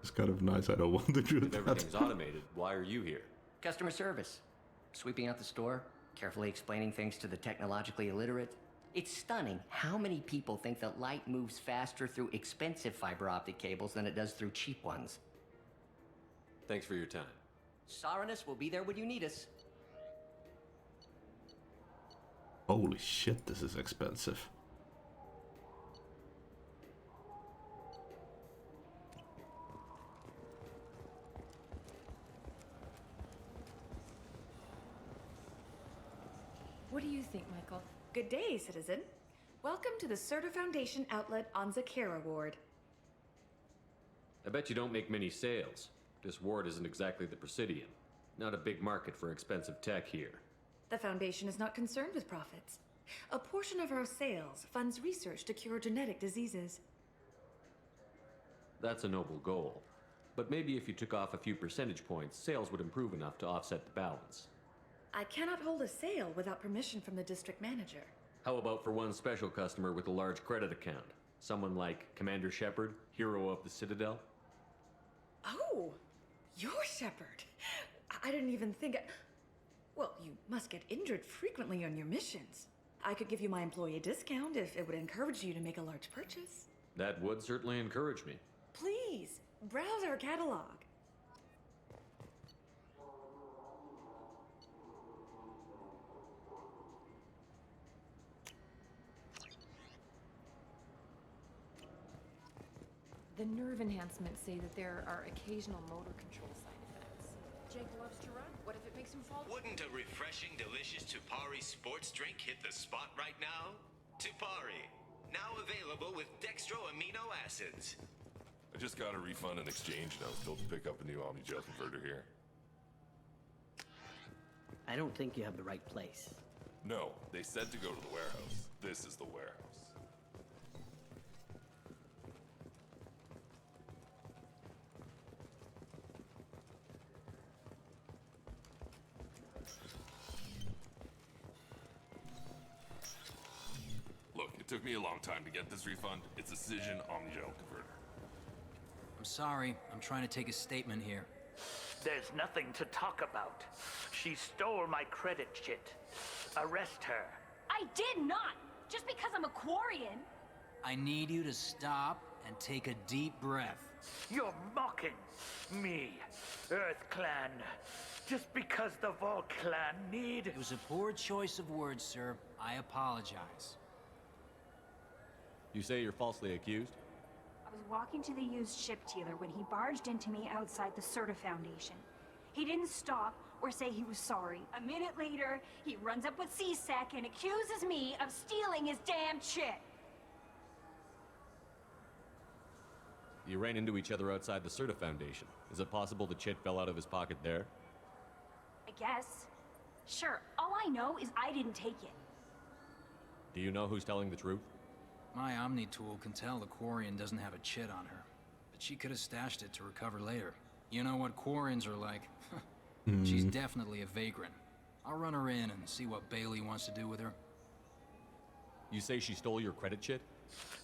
It's kind of nice. I don't want to do If that. everything's automated, why are you here? Customer service. Sweeping out the store, carefully explaining things to the technologically illiterate. It's stunning how many people think that light moves faster through expensive fiber optic cables than it does through cheap ones. Thanks for your time. Saranus will be there when you need us. Holy shit, this is expensive. What do you think, Michael? Good day, citizen. Welcome to the Certa Foundation outlet on Zakera Ward. I bet you don't make many sales. This ward isn't exactly the Presidium. Not a big market for expensive tech here. The Foundation is not concerned with profits. A portion of our sales funds research to cure genetic diseases. That's a noble goal. But maybe if you took off a few percentage points, sales would improve enough to offset the balance. I cannot hold a sale without permission from the district manager. How about for one special customer with a large credit account? Someone like Commander Shepard, hero of the Citadel? Oh, you're Shepard. I didn't even think. Well, you must get injured frequently on your missions. I could give you my employee discount if it would encourage you to make a large purchase. That would certainly encourage me. Please, browse our catalog. The nerve enhancements say that there are occasional motor control side effects. Jake loves to run. What if it makes him fall? Wouldn't a refreshing, delicious Tupari sports drink hit the spot right now? Tupari, now available with dextro amino acids. I just got a refund in exchange and I was told to pick up a new Omni-Gel converter here. I don't think you have the right place. No, they said to go to the warehouse. This is the warehouse. Look, it took me a long time to get this refund. It's a Cision Omni-Gel converter. I'm sorry. I'm trying to take a statement here. There's nothing to talk about. She stole my credit chit. Arrest her. I did not! Just because I'm a Quarian! I need you to stop and take a deep breath. You're mocking me, Earth Clan. Just because the Vol Clan need... It was a poor choice of words, sir. I apologize. You say you're falsely accused? I was walking to the used ship dealer when he barged into me outside the Serta Foundation. He didn't stop or say he was sorry. A minute later, he runs up with C-Sec and accuses me of stealing his damn chit. You ran into each other outside the Serta Foundation. Is it possible the chit fell out of his pocket there? I guess. Sure, all I know is I didn't take it. Do you know who's telling the truth? My Omni tool can tell the Quarian doesn't have a chit on her, but she could have stashed it to recover later. You know what Quarians are like. She's definitely a vagrant. I'll run her in and see what Bailey wants to do with her. You say she stole your credit chit?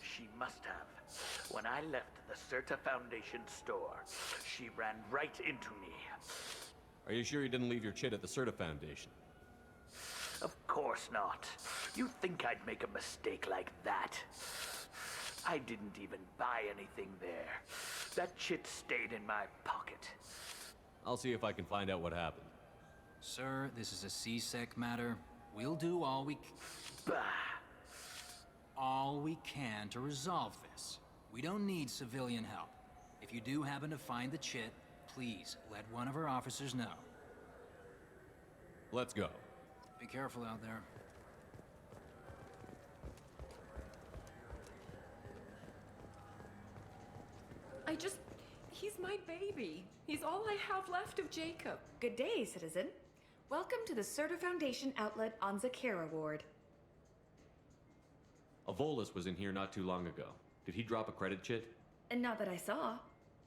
She must have. When I left the Serta Foundation store, she ran right into me. Are you sure you didn't leave your chit at the Serta Foundation? Of course not. You think I'd make a mistake like that? I didn't even buy anything there. That chit stayed in my pocket. I'll see if I can find out what happened. Sir, this is a C-Sec matter. We'll do all we can to resolve this. We don't need civilian help. If you do happen to find the chit, please let one of our officers know. Let's go. Be careful out there. He's my baby. He's all I have left of Jacob. Good day, citizen. Welcome to the Serta Foundation outlet on Zakera Ward. Avolis was in here not too long ago. Did he drop a credit chit? And not that I saw.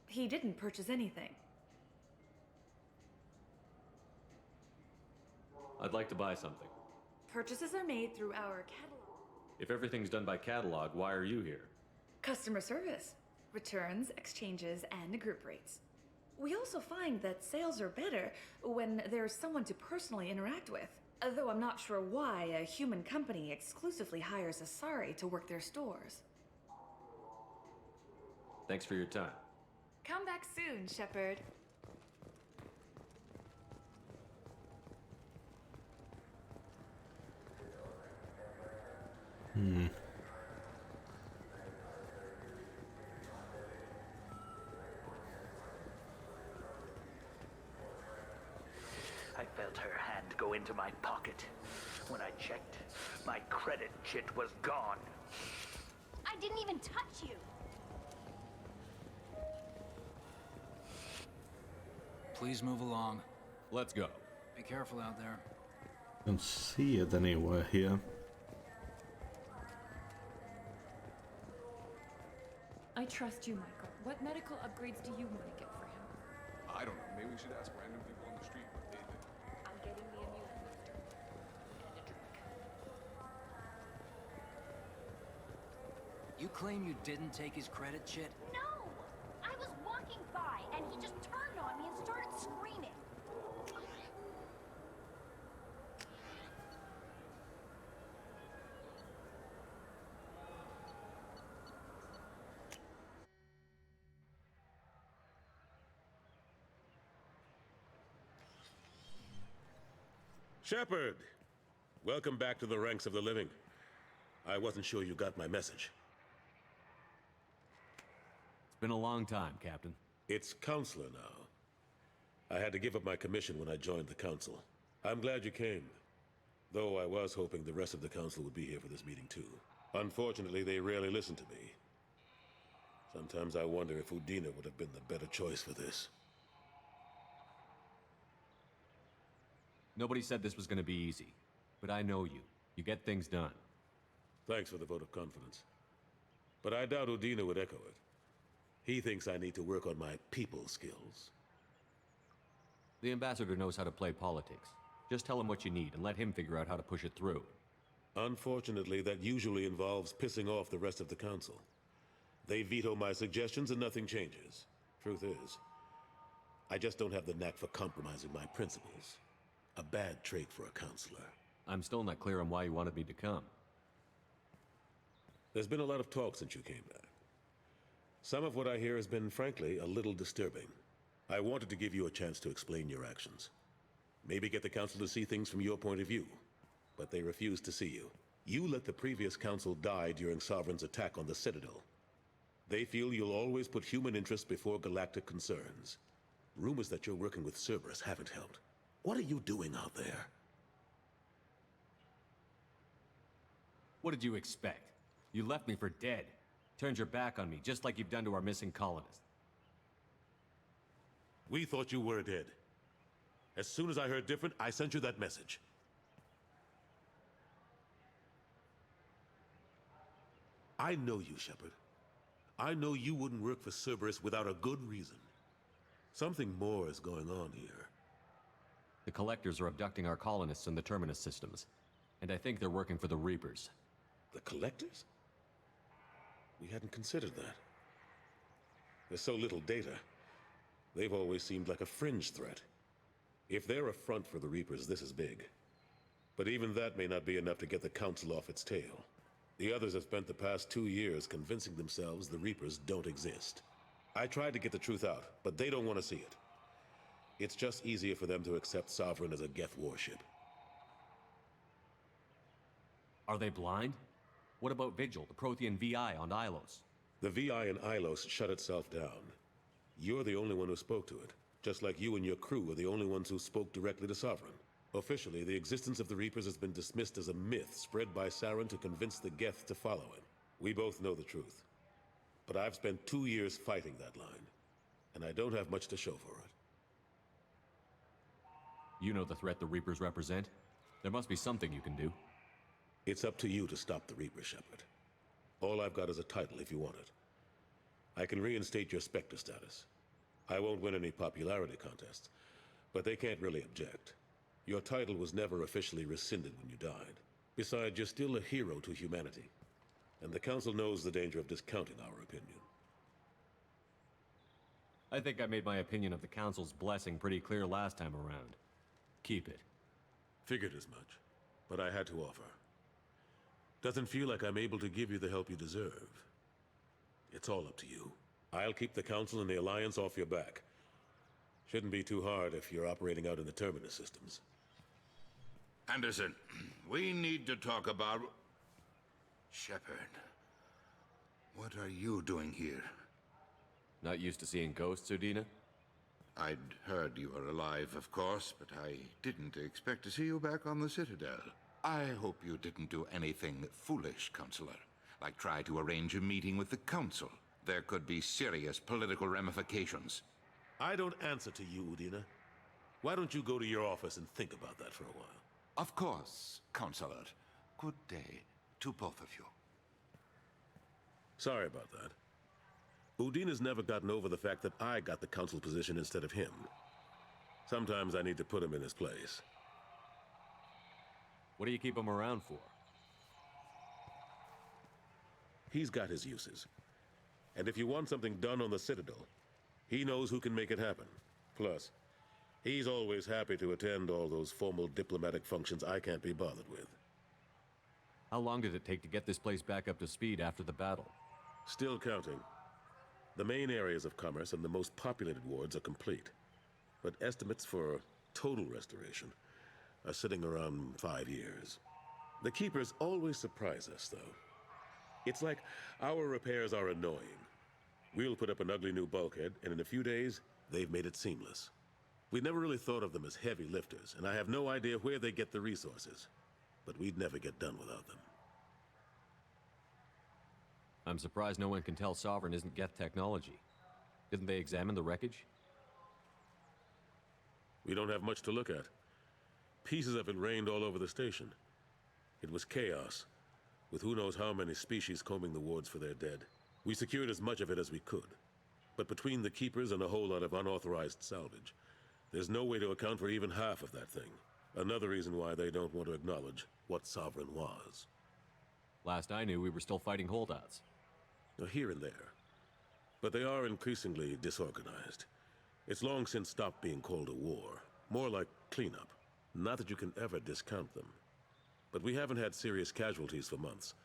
He didn't purchase anything. I'd like to buy something. Purchases are made through our catalog. If everything's done by catalog, why are you here? Customer service. Returns, exchanges, and group rates. We also find that sales are better when there's someone to personally interact with. Though I'm not sure why a human company exclusively hires Asari to work their stores. Thanks for your time. Come back soon, Shepard. I felt her hand go into my pocket. When I checked, my credit chit was gone. I didn't even touch you. Please move along. Let's go. Be careful out there. Don't see it anywhere here. I trust you, Michael. What medical upgrades do you want to get for him? I don't know. Maybe we should ask random people on the street what they think. I'm getting the immune booster. And a drink. You claim you didn't take his credit chit? No! I was walking by, and he just turned on me and started screaming. Shepard! Welcome back to the ranks of the living. I wasn't sure you got my message. It's been a long time, Captain. It's Counselor now. I had to give up my commission when I joined the Council. I'm glad you came. Though I was hoping the rest of the Council would be here for this meeting too. Unfortunately, they rarely listen to me. Sometimes I wonder if Udina would have been the better choice for this. Nobody said this was going to be easy, but I know you. You get things done. Thanks for the vote of confidence. But I doubt Udina would echo it. He thinks I need to work on my people skills. The ambassador knows how to play politics. Just tell him what you need and let him figure out how to push it through. Unfortunately, that usually involves pissing off the rest of the Council. They veto my suggestions and nothing changes. Truth is, I just don't have the knack for compromising my principles. A bad trait for a counselor. I'm still not clear on why you wanted me to come. There's been a lot of talk since you came back. Some of what I hear has been, frankly, a little disturbing. I wanted to give you a chance to explain your actions. Maybe get the Council to see things from your point of view. But they refuse to see you. You let the previous Council die during Sovereign's attack on the Citadel. They feel you'll always put human interests before galactic concerns. Rumors that you're working with Cerberus haven't helped. What are you doing out there? What did you expect? You left me for dead. Turned your back on me, just like you've done to our missing colonists. We thought you were dead. As soon as I heard different, I sent you that message. I know you, Shepard. I know you wouldn't work for Cerberus without a good reason. Something more is going on here. The Collectors are abducting our colonists in the Terminus systems. And I think they're working for the Reapers. The Collectors? We hadn't considered that. There's so little data. They've always seemed like a fringe threat. If they're a front for the Reapers, this is big. But even that may not be enough to get the Council off its tail. The others have spent the past 2 years convincing themselves the Reapers don't exist. I tried to get the truth out, but they don't want to see it. It's just easier for them to accept Sovereign as a Geth warship. Are they blind? What about Vigil, the Prothean VI on Ilos? The VI in Ilos shut itself down. You're the only one who spoke to it, just like you and your crew are the only ones who spoke directly to Sovereign. Officially, the existence of the Reapers has been dismissed as a myth spread by Saren to convince the Geth to follow him. We both know the truth. But I've spent 2 years fighting that line, and I don't have much to show for it. You know the threat the Reapers represent. There must be something you can do. It's up to you to stop the Reaper, Shepard. All I've got is a title if you want it. I can reinstate your Spectre status. I won't win any popularity contests, but they can't really object. Your title was never officially rescinded when you died. Besides, you're still a hero to humanity. And the Council knows the danger of discounting our opinion. I think I made my opinion of the Council's blessing pretty clear last time around. Keep it. Figured as much, but I had to offer. Doesn't feel like I'm able to give you the help you deserve. It's all up to you. I'll keep the Council and the Alliance off your back. Shouldn't be too hard if you're operating out in the Terminus systems. Anderson, we need to talk about... Shepard. What are you doing here? Not used to seeing ghosts, Udina? I'd heard you were alive, of course, but I didn't expect to see you back on the Citadel. I hope you didn't do anything foolish, Counselor. Like try to arrange a meeting with the Council. There could be serious political ramifications. I don't answer to you, Udina. Why don't you go to your office and think about that for a while? Of course, Counselor. Good day to both of you. Sorry about that. Udina's never gotten over the fact that I got the Council position instead of him. Sometimes I need to put him in his place. What do you keep him around for? He's got his uses. And if you want something done on the Citadel, he knows who can make it happen. Plus, he's always happy to attend all those formal diplomatic functions I can't be bothered with. How long did it take to get this place back up to speed after the battle? Still counting. The main areas of commerce and the most populated wards are complete. But estimates for total restoration are sitting around 5 years. The Keepers always surprise us, though. It's like our repairs are annoying. We'll put up an ugly new bulkhead, and in a few days, they've made it seamless. We never really thought of them as heavy lifters, and I have no idea where they get the resources. But we'd never get done without them. I'm surprised no one can tell Sovereign isn't Geth technology. Didn't they examine the wreckage? We don't have much to look at. Pieces of it rained all over the station. It was chaos, with who knows how many species combing the wards for their dead. We secured as much of it as we could. But between the Keepers and a whole lot of unauthorized salvage, there's no way to account for even half of that thing. Another reason why they don't want to acknowledge what Sovereign was. Last I knew, we were still fighting holdouts. Here and there. But they are increasingly disorganized. It's long since stopped being called a war. More like cleanup. Not that you can ever discount them. But we haven't had serious casualties for months.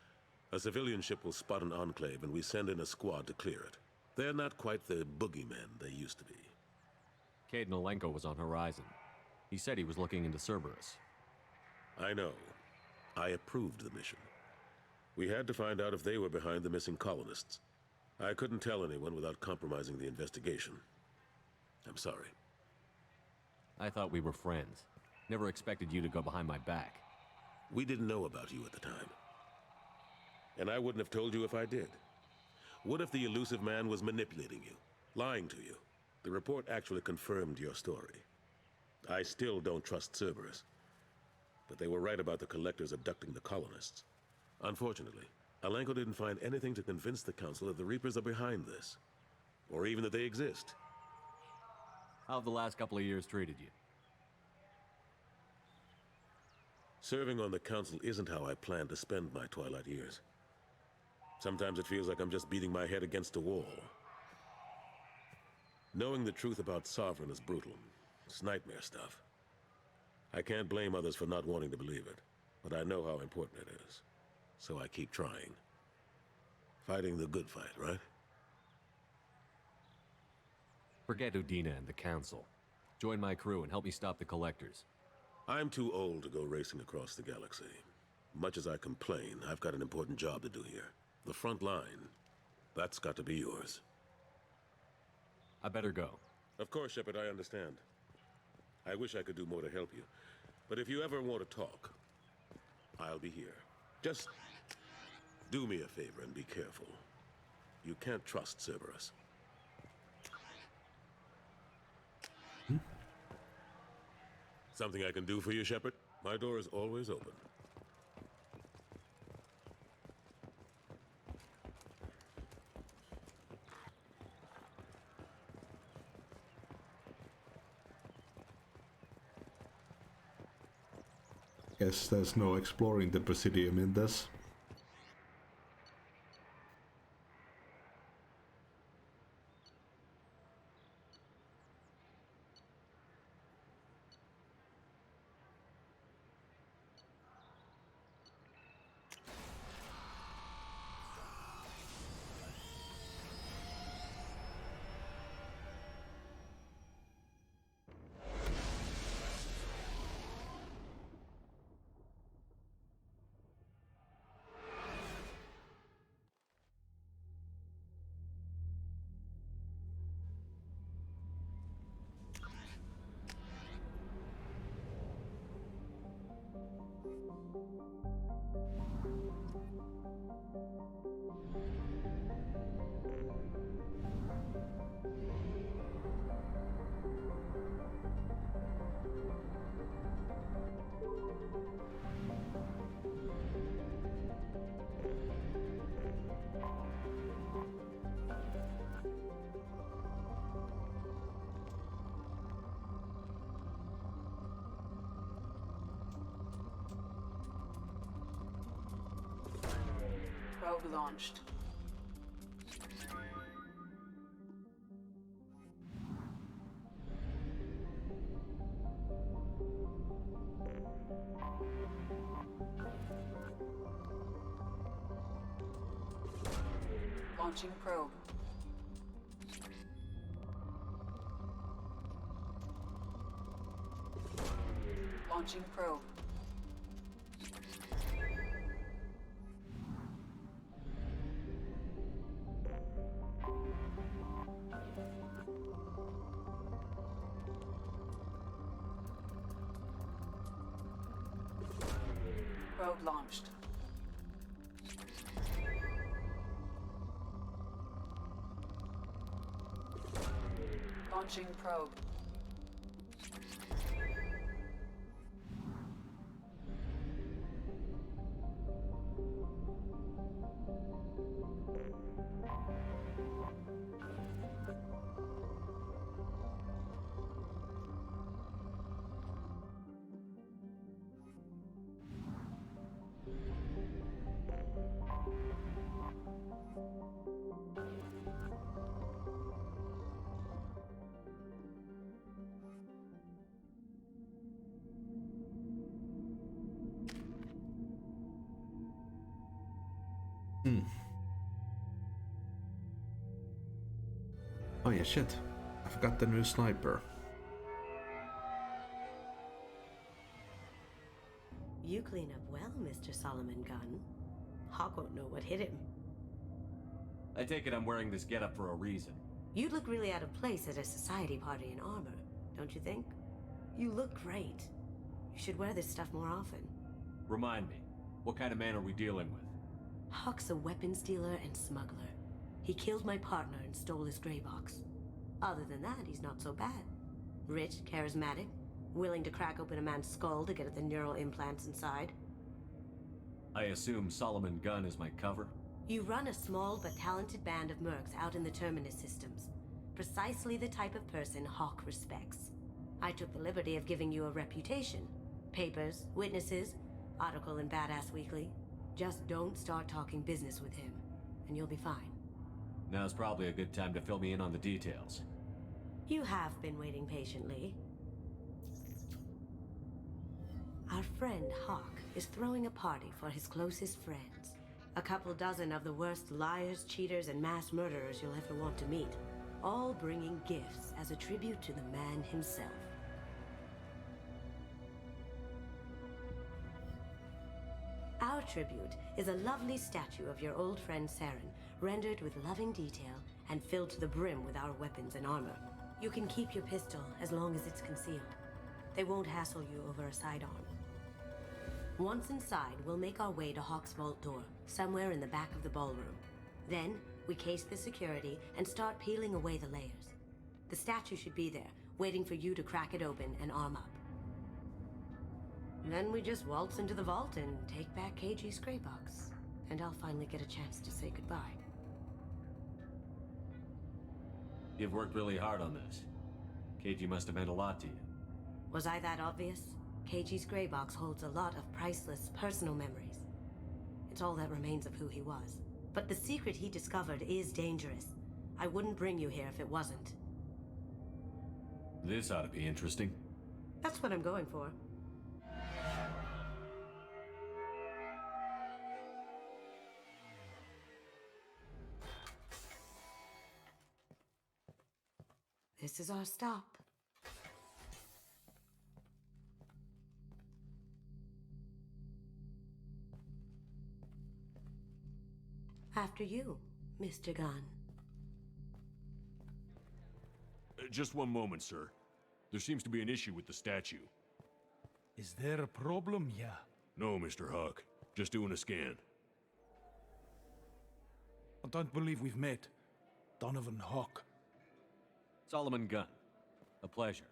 A civilian ship will spot an enclave and we send in a squad to clear it. They're not quite the boogeymen they used to be. Cade Nolenko was on Horizon. He said he was looking into Cerberus. I know. I approved the mission. We had to find out if they were behind the missing colonists. I couldn't tell anyone without compromising the investigation. I'm sorry. I thought we were friends. Never expected you to go behind my back. We didn't know about you at the time. And I wouldn't have told you if I did. What if the elusive man was manipulating you, lying to you? The report actually confirmed your story. I still don't trust Cerberus. But they were right about the Collectors abducting the colonists. Unfortunately, Alenko didn't find anything to convince the Council that the Reapers are behind this. Or even that they exist. How have the last couple of years treated you? Serving on the Council isn't how I plan to spend my twilight years. Sometimes it feels like I'm just beating my head against a wall. Knowing the truth about Sovereign is brutal. It's nightmare stuff. I can't blame others for not wanting to believe it, but I know how important it is. So I keep trying. Fighting the good fight, right? Forget Udina and the Council. Join my crew and help me stop the Collectors. I'm too old to go racing across the galaxy. Much as I complain, I've got an important job to do here. The front line, that's got to be yours. I better go. Of course, Shepard, I understand. I wish I could do more to help you. But if you ever want to talk, I'll be here. Just do me a favor and be careful. You can't trust Cerberus. Something I can do for you, Shepard? My door is always open. Guess there's no exploring the Presidium in this. Probe launched. Launching probe. Launching probe. Probe launched. Launching probe. Oh yeah, shit. I forgot the new sniper. You clean up well, Mr. Solomon Gunn. Hawk won't know what hit him. I take it I'm wearing this getup for a reason. You look really out of place at a society party in armor, don't you think? You look great. You should wear this stuff more often. Remind me, what kind of man are we dealing with? Hawk's a weapons dealer and smuggler. He killed my partner and stole his gray box. Other than that, he's not so bad. Rich, charismatic, willing to crack open a man's skull to get at the neural implants inside. I assume Solomon Gunn is my cover? You run a small but talented band of mercs out in the Terminus systems. Precisely the type of person Hawk respects. I took the liberty of giving you a reputation. Papers, witnesses, article in Badass Weekly. Just don't start talking business with him, and you'll be fine. Now's probably a good time to fill me in on the details. You have been waiting patiently. Our friend Hawk is throwing a party for his closest friends. A couple dozen of the worst liars, cheaters, and mass murderers you'll ever want to meet. All bringing gifts as a tribute to the man himself. Our tribute is a lovely statue of your old friend Saren, rendered with loving detail and filled to the brim with our weapons and armor. You can keep your pistol as long as it's concealed. They won't hassle you over a sidearm. Once inside, we'll make our way to Hawk's vault door, somewhere in the back of the ballroom. Then, we case the security and start peeling away the layers. The statue should be there, waiting for you to crack it open and arm up. Then we just waltz into the vault and take back KG's gray box. And I'll finally get a chance to say goodbye. You've worked really hard on this. KG must have meant a lot to you. Was I that obvious? KG's gray box holds a lot of priceless personal memories. It's all that remains of who he was. But the secret he discovered is dangerous. I wouldn't bring you here if it wasn't. This ought to be interesting. That's what I'm going for. This is our stop. After you, Mr. Gunn. Just one moment, sir. There seems to be an issue with the statue. Is there a problem here? No, Mr. Hawk. Just doing a scan. I don't believe we've met. Donovan Hawk. Solomon Gunn. A pleasure.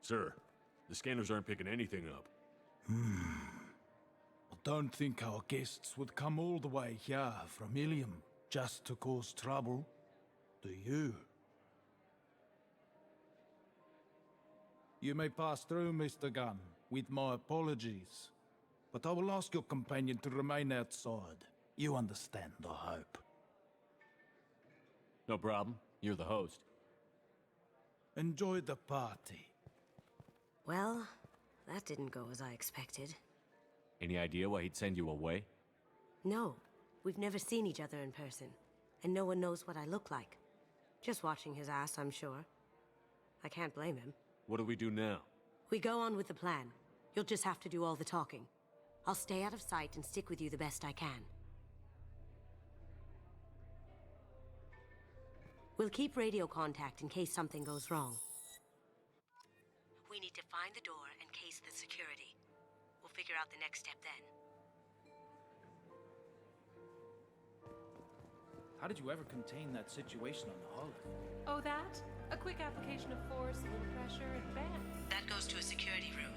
Sir, the scanners aren't picking anything up. I don't think our guests would come all the way here from Ilium just to cause trouble. Do you? You may pass through, Mr. Gunn, with my apologies. But I will ask your companion to remain outside. You understand, I hope. No problem. You're the host. Enjoy the party. Well, that didn't go as I expected. Any idea why he'd send you away? No, we've never seen each other in person, and no one knows what I look like. Just watching his ass, I'm sure. I can't blame him. What do we do now? We go on with the plan. You'll just have to do all the talking. I'll stay out of sight and stick with you the best I can. We'll keep radio contact in case something goes wrong. We need to find the door and case the security. We'll figure out the next step then. How did you ever contain that situation on the hull? Oh, that? A quick application of force, a little pressure, and bam. That goes to a security room.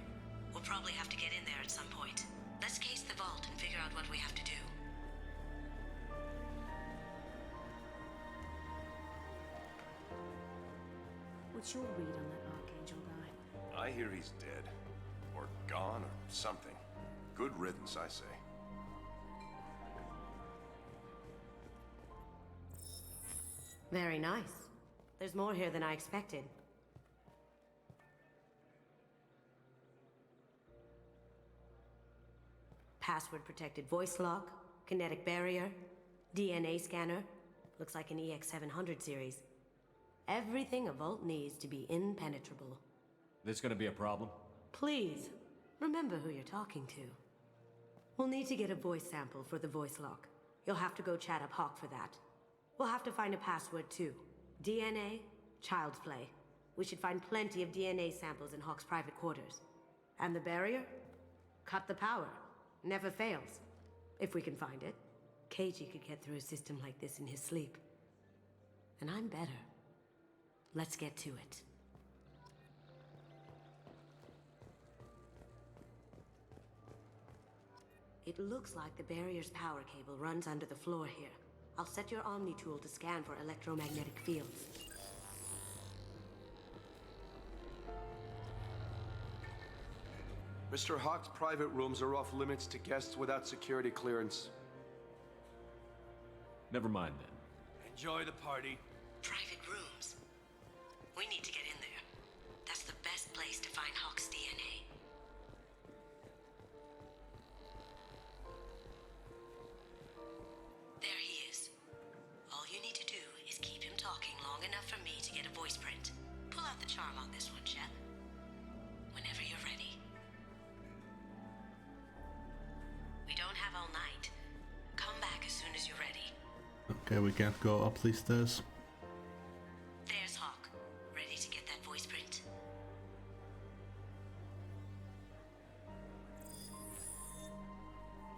We'll probably have to get in there at some point. Let's case the vault and figure out what we have to do. What's your read on that Archangel guy? I hear he's dead. Or gone, or something. Good riddance, I say. Very nice. There's more here than I expected. Password-protected voice lock, kinetic barrier, DNA scanner. Looks like an EX700 series. Everything a vault needs to be impenetrable. This gonna be a problem? Please, remember who you're talking to. We'll need to get a voice sample for the voice lock. You'll have to go chat up Hawk for that. We'll have to find a password too. DNA, child's play. We should find plenty of DNA samples in Hawk's private quarters. And the barrier? Cut the power. Never fails. If we can find it. KG could get through a system like this in his sleep. And I'm better. Let's get to it. It looks like the barrier's power cable runs under the floor here. I'll set your Omni tool to scan for electromagnetic fields. Mr. Hawk's private rooms are off limits to guests without security clearance. Never mind then. Enjoy the party. Private rooms. We need to get in there. That's the best place to find Hawk's DNA. There he is. All you need to do is keep him talking long enough for me to get a voice print. Pull out the charm on this one, Shep. Whenever you're ready. We don't have all night. Come back as soon as you're ready. Okay, we can't go up these stairs. There's Hawk, ready to get that voice print.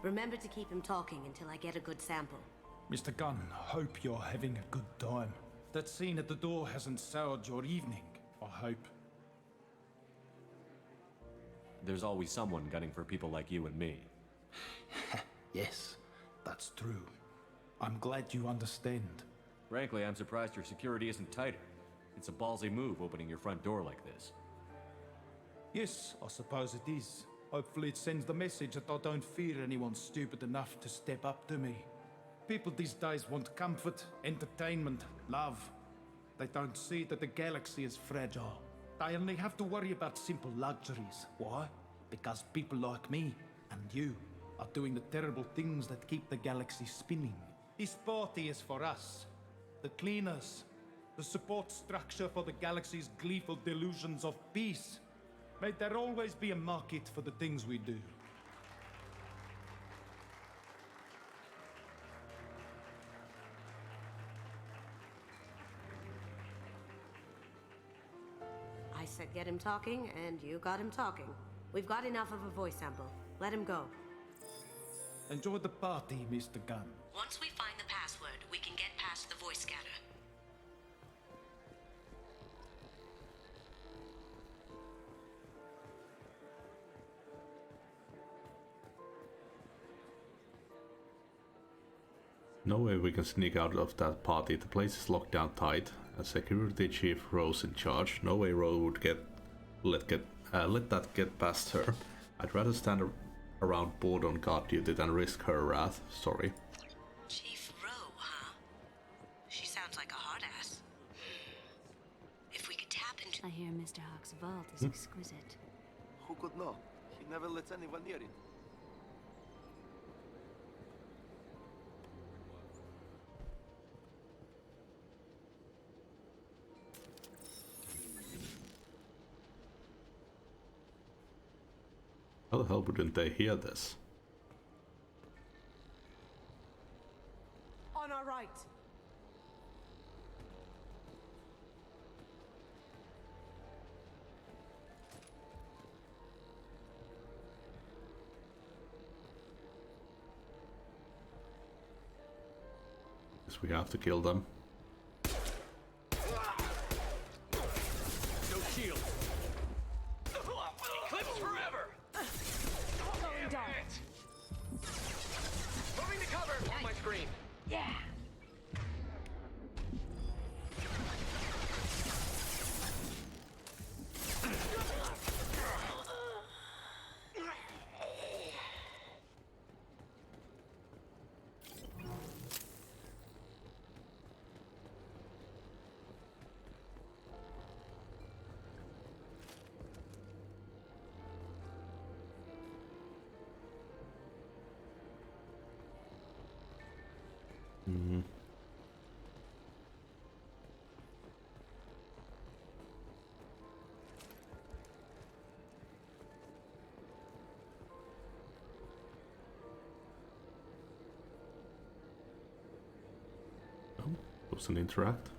Remember to keep him talking until I get a good sample. Mr. Gunn, hope you're having a good time. That scene at the door hasn't soured your evening, I hope. There's always someone gunning for people like you and me. Yes, that's true. I'm glad you understand. Frankly, I'm surprised your security isn't tighter. It's a ballsy move opening your front door like this. Yes, I suppose it is. Hopefully it sends the message that I don't fear anyone stupid enough to step up to me. People these days want comfort, entertainment, love. They don't see that the galaxy is fragile. They only have to worry about simple luxuries. Why? Because people like me and you are doing the terrible things that keep the galaxy spinning. This party is for us, the cleaners, the support structure for the galaxy's gleeful delusions of peace. May there always be a market for the things we do. I said get him talking, and you got him talking. We've got enough of a voice sample. Let him go. Enjoy the party, Mr. Gunn. Once we find the password, we can get past the voice scanner. No way we can sneak out of that party. The place is locked down tight. A security chief Rose in charge. No way Rose would let that get past her. I'd rather stand around bored on guard duty than risk her wrath. Sorry. Chief Rowe, huh? She sounds like a hard ass. If we could tap into... I hear Mr. Hawk's vault is exquisite. Who could know? He never lets anyone near it. How the hell wouldn't they hear this? On our right. Guess we have to kill them. No shield. Eclipse forever. Going dark. Moving to cover on my screen. Yeah. Mm-hmm. Oh, doesn't interact.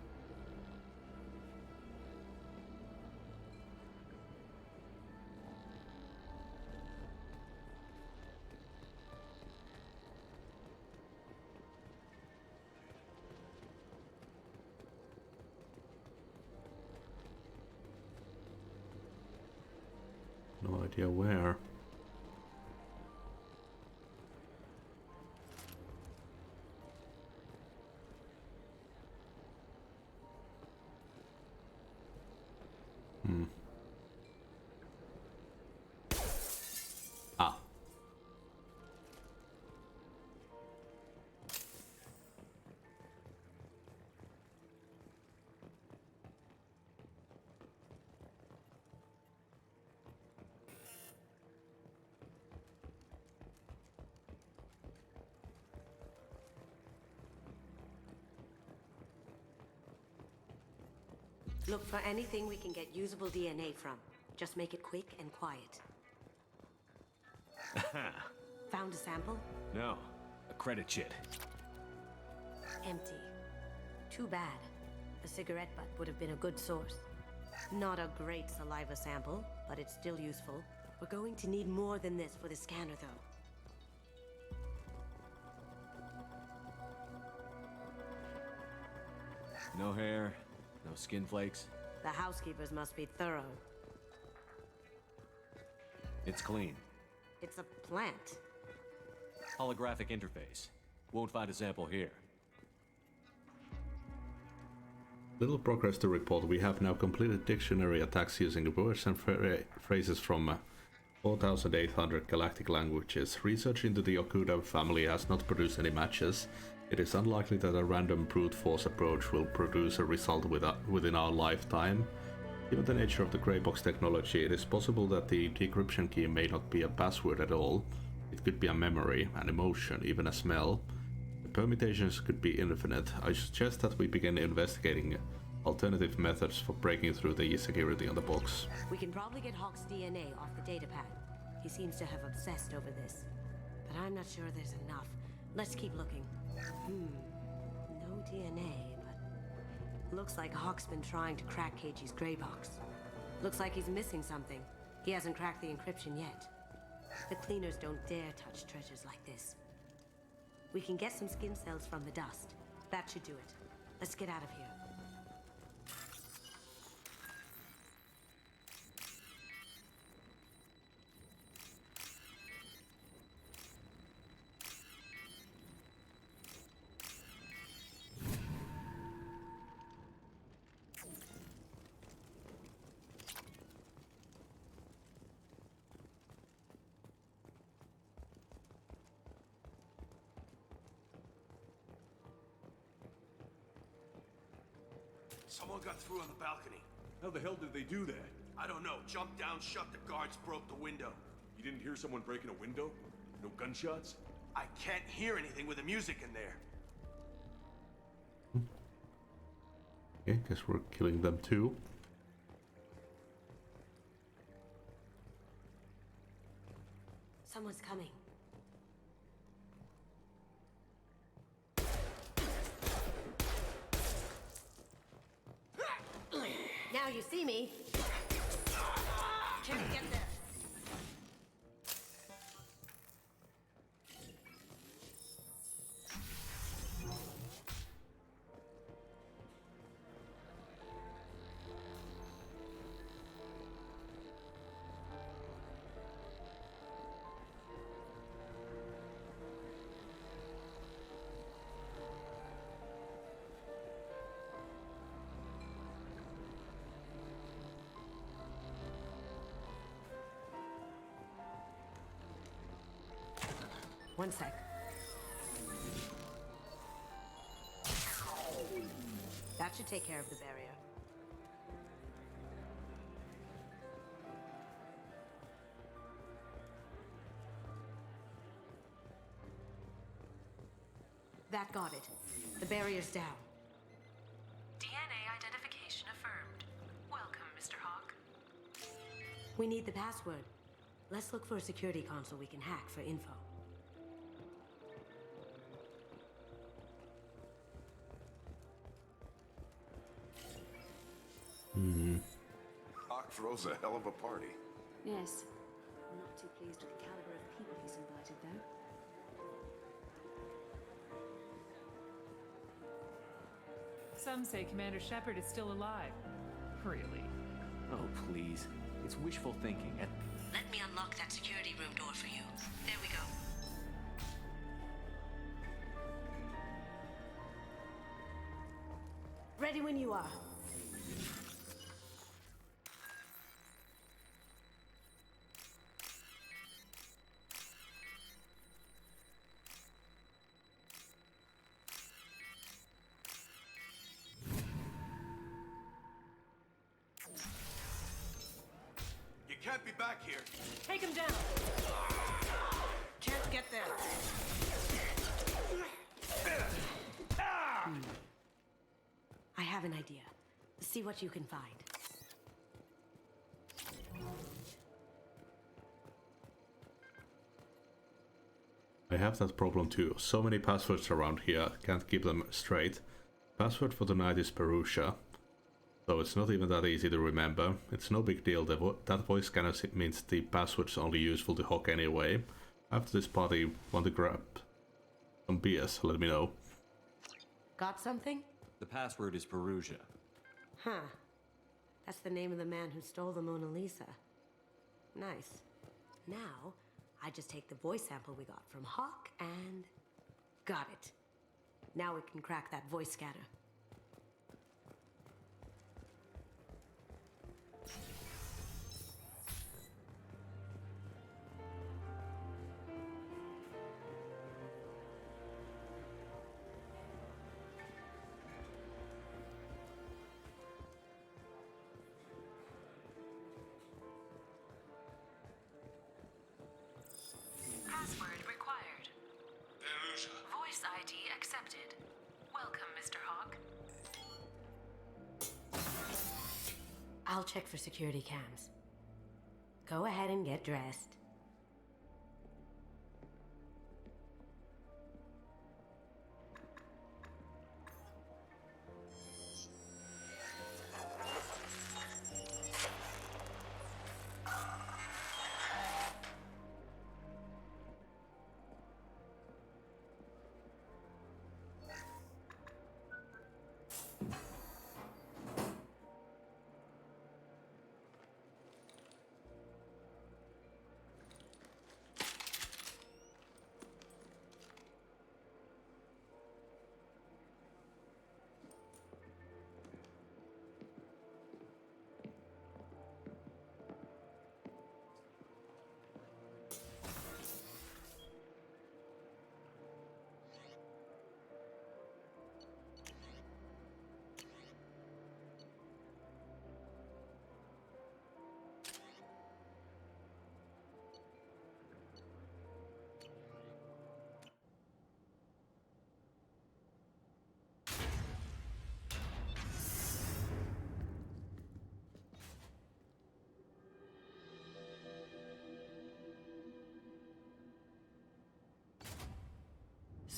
No idea where. Ah. Look for anything we can get usable DNA from. Just make it quick and quiet. Found a sample? No, a credit chit. Empty. Too bad. A cigarette butt would have been a good source. Not a great saliva sample, but it's still useful. We're going to need more than this for the scanner, though. No hair, no skin flakes. The housekeepers must be thorough. It's clean. It's a plant. Holographic interface. Won't find a sample here. Little progress to report. We have now completed dictionary attacks using words and phrases from 4,800 galactic languages. Research into the Okuda family has not produced any matches. It is unlikely that a random brute force approach will produce a result within our lifetime. Given the nature of the grey box technology, it is possible that the decryption key may not be a password at all. It could be a memory, an emotion, even a smell. The permutations could be infinite. I suggest that we begin investigating alternative methods for breaking through the security on the box. We can probably get Hawk's DNA off the datapad. He seems to have obsessed over this. But I'm not sure there's enough. Let's keep looking. No DNA, but... Looks like Hawk's been trying to crack KG's grey box. Looks like he's missing something. He hasn't cracked the encryption yet. The cleaners don't dare touch treasures like this. We can get some skin cells from the dust. That should do it. Let's get out of here. Someone got through on the balcony. How the hell did they do that? I don't know. Jumped down, shut the guards, broke the window. You didn't hear someone breaking a window? No gunshots? I can't hear anything with the music in there. Okay, guess we're killing them too. Someone's coming. Now you see me. Can you get there? One sec. That should take care of the barrier. That got it. The barrier's down. DNA identification affirmed. Welcome, Mr. Hawk. We need the password. Let's look for a security console we can hack for info. Hawk throws a hell of a party. Yes. I'm not too pleased with the caliber of people he's invited, though. Some say Commander Shepard is still alive. Really? Oh, please. It's wishful thinking. Let me unlock that security room door for you. There we go. Ready when you are. You can't be back here. Take him down. Can't get there. I have an idea. See what you can find. I have that problem too. So many passwords around here, can't keep them straight. Password for tonight is Perusia. So it's not even that easy to remember. It's no big deal, that voice scanner means the password's only useful to Hawk anyway. After this party, want to grab some beers, let me know. Got something? The password is Perusia. Huh. That's the name of the man who stole the Mona Lisa. Nice. Now, I just take the voice sample we got from Hawk and... got it. Now we can crack that voice scanner. Password required. Voice ID accepted. Welcome, Mr. Hawk. I'll check for security cams. Go ahead and get dressed.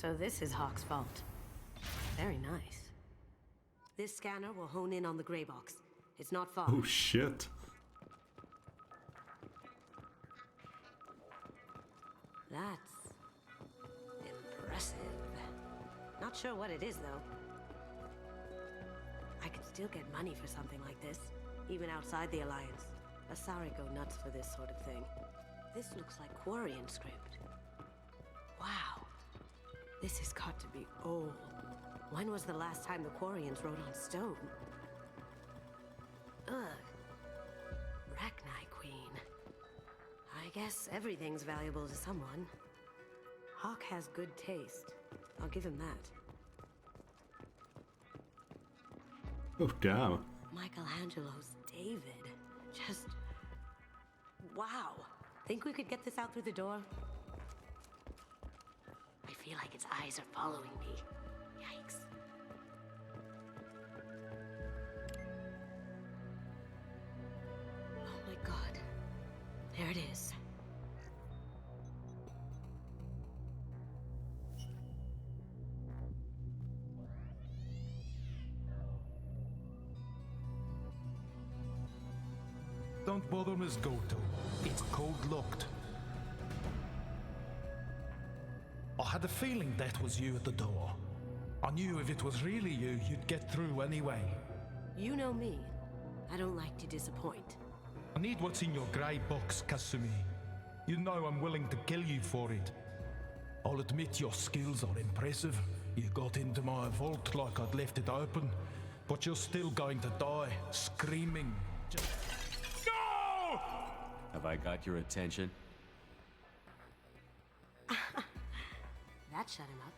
So this is Hawk's vault. Very nice. This scanner will hone in on the gray box. It's not far. Oh shit. That's impressive. Not sure what it is, though. I could still get money for something like this, even outside the Alliance. Asari go nuts for this sort of thing. This looks like Quarian script. Wow. This has got to be old. When was the last time the Quarians wrote on stone? Ugh. Rachni Queen. I guess everything's valuable to someone. Hawk has good taste. I'll give him that. Oh, damn. Michelangelo's David. Just... wow. Think we could get this out through the door? I feel like its eyes are following me. Yikes. Oh my god. There it is. Don't bother, Miss Goto. It's code-locked. I had a feeling that was you at the door. I knew if it was really you, you'd get through anyway. You know me. I don't like to disappoint. I need what's in your grey box, Kasumi. You know I'm willing to kill you for it. I'll admit your skills are impressive. You got into my vault like I'd left it open, but you're still going to die, screaming. No! Have I got your attention? That shut him up.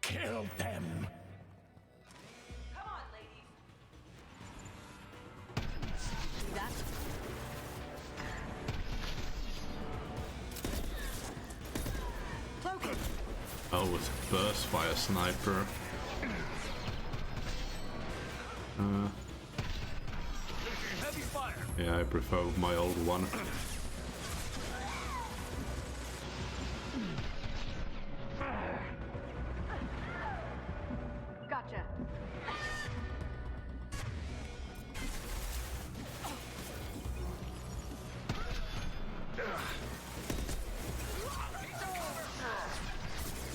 Kill them! Come on, ladies. See that? Cloak it. Oh, it's a burst fire sniper. Heavy fire. Yeah, I prefer my old one. Gotcha.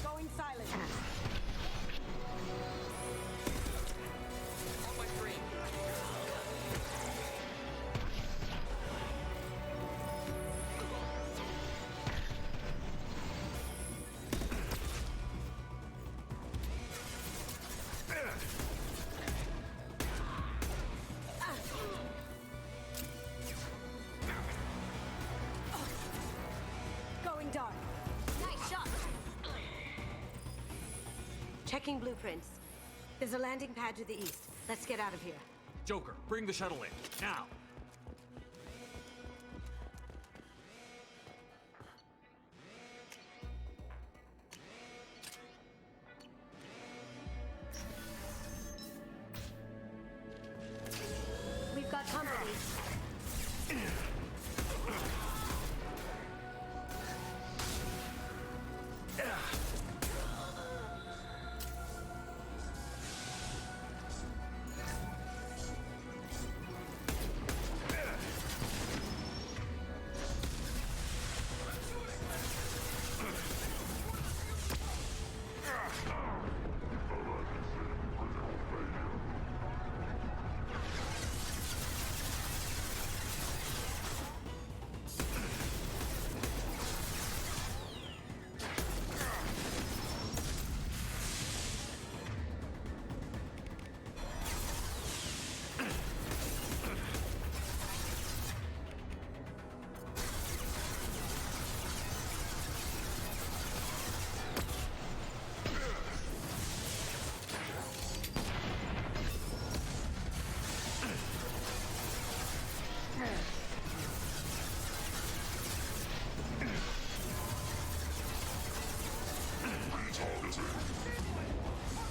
Going silent. On my screen. Going dark. Nice shot. Checking blueprints. There's a landing pad to the east. Let's get out of here. Joker, bring the shuttle in, now! We've got company.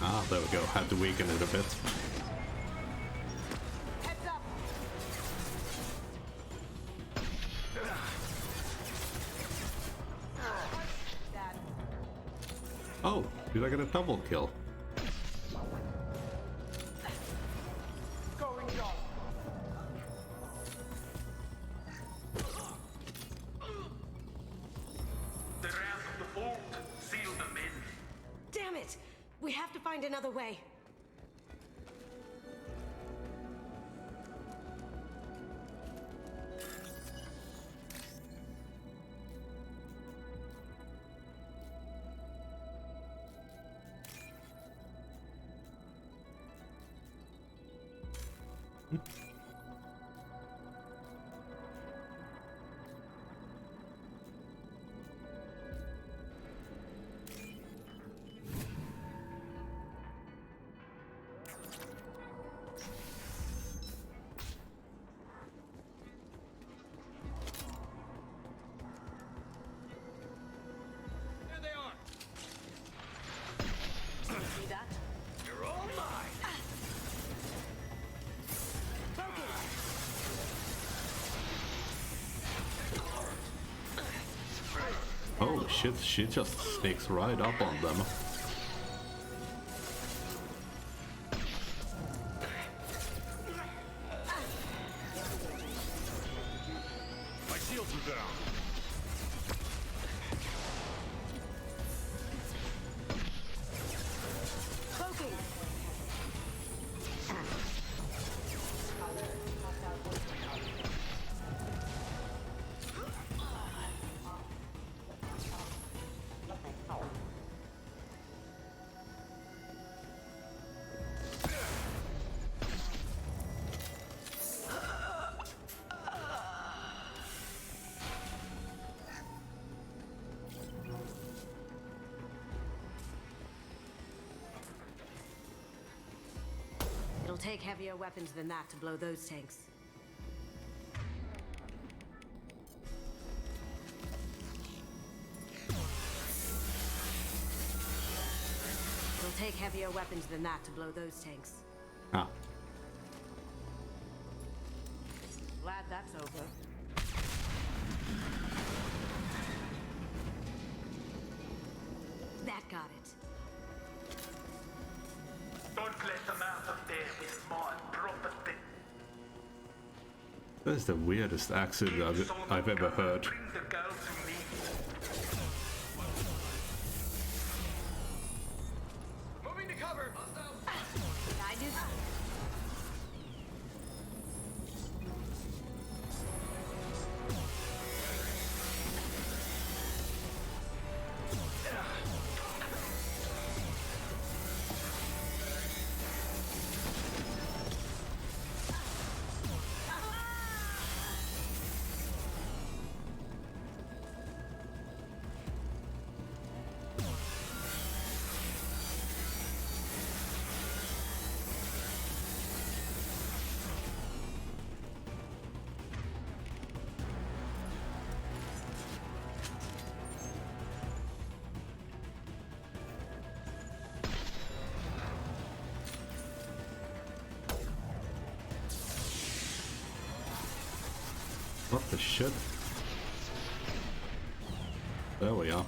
Ah, there we go. Had to weaken it a bit. Heads up. Oh, did I get a double kill? Going down. The wrath of the Vault seal them in. Damn it! We have to find another way. Oh shit, she just sneaks right up on them. My shields are down. It'll take heavier weapons than that to blow those tanks. It'll take heavier weapons than that to blow those tanks. Ah. Glad that's over. That got it. Don't let them out of there with my property. That is the weirdest accent I've ever heard. Bring the girl to me. Moving to cover. I do. What the shit? There we are.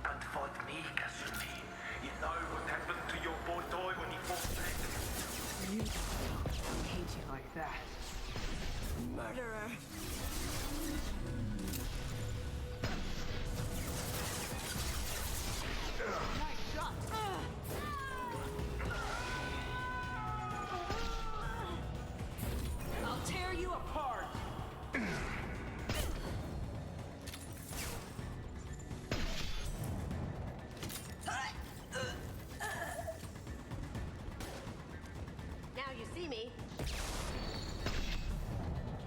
Can't fight me, Kasumi. You know what happened to your boy toy when he fought back? You don't hate you like that. Murderer. Nice shot. I'll tear you apart. Now you see me.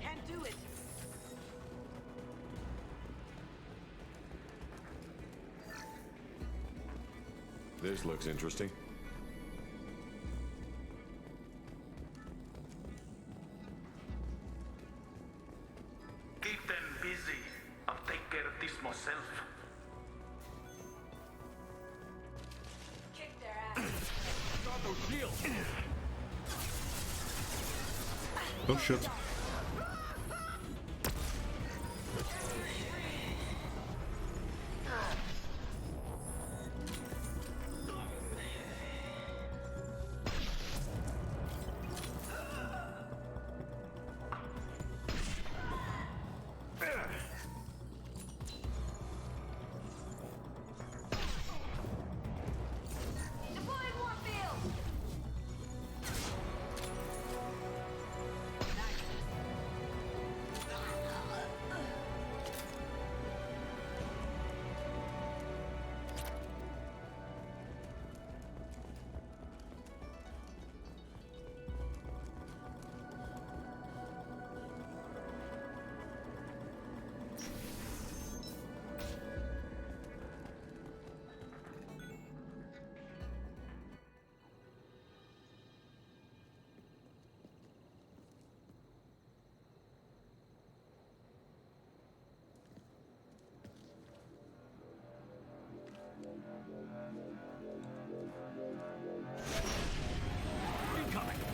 Can't do it. This looks interesting. Keep them busy. I'll take care of this myself. Kick their ass. Got those shields. Oh shit.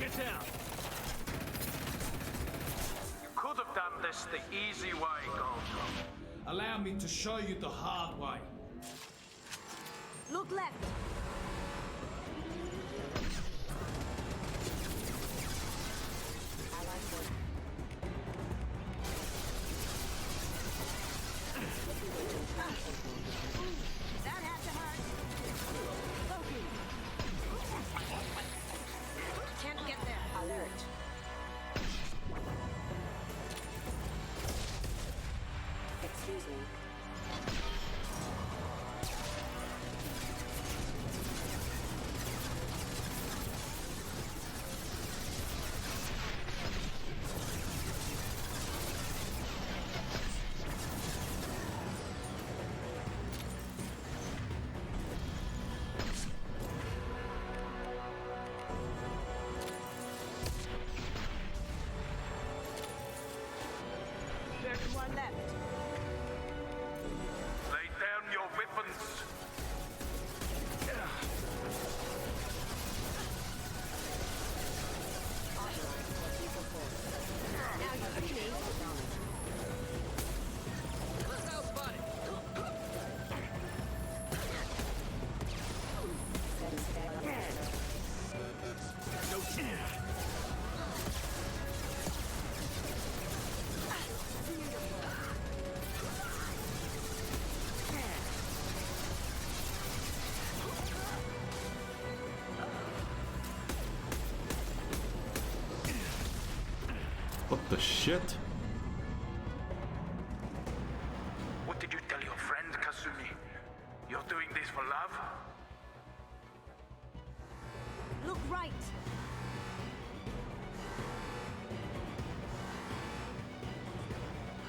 Get down! You could have done this the easy way, Goldblum. Allow me to show you the hard way. Look left. That had to hurt. Loki. Can't get there. Alert. Excuse me. There's one left. Lay down your weapons. Now you're bleeding. No chance. What the shit? What did you tell your friend, Kasumi? You're doing this for love? Look right.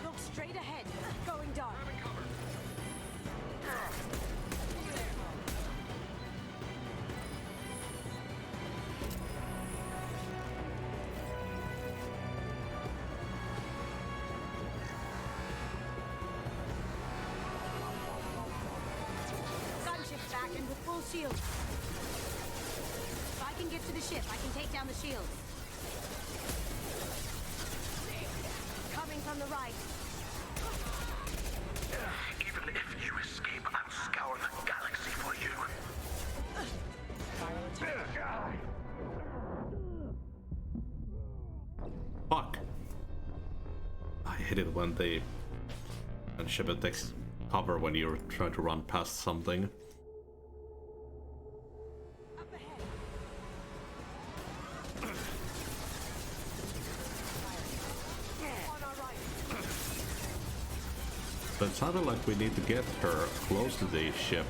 Look straight ahead. Going dark. Gunship's back and with full shield. If I can get to the ship, I can take down the shield. Coming from the right. Even if you escape, I'll scour the galaxy for you. Fuck. I hate it when they... and Shepard takes cover when you're trying to run past something. But it sounded like we need to get her close to the ship.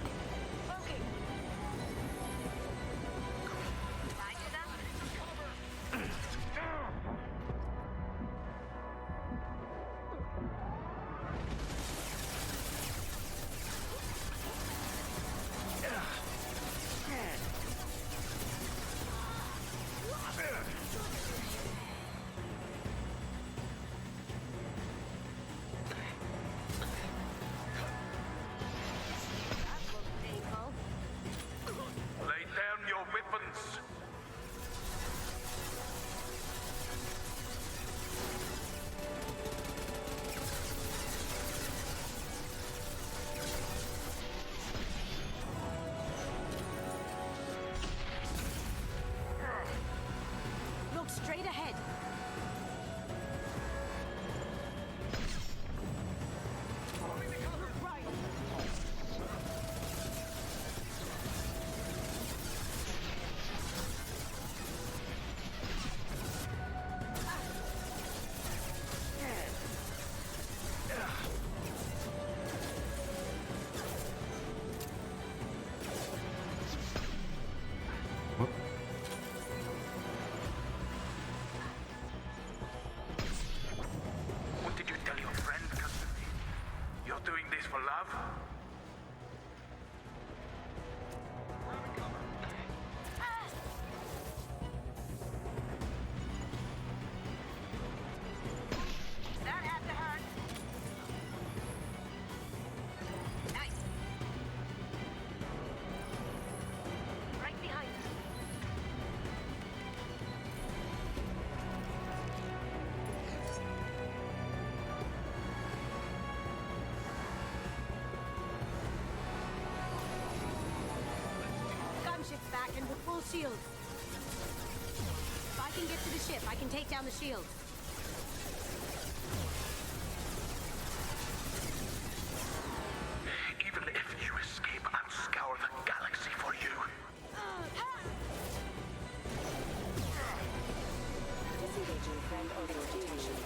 shields. If I can get to the ship, I can take down the shields. Even if you escape, I'll scour the galaxy for you. Disengaging friend audio detection.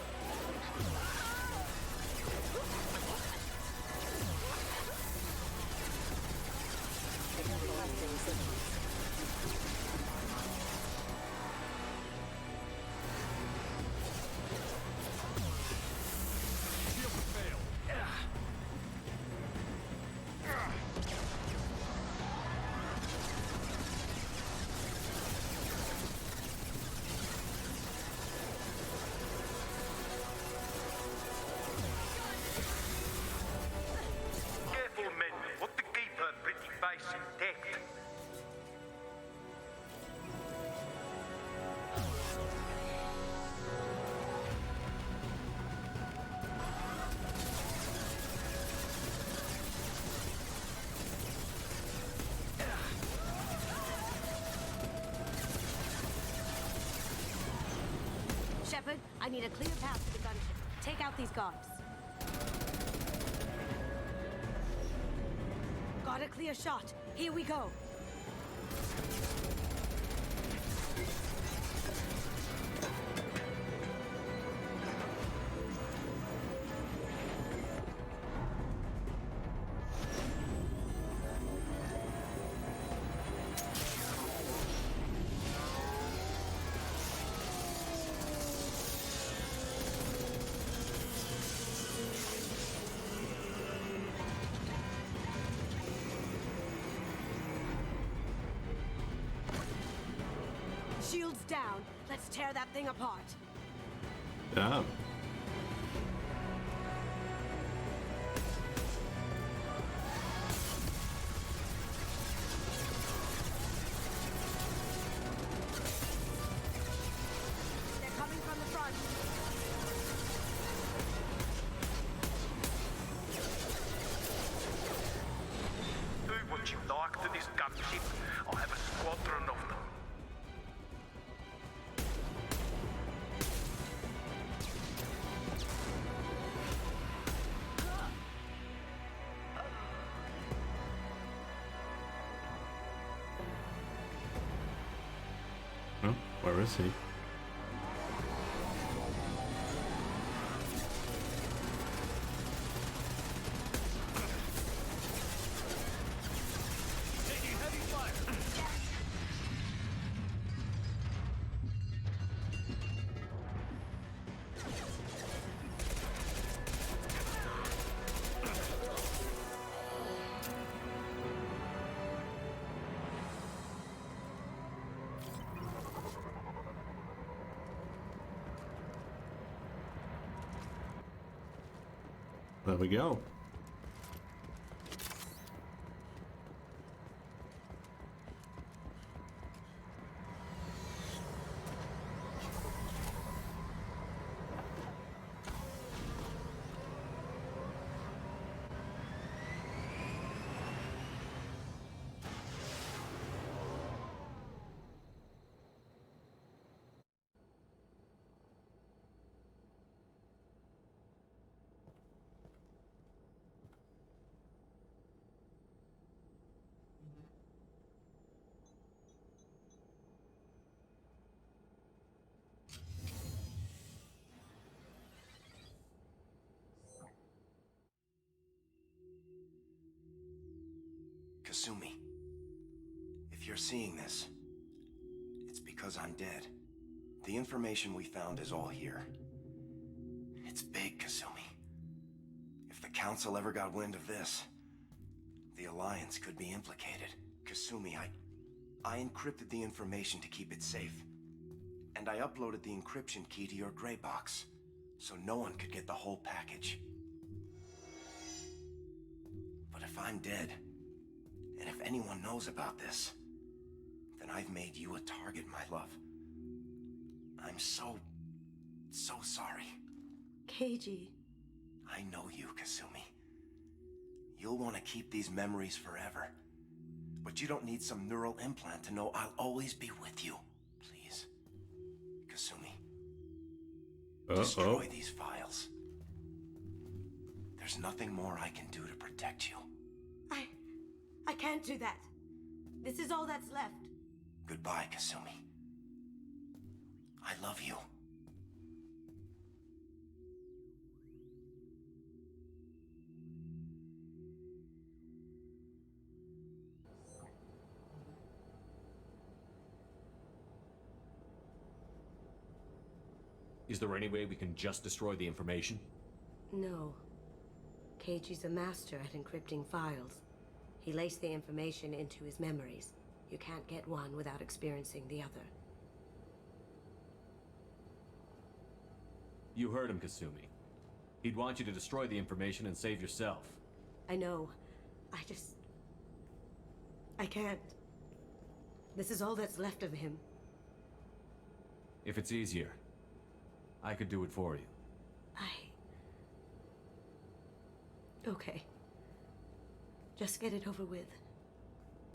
Accepting signals. Careful, men. What to keep her pretty face intact. Shepard, I need a clear path to the gunship. Take out these guards. Got a clear shot. Here we go. Shields down. Let's tear that thing apart. Yeah. They're coming from the front. Do what you like to this gunship. I'll have a squadron of them. Oh, where is he? Taking heavy fire. There we go. Kasumi, if you're seeing this, it's because I'm dead. The information we found is all here. It's big, Kasumi. If the Council ever got wind of this, the Alliance could be implicated. Kasumi, I encrypted the information to keep it safe. And I uploaded the encryption key to your gray box, so no one could get the whole package. But if I'm dead, and if anyone knows about this, then I've made you a target, my love. I'm so sorry. Keiji. I know you, Kasumi. You'll want to keep these memories forever. But you don't need some neural implant to know I'll always be with you. Please. Kasumi. Destroy these files. There's nothing more I can do to protect you. I can't do that. This is all that's left. Goodbye, Kasumi. I love you. Is there any way we can just destroy the information? No. Keiichi's a master at encrypting files. He laced the information into his memories. You can't get one without experiencing the other. You heard him, Kasumi. He'd want you to destroy the information and save yourself. I know. I can't. This is all that's left of him. If it's easier, I could do it for you. Okay. Just get it over with.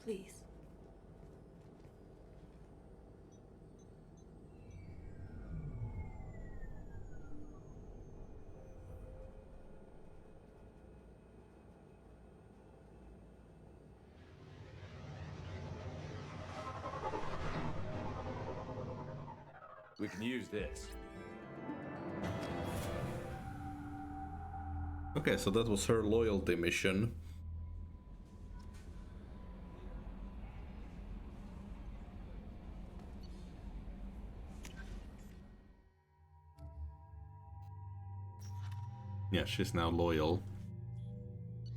Please. We can use this. Okay, so that was her loyalty mission. Yeah, she's now loyal.